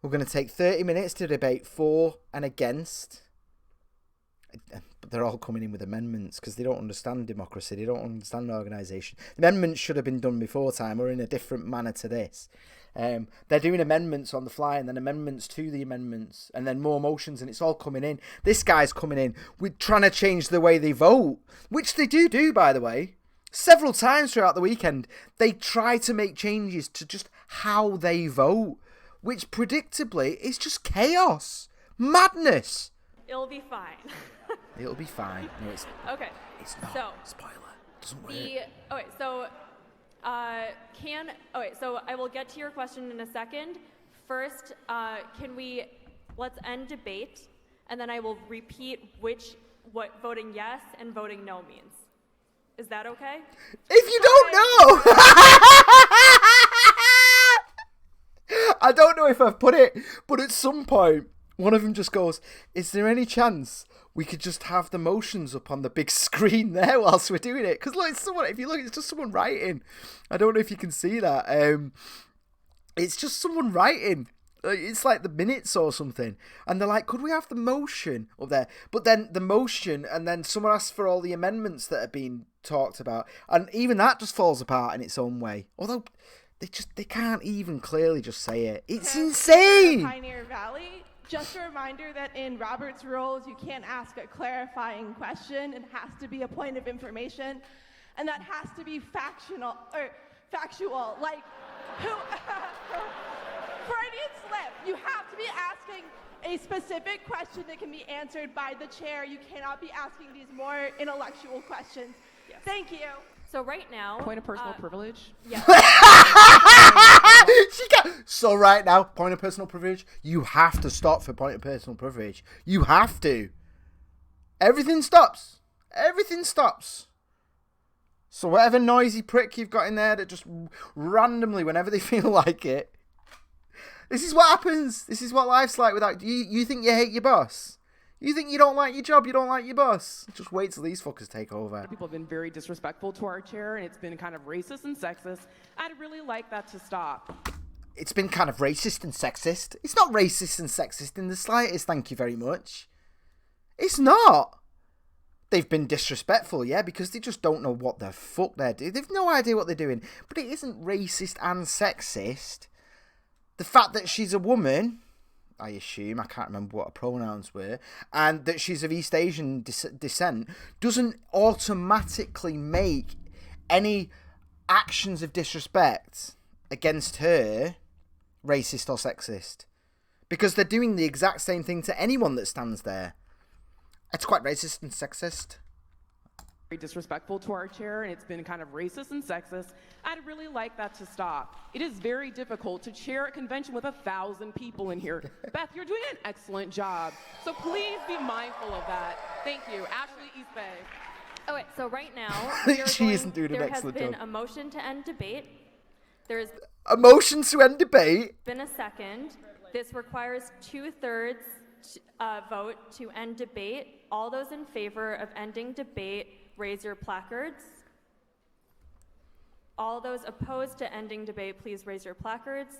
We're going to take 30 minutes to debate for and against. But they're all coming in with amendments because they don't understand democracy. They don't understand organisation. Amendments should have been done before time or in a different manner to this. They're doing amendments on the fly and then amendments to the amendments and then more motions, and it's all coming in. This guy's coming in with trying to change the way they vote, which they do, by the way. Several times throughout the weekend, they try to make changes to just how they vote, which predictably is just chaos. Madness. It'll be fine. It'll be fine. No, it's okay. It's not. So, spoiler. Doesn't work. So I will get to your question in a second. First, let's end debate, and then I will repeat what voting yes and voting no means. Is that okay? If you don't know, I don't know if I've put it, but at some point, one of them just goes, is there any chance we could just have the motions up on the big screen there whilst we're doing it? Because look, if you look, it's just someone writing. I don't know if you can see that. It's just someone writing. It's like the minutes or something. And they're like, could we have the motion up there? But then the motion, and then someone asks for all the amendments that are being talked about. And even that just falls apart in its own way. Although they can't even clearly just say it. It's insane! Pioneer Valley. Just a reminder that in Robert's rules, you can't ask a clarifying question. It has to be a point of information, and that has to be factual. Like, Freudian slip. You have to be asking a specific question that can be answered by the chair. You cannot be asking these more intellectual questions. Yes. Thank you. So right now, point of personal privilege. Yeah. So right now, point of personal privilege. You have to stop for point of personal privilege. You have to. Everything stops. Everything stops. So whatever noisy prick you've got in there that just randomly, whenever they feel like it. This is what happens. This is what life's like without you. Think you hate your boss. You think you don't like your job, you don't like your boss. Just wait till these fuckers take over. People have been very disrespectful to our chair, and it's been kind of racist and sexist. I'd really like that to stop. It's been kind of racist and sexist. It's not racist and sexist in the slightest, thank you very much. It's not. They've been disrespectful, yeah, because they just don't know what the fuck they're doing. They've no idea what they're doing. But it isn't racist and sexist. The fact that she's a woman, I assume, I can't remember what her pronouns were, and that she's of East Asian descent, doesn't automatically make any actions of disrespect against her racist or sexist. Because they're doing the exact same thing to anyone that stands there. It's quite racist and sexist. Very disrespectful to our chair, and it's been kind of racist and sexist. I'd really like that to stop. It is very difficult to chair a convention with 1,000 people in here. Beth, you're doing an excellent job, so please be mindful of that. Thank you. Ashley East Bay. Okay, so right now, She isn't doing an there has excellent been job. a motion to end debate. There's A motion to end debate. been a second. This requires 2/3 vote to end debate. All those in favor of ending debate, raise your placards. All those opposed to ending debate, please raise your placards.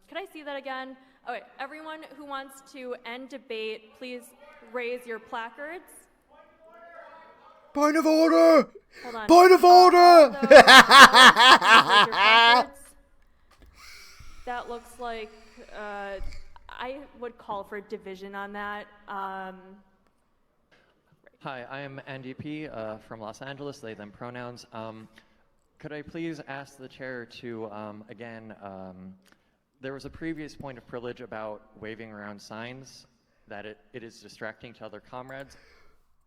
Could I see that again? Okay, everyone who wants to end debate, please raise your placards. Point of order! Hold on. Point of order! All those opposed, please raise your placards. That looks like I would call for division on that. Hi, I am Andy P. From Los Angeles, they, them pronouns. Could I please ask the chair to, again, there was a previous point of privilege about waving around signs, that it is distracting to other comrades.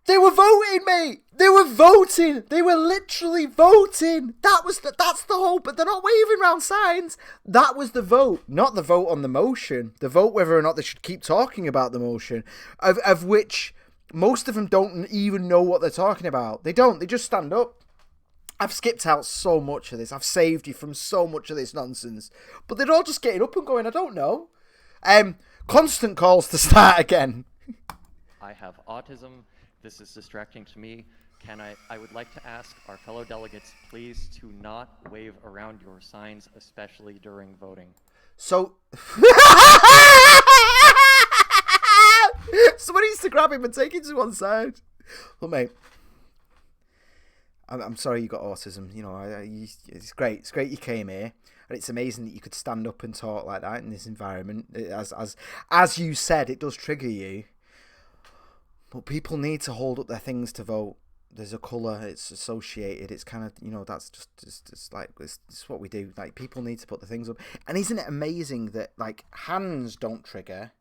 They were voting, mate! They were voting! They were literally voting! That's the whole, but they're not waving around signs. That was the vote, not the vote on the motion. The vote whether or not they should keep talking about the motion, of which most of them don't even know what they're talking about. They don't, they just stand up. I've skipped out so much of this. I've saved you from so much of this nonsense. But they're all just getting up and going, I don't know. Constant calls to start again. I have autism. This is distracting to me. I would like to ask our fellow delegates, please, to not wave around your signs, especially during voting. So, somebody needs to grab him and take him to one side. Well, mate, I'm sorry you got autism. You know, it's great. It's great you came here, and it's amazing that you could stand up and talk like that in this environment. As you said, it does trigger you. But people need to hold up their things to vote. There's a colour, it's associated, it's kind of, you know, that's just like, it's what we do. Like, people need to put the things up. And isn't it amazing that, like, hands don't trigger,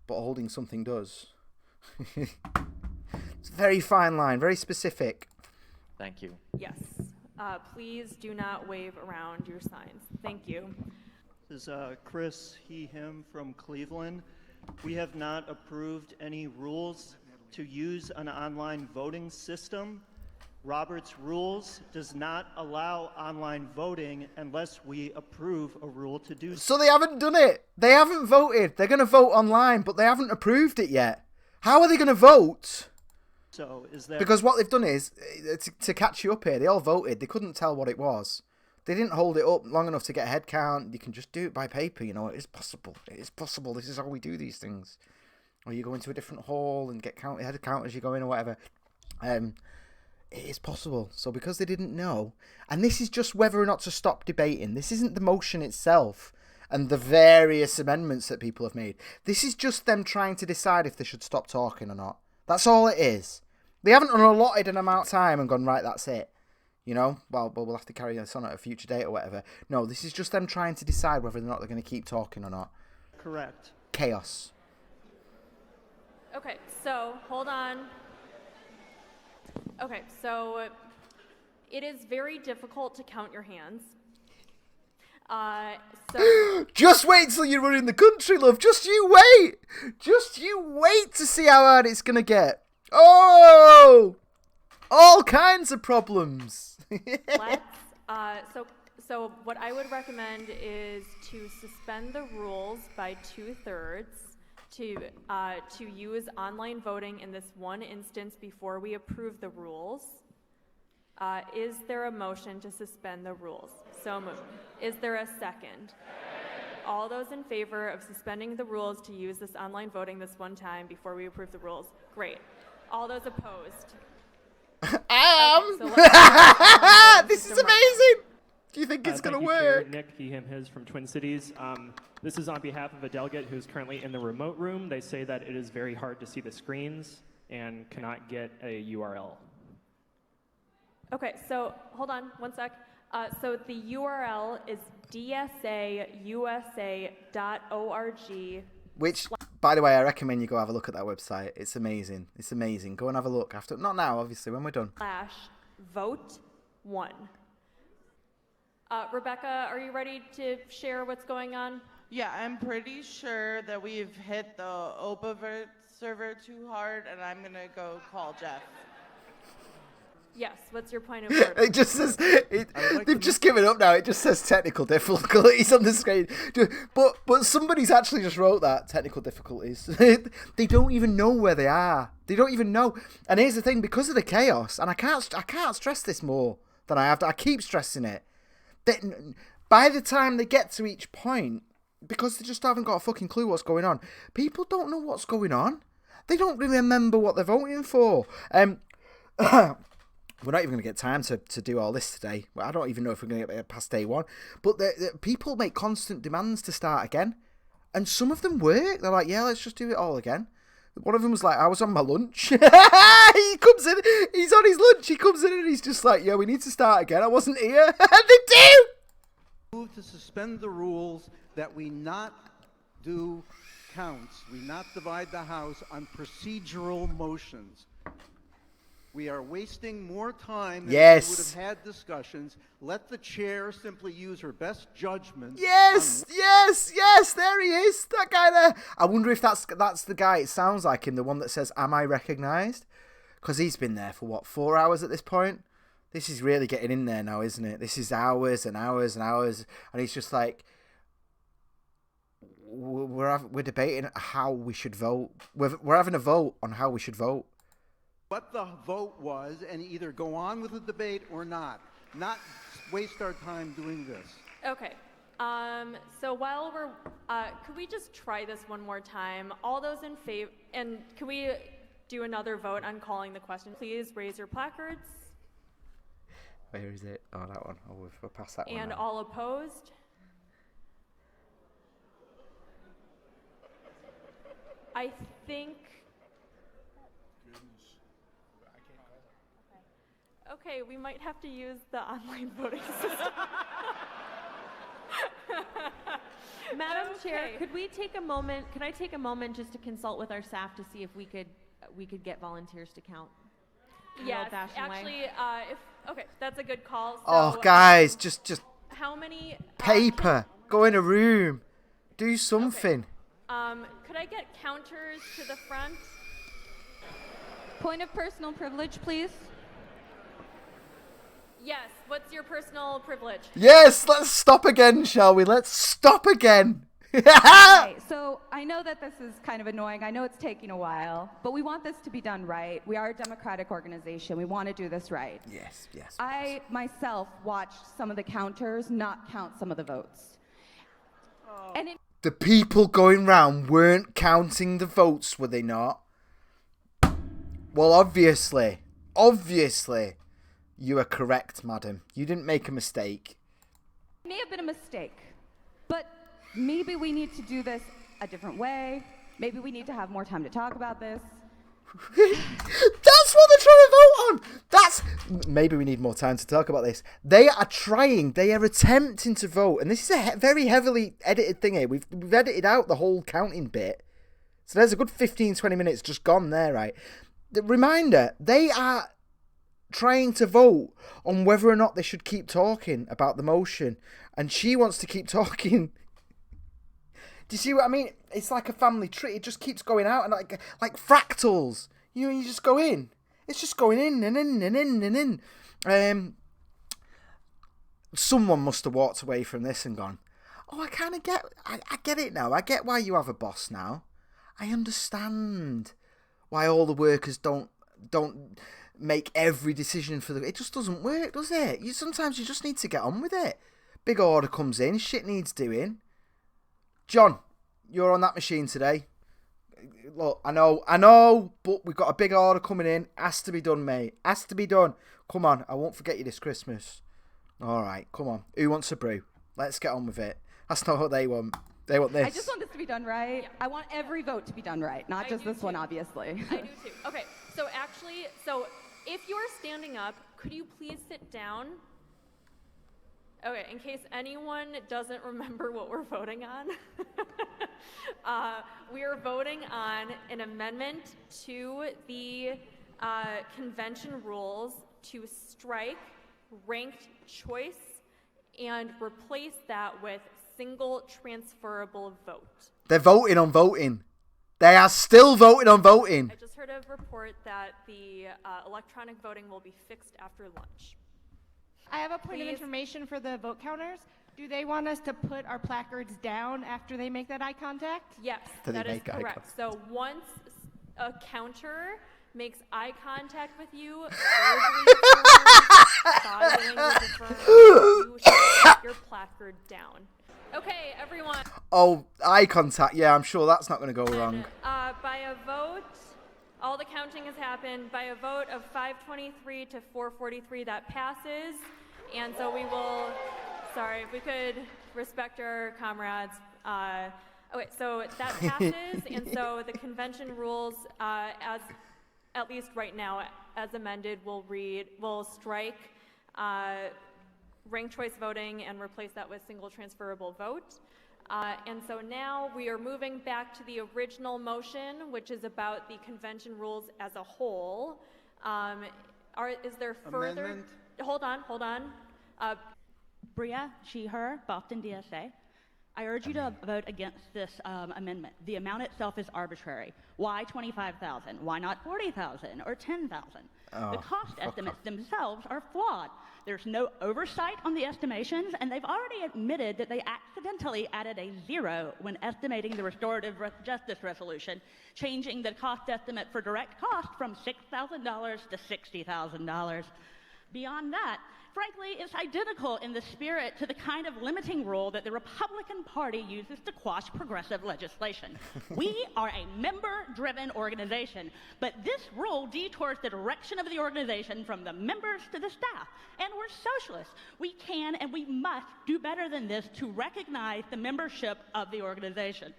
but holding something does? It's a very fine line, very specific. Thank you. Yes. Please do not wave around your signs. Thank you. This is Chris, he, him from Cleveland. We have not approved any rules to use an online voting system. Robert's Rules does not allow online voting unless we approve a rule to do so. So they haven't done it. They haven't voted. They're going to vote online, but they haven't approved it yet. How are they going to vote? So is that Because what they've done is, to catch you up here, they all voted. They couldn't tell what it was. They didn't hold it up long enough to get a head count. You can just do it by paper, you know. It is possible. It is possible. This is how we do these things. Or you go into a different hall and get head count as you go in or whatever. It is possible. So because they didn't know, and this is just whether or not to stop debating. This isn't the motion itself and the various amendments that people have made. This is just them trying to decide if they should stop talking or not. That's all it is. They haven't allotted an amount of time and gone, right, that's it. You know, well, we'll have to carry this on at a future date or whatever. No, this is just them trying to decide whether or not they're going to keep talking or not. correct? Chaos. Okay, so hold on. Okay, so it is very difficult to count your hands. Just wait till you're running the country, love. Just you wait. Just you wait to see how hard it's going to get. Oh! All kinds of problems. So what I would recommend is to suspend the rules by 2/3 to use online voting in this one instance before we approve the rules. Is there a motion to suspend the rules? So moved. Is there a second? All those in favor of suspending the rules to use this online voting this one time before we approve the rules? Great. All those opposed? This is amazing. Do you think it's going to work? Chair Nick, he, him, his from Twin Cities. This is on behalf of a delegate who's currently in the remote room. They say that it is very hard to see the screens and cannot get a URL. Okay, so hold on one sec. So the URL is dsausa.org. Which, by the way, I recommend you go have a look at that website. It's amazing. It's amazing. Go and have a look after. Not now, obviously, when we're done. /vote1. Rebecca, are you ready to share what's going on? Yeah, I'm pretty sure that we've hit the Oberverts server too hard, and I'm going to go call Jeff. Yes, what's your point of order? It just says they've just given up now. It just says technical difficulties on the screen. But somebody's actually just wrote that technical difficulties. They don't even know where they are. They don't even know. And here's the thing: because of the chaos, and I can't stress this more than I have to. I keep stressing it. That by the time they get to each point, because they just haven't got a fucking clue what's going on, people don't know what's going on. They don't really remember what they're voting for. We're not even going to get time to do all this today. I don't even know if we're going to get past day one. But the people make constant demands to start again. And some of them work. They're like, yeah, let's just do it all again. One of them was like, I was on my lunch. He comes in, he's on his lunch. He comes in and he's just like, yeah, we need to start again. I wasn't here. They do! Move to suspend the rules that we not do counts. We not divide the House on procedural motions. We are wasting more time than we would have had discussions. Let the chair simply use her best judgment. Yes, there he is. That guy there. I wonder if that's the guy. It sounds like him, the one that says, am I recognised? Because he's been there for, 4 hours at this point? This is really getting in there now, isn't it? This is hours and hours and hours. And he's just like, we're debating how we should vote. We're having a vote on how we should vote. What the vote was, and either go on with the debate or not waste our time doing this. Okay. So while we're, could we just try this one more time? All those in favor, and can we do another vote on calling the question? Please raise your placards. Where is it? Oh, that one. Oh, we'll pass that one. And now. all opposed? I think. Okay, we might have to use the online voting system. Madam Chair, could we take a moment? Could I take a moment just to consult with our staff to see if we could get volunteers to count? Yes, actually, okay, that's a good call. So, oh, guys, just how many paper? Go in a room. Do something. Okay. Could I get counters to the front? Point of personal privilege, please. Yes, what's your personal privilege? Yes, let's stop again, shall we? Let's stop again. Okay, so I know that this is kind of annoying. I know it's taking a while, but we want this to be done right. We are a democratic organization. We want to do this right. Yes. I myself watched some of the counters not count some of the votes. Oh. And the people going round weren't counting the votes, were they not? Well, obviously, you are correct, madam. You didn't make a mistake. It may have been a mistake, but maybe we need to do this a different way. Maybe we need to have more time to talk about this. That's what they're trying to vote on. Maybe we need more time to talk about this. They are trying. They are attempting to vote, and this is a very heavily edited thing here. We've edited out the whole counting bit, so there's a good 15-20 minutes just gone there, right? The reminder: they are trying to vote on whether or not they should keep talking about the motion, and she wants to keep talking. Do you see what I mean? It's like a family tree. It just keeps going out, and like fractals. You know, you just go in. It's just going in and in and in and in. Someone must have walked away from this and gone, oh, I kind of get, I get it now. I get why you have a boss now. I understand why all the workers don't make every decision for the. It just doesn't work, does it? Sometimes you just need to get on with it. Big order comes in, shit needs doing. John, you're on that machine today. Look, I know, but we've got a big order coming in. Has to be done, mate. Has to be done. Come on, I won't forget you this Christmas. All right, come on. Who wants a brew? Let's get on with it. That's not what they want. They want this. I just want this to be done right. Yeah. I want every vote to be done right, not just this one, obviously. I do too. Okay, so if you're standing up, could you please sit down? Okay, in case anyone doesn't remember what we're voting on, we are voting on an amendment to the convention rules to strike ranked choice and replace that with single transferable vote. They're voting on voting. They are still voting on voting. I just heard a report that the electronic voting will be fixed after lunch. I have a point of information for the vote counters. Do they want us to put our placards down after they make that eye contact? Yes, that is correct. So once a counter makes eye contact with you, you should put your placard down. Okay, everyone. Oh, eye contact. Yeah, I'm sure that's not going to go wrong. By a vote, all the counting has happened. By a vote of 523 to 443, that passes. And so we will, sorry, if we could respect our comrades. Okay, so that passes. And so the convention rules, as at least right now, as amended, will strike ranked choice voting and replace that with single transferable vote. And so now we are moving back to the original motion, which is about the convention rules as a whole. Is there further? Amendment? Hold on. Bria, she, her, Boston DSA. I urge you to vote against this amendment. The amount itself is arbitrary. Why 25,000? Why not 40,000 or 10,000? The cost estimates themselves are flawed. There's no oversight on the estimations, and they've already admitted that they accidentally added a 0 when estimating the restorative justice resolution, changing the cost estimate for direct cost from $6,000 to $60,000. Beyond that, frankly, it's identical in the spirit to the kind of limiting rule that the Republican Party uses to quash progressive legislation. We are a member-driven organization, but this rule detours the direction of the organization from the members to the staff. And we're socialists. We can and we must do better than this to recognize the membership of the organization.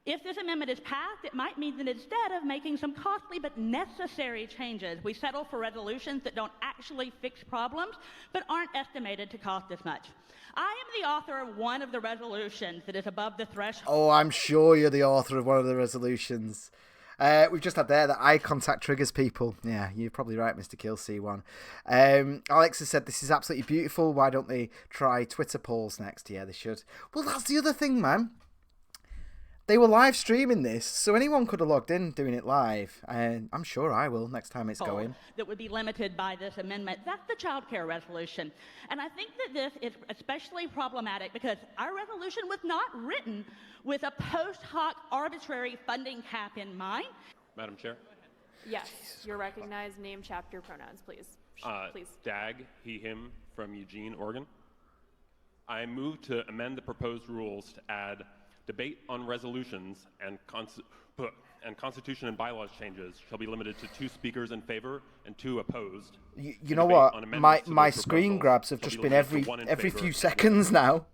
If this amendment is passed, it might mean that instead of making some costly but necessary changes, we settle for resolutions that don't actually fix problems but aren't estimated to cost as much. I am the author of one of the resolutions that is above the threshold. Oh, I'm sure you're the author of one of the resolutions. We've just had there that eye contact triggers people. Yeah, you're probably right, Mr. Kill C1. Alex has said this is absolutely beautiful. Why don't they try Twitter polls next? Yeah, they should. Well, that's the other thing, man. They were live streaming this, so anyone could have logged in doing it live. And I'm sure I will next time it's going. That would be limited by this amendment. That's the child care resolution. And I think that this is especially problematic because our resolution was not written with a post hoc arbitrary funding cap in mind. Madam Chair? Yes, you're recognized. Name, chapter, pronouns, please. Please. Dag, he, him, from Eugene, Oregon. I move to amend the proposed rules to add debate on resolutions and constitution and bylaws changes shall be limited to 2 speakers in favor and 2 opposed. You know what? My screen grabs have just been every few seconds now.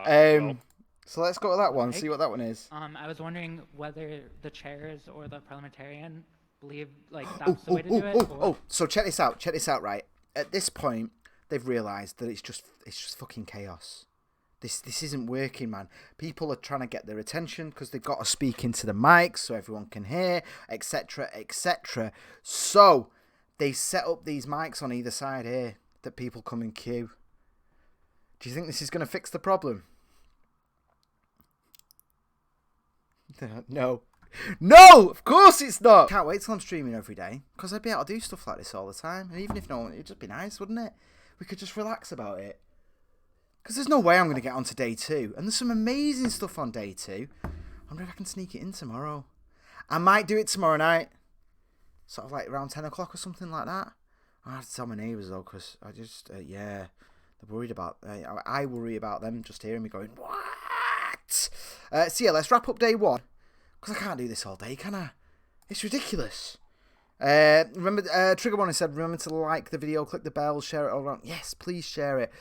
So let's go to that one, see what that one is. I was wondering whether the chairs or the parliamentarian believe like that's the way to do it. So check this out, right? At this point, they've realised that it's just fucking chaos. This isn't working, man. People are trying to get their attention because they've got to speak into the mic so everyone can hear, etc., etc. So they set up these mics on either side here that people come in queue. Do you think this is going to fix the problem? No. No, of course it's not. Can't wait till I'm streaming every day because I'd be able to do stuff like this all the time. And even if no one, it'd just be nice, wouldn't it? We could just relax about it. Because there's no way I'm going to get onto day 2. And there's some amazing stuff on day 2. I wonder if I can sneak it in tomorrow. I might do it tomorrow night. Sort of like around 10 o'clock or something like that. I have to tell my neighbours though, because I just, they're worried about, I worry about them just hearing me going, what? So yeah, let's wrap up day 1. Because I can't do this all day, can I? It's ridiculous. Remember, Trigger One said, remember to like the video, click the bell, share it all around. Yes, please share it.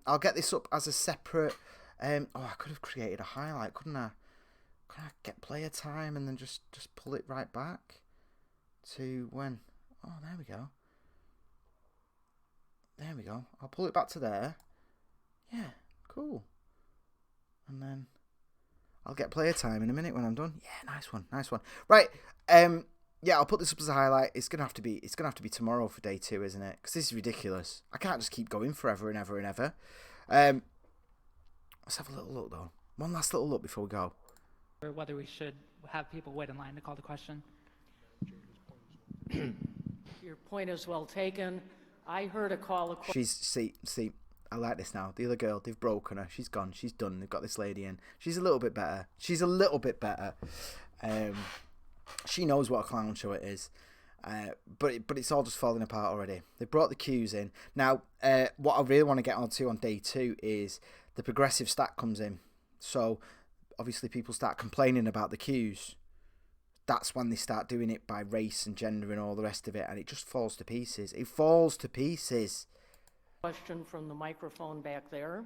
I'll get this up as a separate, I could have created a highlight, couldn't I? Could I get player time and then just pull it right back to when? Oh, there we go. There we go. I'll pull it back to there. Yeah, cool. And then I'll get player time in a minute when I'm done. Yeah, nice one. Right, yeah, I'll put this up as a highlight. It's gonna have to be tomorrow for day 2, isn't it? Because this is ridiculous. I can't just keep going forever and ever and ever. Let's have a little look though. One last little look before we go. or whether we should have people wait in line to call the question. Your point is well taken. I heard a call a question. See, I like this now. The other girl, they've broken her. She's gone. She's done. They've got this lady in. She's a little bit better. She knows what a clown show it is. But it's all just falling apart already. They brought the queues in. Now, what I really want to get onto on day 2 is the progressive stat comes in. So, obviously people start complaining about the queues. That's when they start doing it by race and gender and all the rest of it, and it just falls to pieces. It falls to pieces. Question from the microphone back there.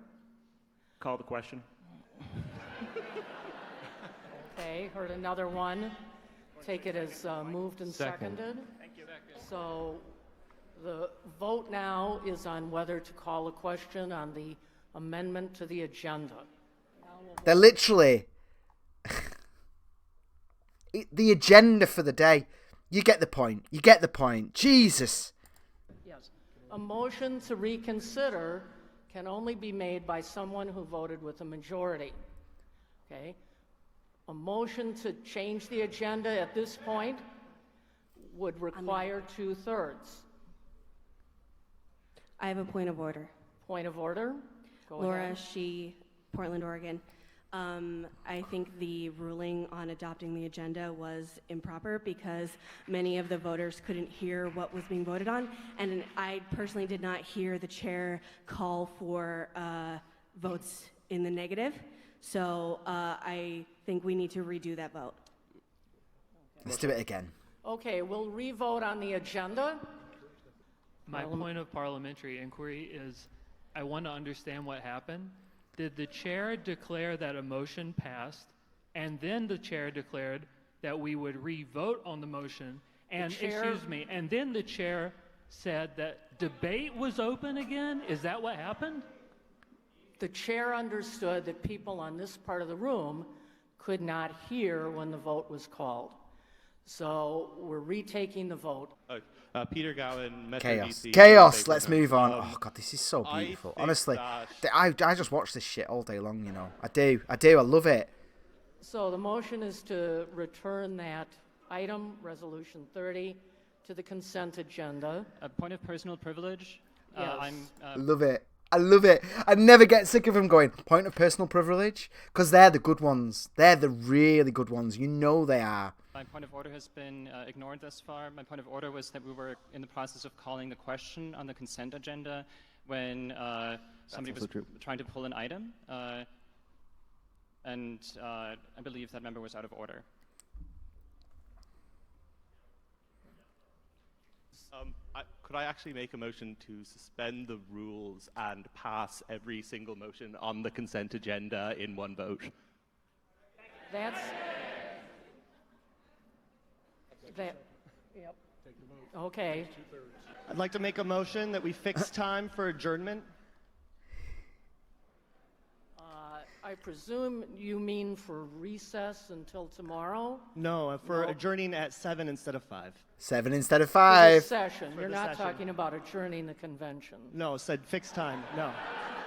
Call the question. Okay, heard another one. Take it as moved and seconded. Thank you. So the vote now is on whether to call a question on the amendment to the agenda. They're literally the agenda for the day. You get the point. Jesus. Yes. A motion to reconsider can only be made by someone who voted with a majority. Okay? A motion to change the agenda at this point would require 2/3. I have a point of order. Point of order? Go Laura ahead. Shee, Portland, Oregon. I think the ruling on adopting the agenda was improper because many of the voters couldn't hear what was being voted on, and I personally did not hear the chair call for votes in the negative. So I think we need to redo that vote. Let's do it again. Okay, we'll re-vote on the agenda. My point of parliamentary inquiry is I want to understand what happened. Did the chair declare that a motion passed, and then the chair declared that we would re-vote on the motion, and and then the chair said that debate was open again? Is that what happened? The chair understood that people on this part of the room could not hear when the vote was called. So we're retaking the vote. Peter Gowan, Metro DC. Chaos. Let's move on. Oh God, this is so beautiful. Honestly, I just watch this shit all day long. You know, I do. I love it. So the motion is to return that item, Resolution 30, to the consent agenda. A point of personal privilege. Yes. Love it. I love it. I never get sick of them going, point of personal privilege, because they're the good ones. They're the really good ones. You know they are. My point of order has been ignored thus far. My point of order was that we were in the process of calling the question on the consent agenda when somebody was trying to pull an item, and I believe that member was out of order. Could I actually make a motion to suspend the rules and pass every single motion on the consent agenda in one vote? That's... Yep. Okay. I'd like to make a motion that we fix time for adjournment. I presume you mean for recess until tomorrow? No, for adjourning at 7 instead of 5. 7 instead of For 5. this session. For You're the not session. talking about adjourning the convention. No, said fixed time. No.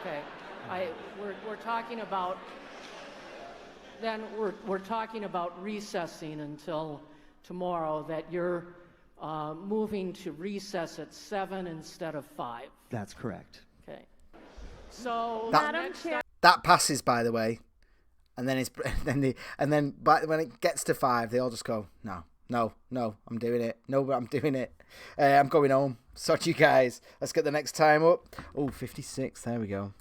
Okay. We're talking about... Then we're talking about recessing until tomorrow, that you're moving to recess at 7 instead of 5. That's correct. Okay. So, Madam Chair, that passes, by the way, and then when it gets to 5, they all just go, no, I'm doing it. No, I'm doing it. I'm going home. Sod you guys. Let's get the next time up. Oh, 56. There we go.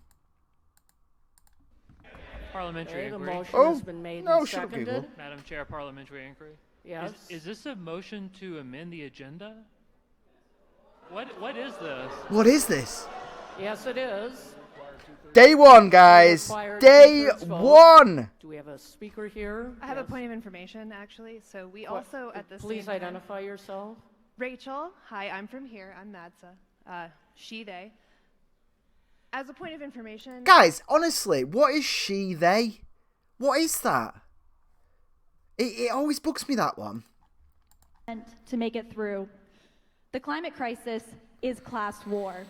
Parliamentary Okay, the inquiry. motion has been made and seconded. Madam Chair, parliamentary inquiry. Yes. Is this a motion to amend the agenda? What is this? What is this? Yes, it is. Day 1, guys. Required Day 2/3 vote. 1. Do we have a speaker here? I have a point of information, actually. So we also, at the Please same time- identify yourself. Rachel, hi, I'm from here. I'm Madsa. She, they. As a point of information... Guys, honestly, what is she, they? What is that? It always bugs me, that one. To make it through. The climate crisis is class war.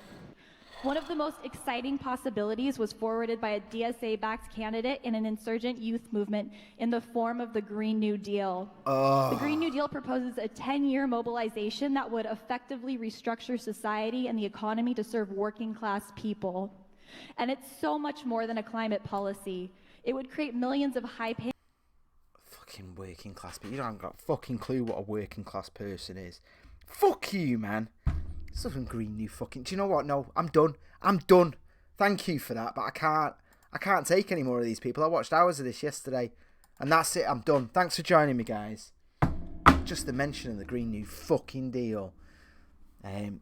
One of the most exciting possibilities was forwarded by a DSA-backed candidate in an insurgent youth movement in the form of the Green New Deal. The Green New Deal proposes a 10-year mobilization that would effectively restructure society and the economy to serve working-class people. And it's so much more than a climate policy. It would create millions of high-paying... Fucking working class people. You don't got a fucking clue what a working class person is. Fuck you, man. Something Green New fucking... Do you know what? No, I'm done. I'm done. Thank you for that, but I can't take any more of these people. I watched hours of this yesterday, and that's it. I'm done. Thanks for joining me, guys. Just the mention of the Green New fucking Deal. It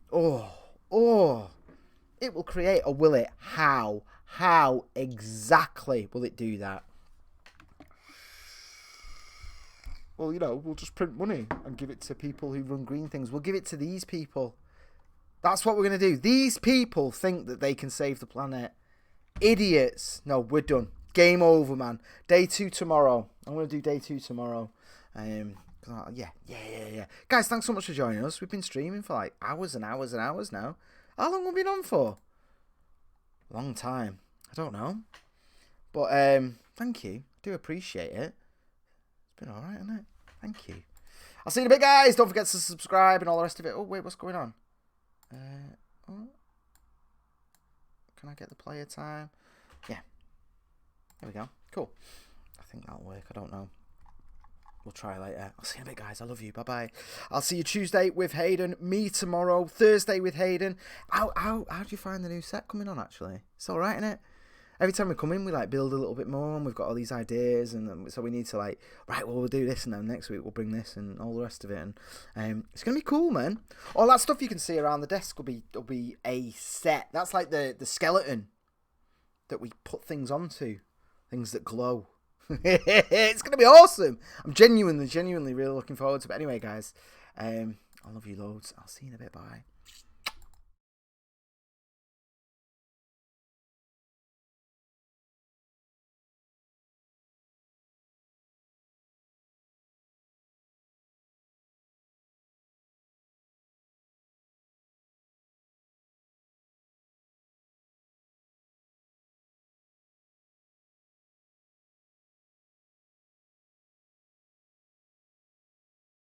will create, or will it? How? How exactly will it do that? Well, you know, we'll just print money and give it to people who run green things. We'll give it to these people. That's what we're going to do. These people think that they can save the planet. Idiots. No, we're done. Game over, man. Day 2 tomorrow. I'm going to do day 2 tomorrow. Yeah. Guys, thanks so much for joining us. We've been streaming for like hours and hours and hours now. How long have we been on for? Long time. I don't know. But thank you. I do appreciate it. It's been alright, hasn't it? Thank you. I'll see you in a bit, guys. Don't forget to subscribe and all the rest of it. Oh, wait, what's going on? Can I get the player time? Yeah. There we go. Cool. I think that'll work. I don't know. We'll try later. I'll see you in a bit, guys. I love you. Bye-bye. I'll see you Tuesday with Hayden. Me tomorrow. Thursday with Hayden. How do you find the new set coming on, actually? It's all right, isn't it? Every time we come in, we like build a little bit more, and we've got all these ideas, and so we need to like, right, well, we'll do this, and then next week we'll bring this, and all the rest of it, and it's gonna be cool, man. All that stuff you can see around the desk will be a set. That's like the skeleton that we put things onto, things that glow. It's gonna be awesome. I'm genuinely really looking forward to it. But anyway, guys, I love you loads. I'll see you in a bit. Bye.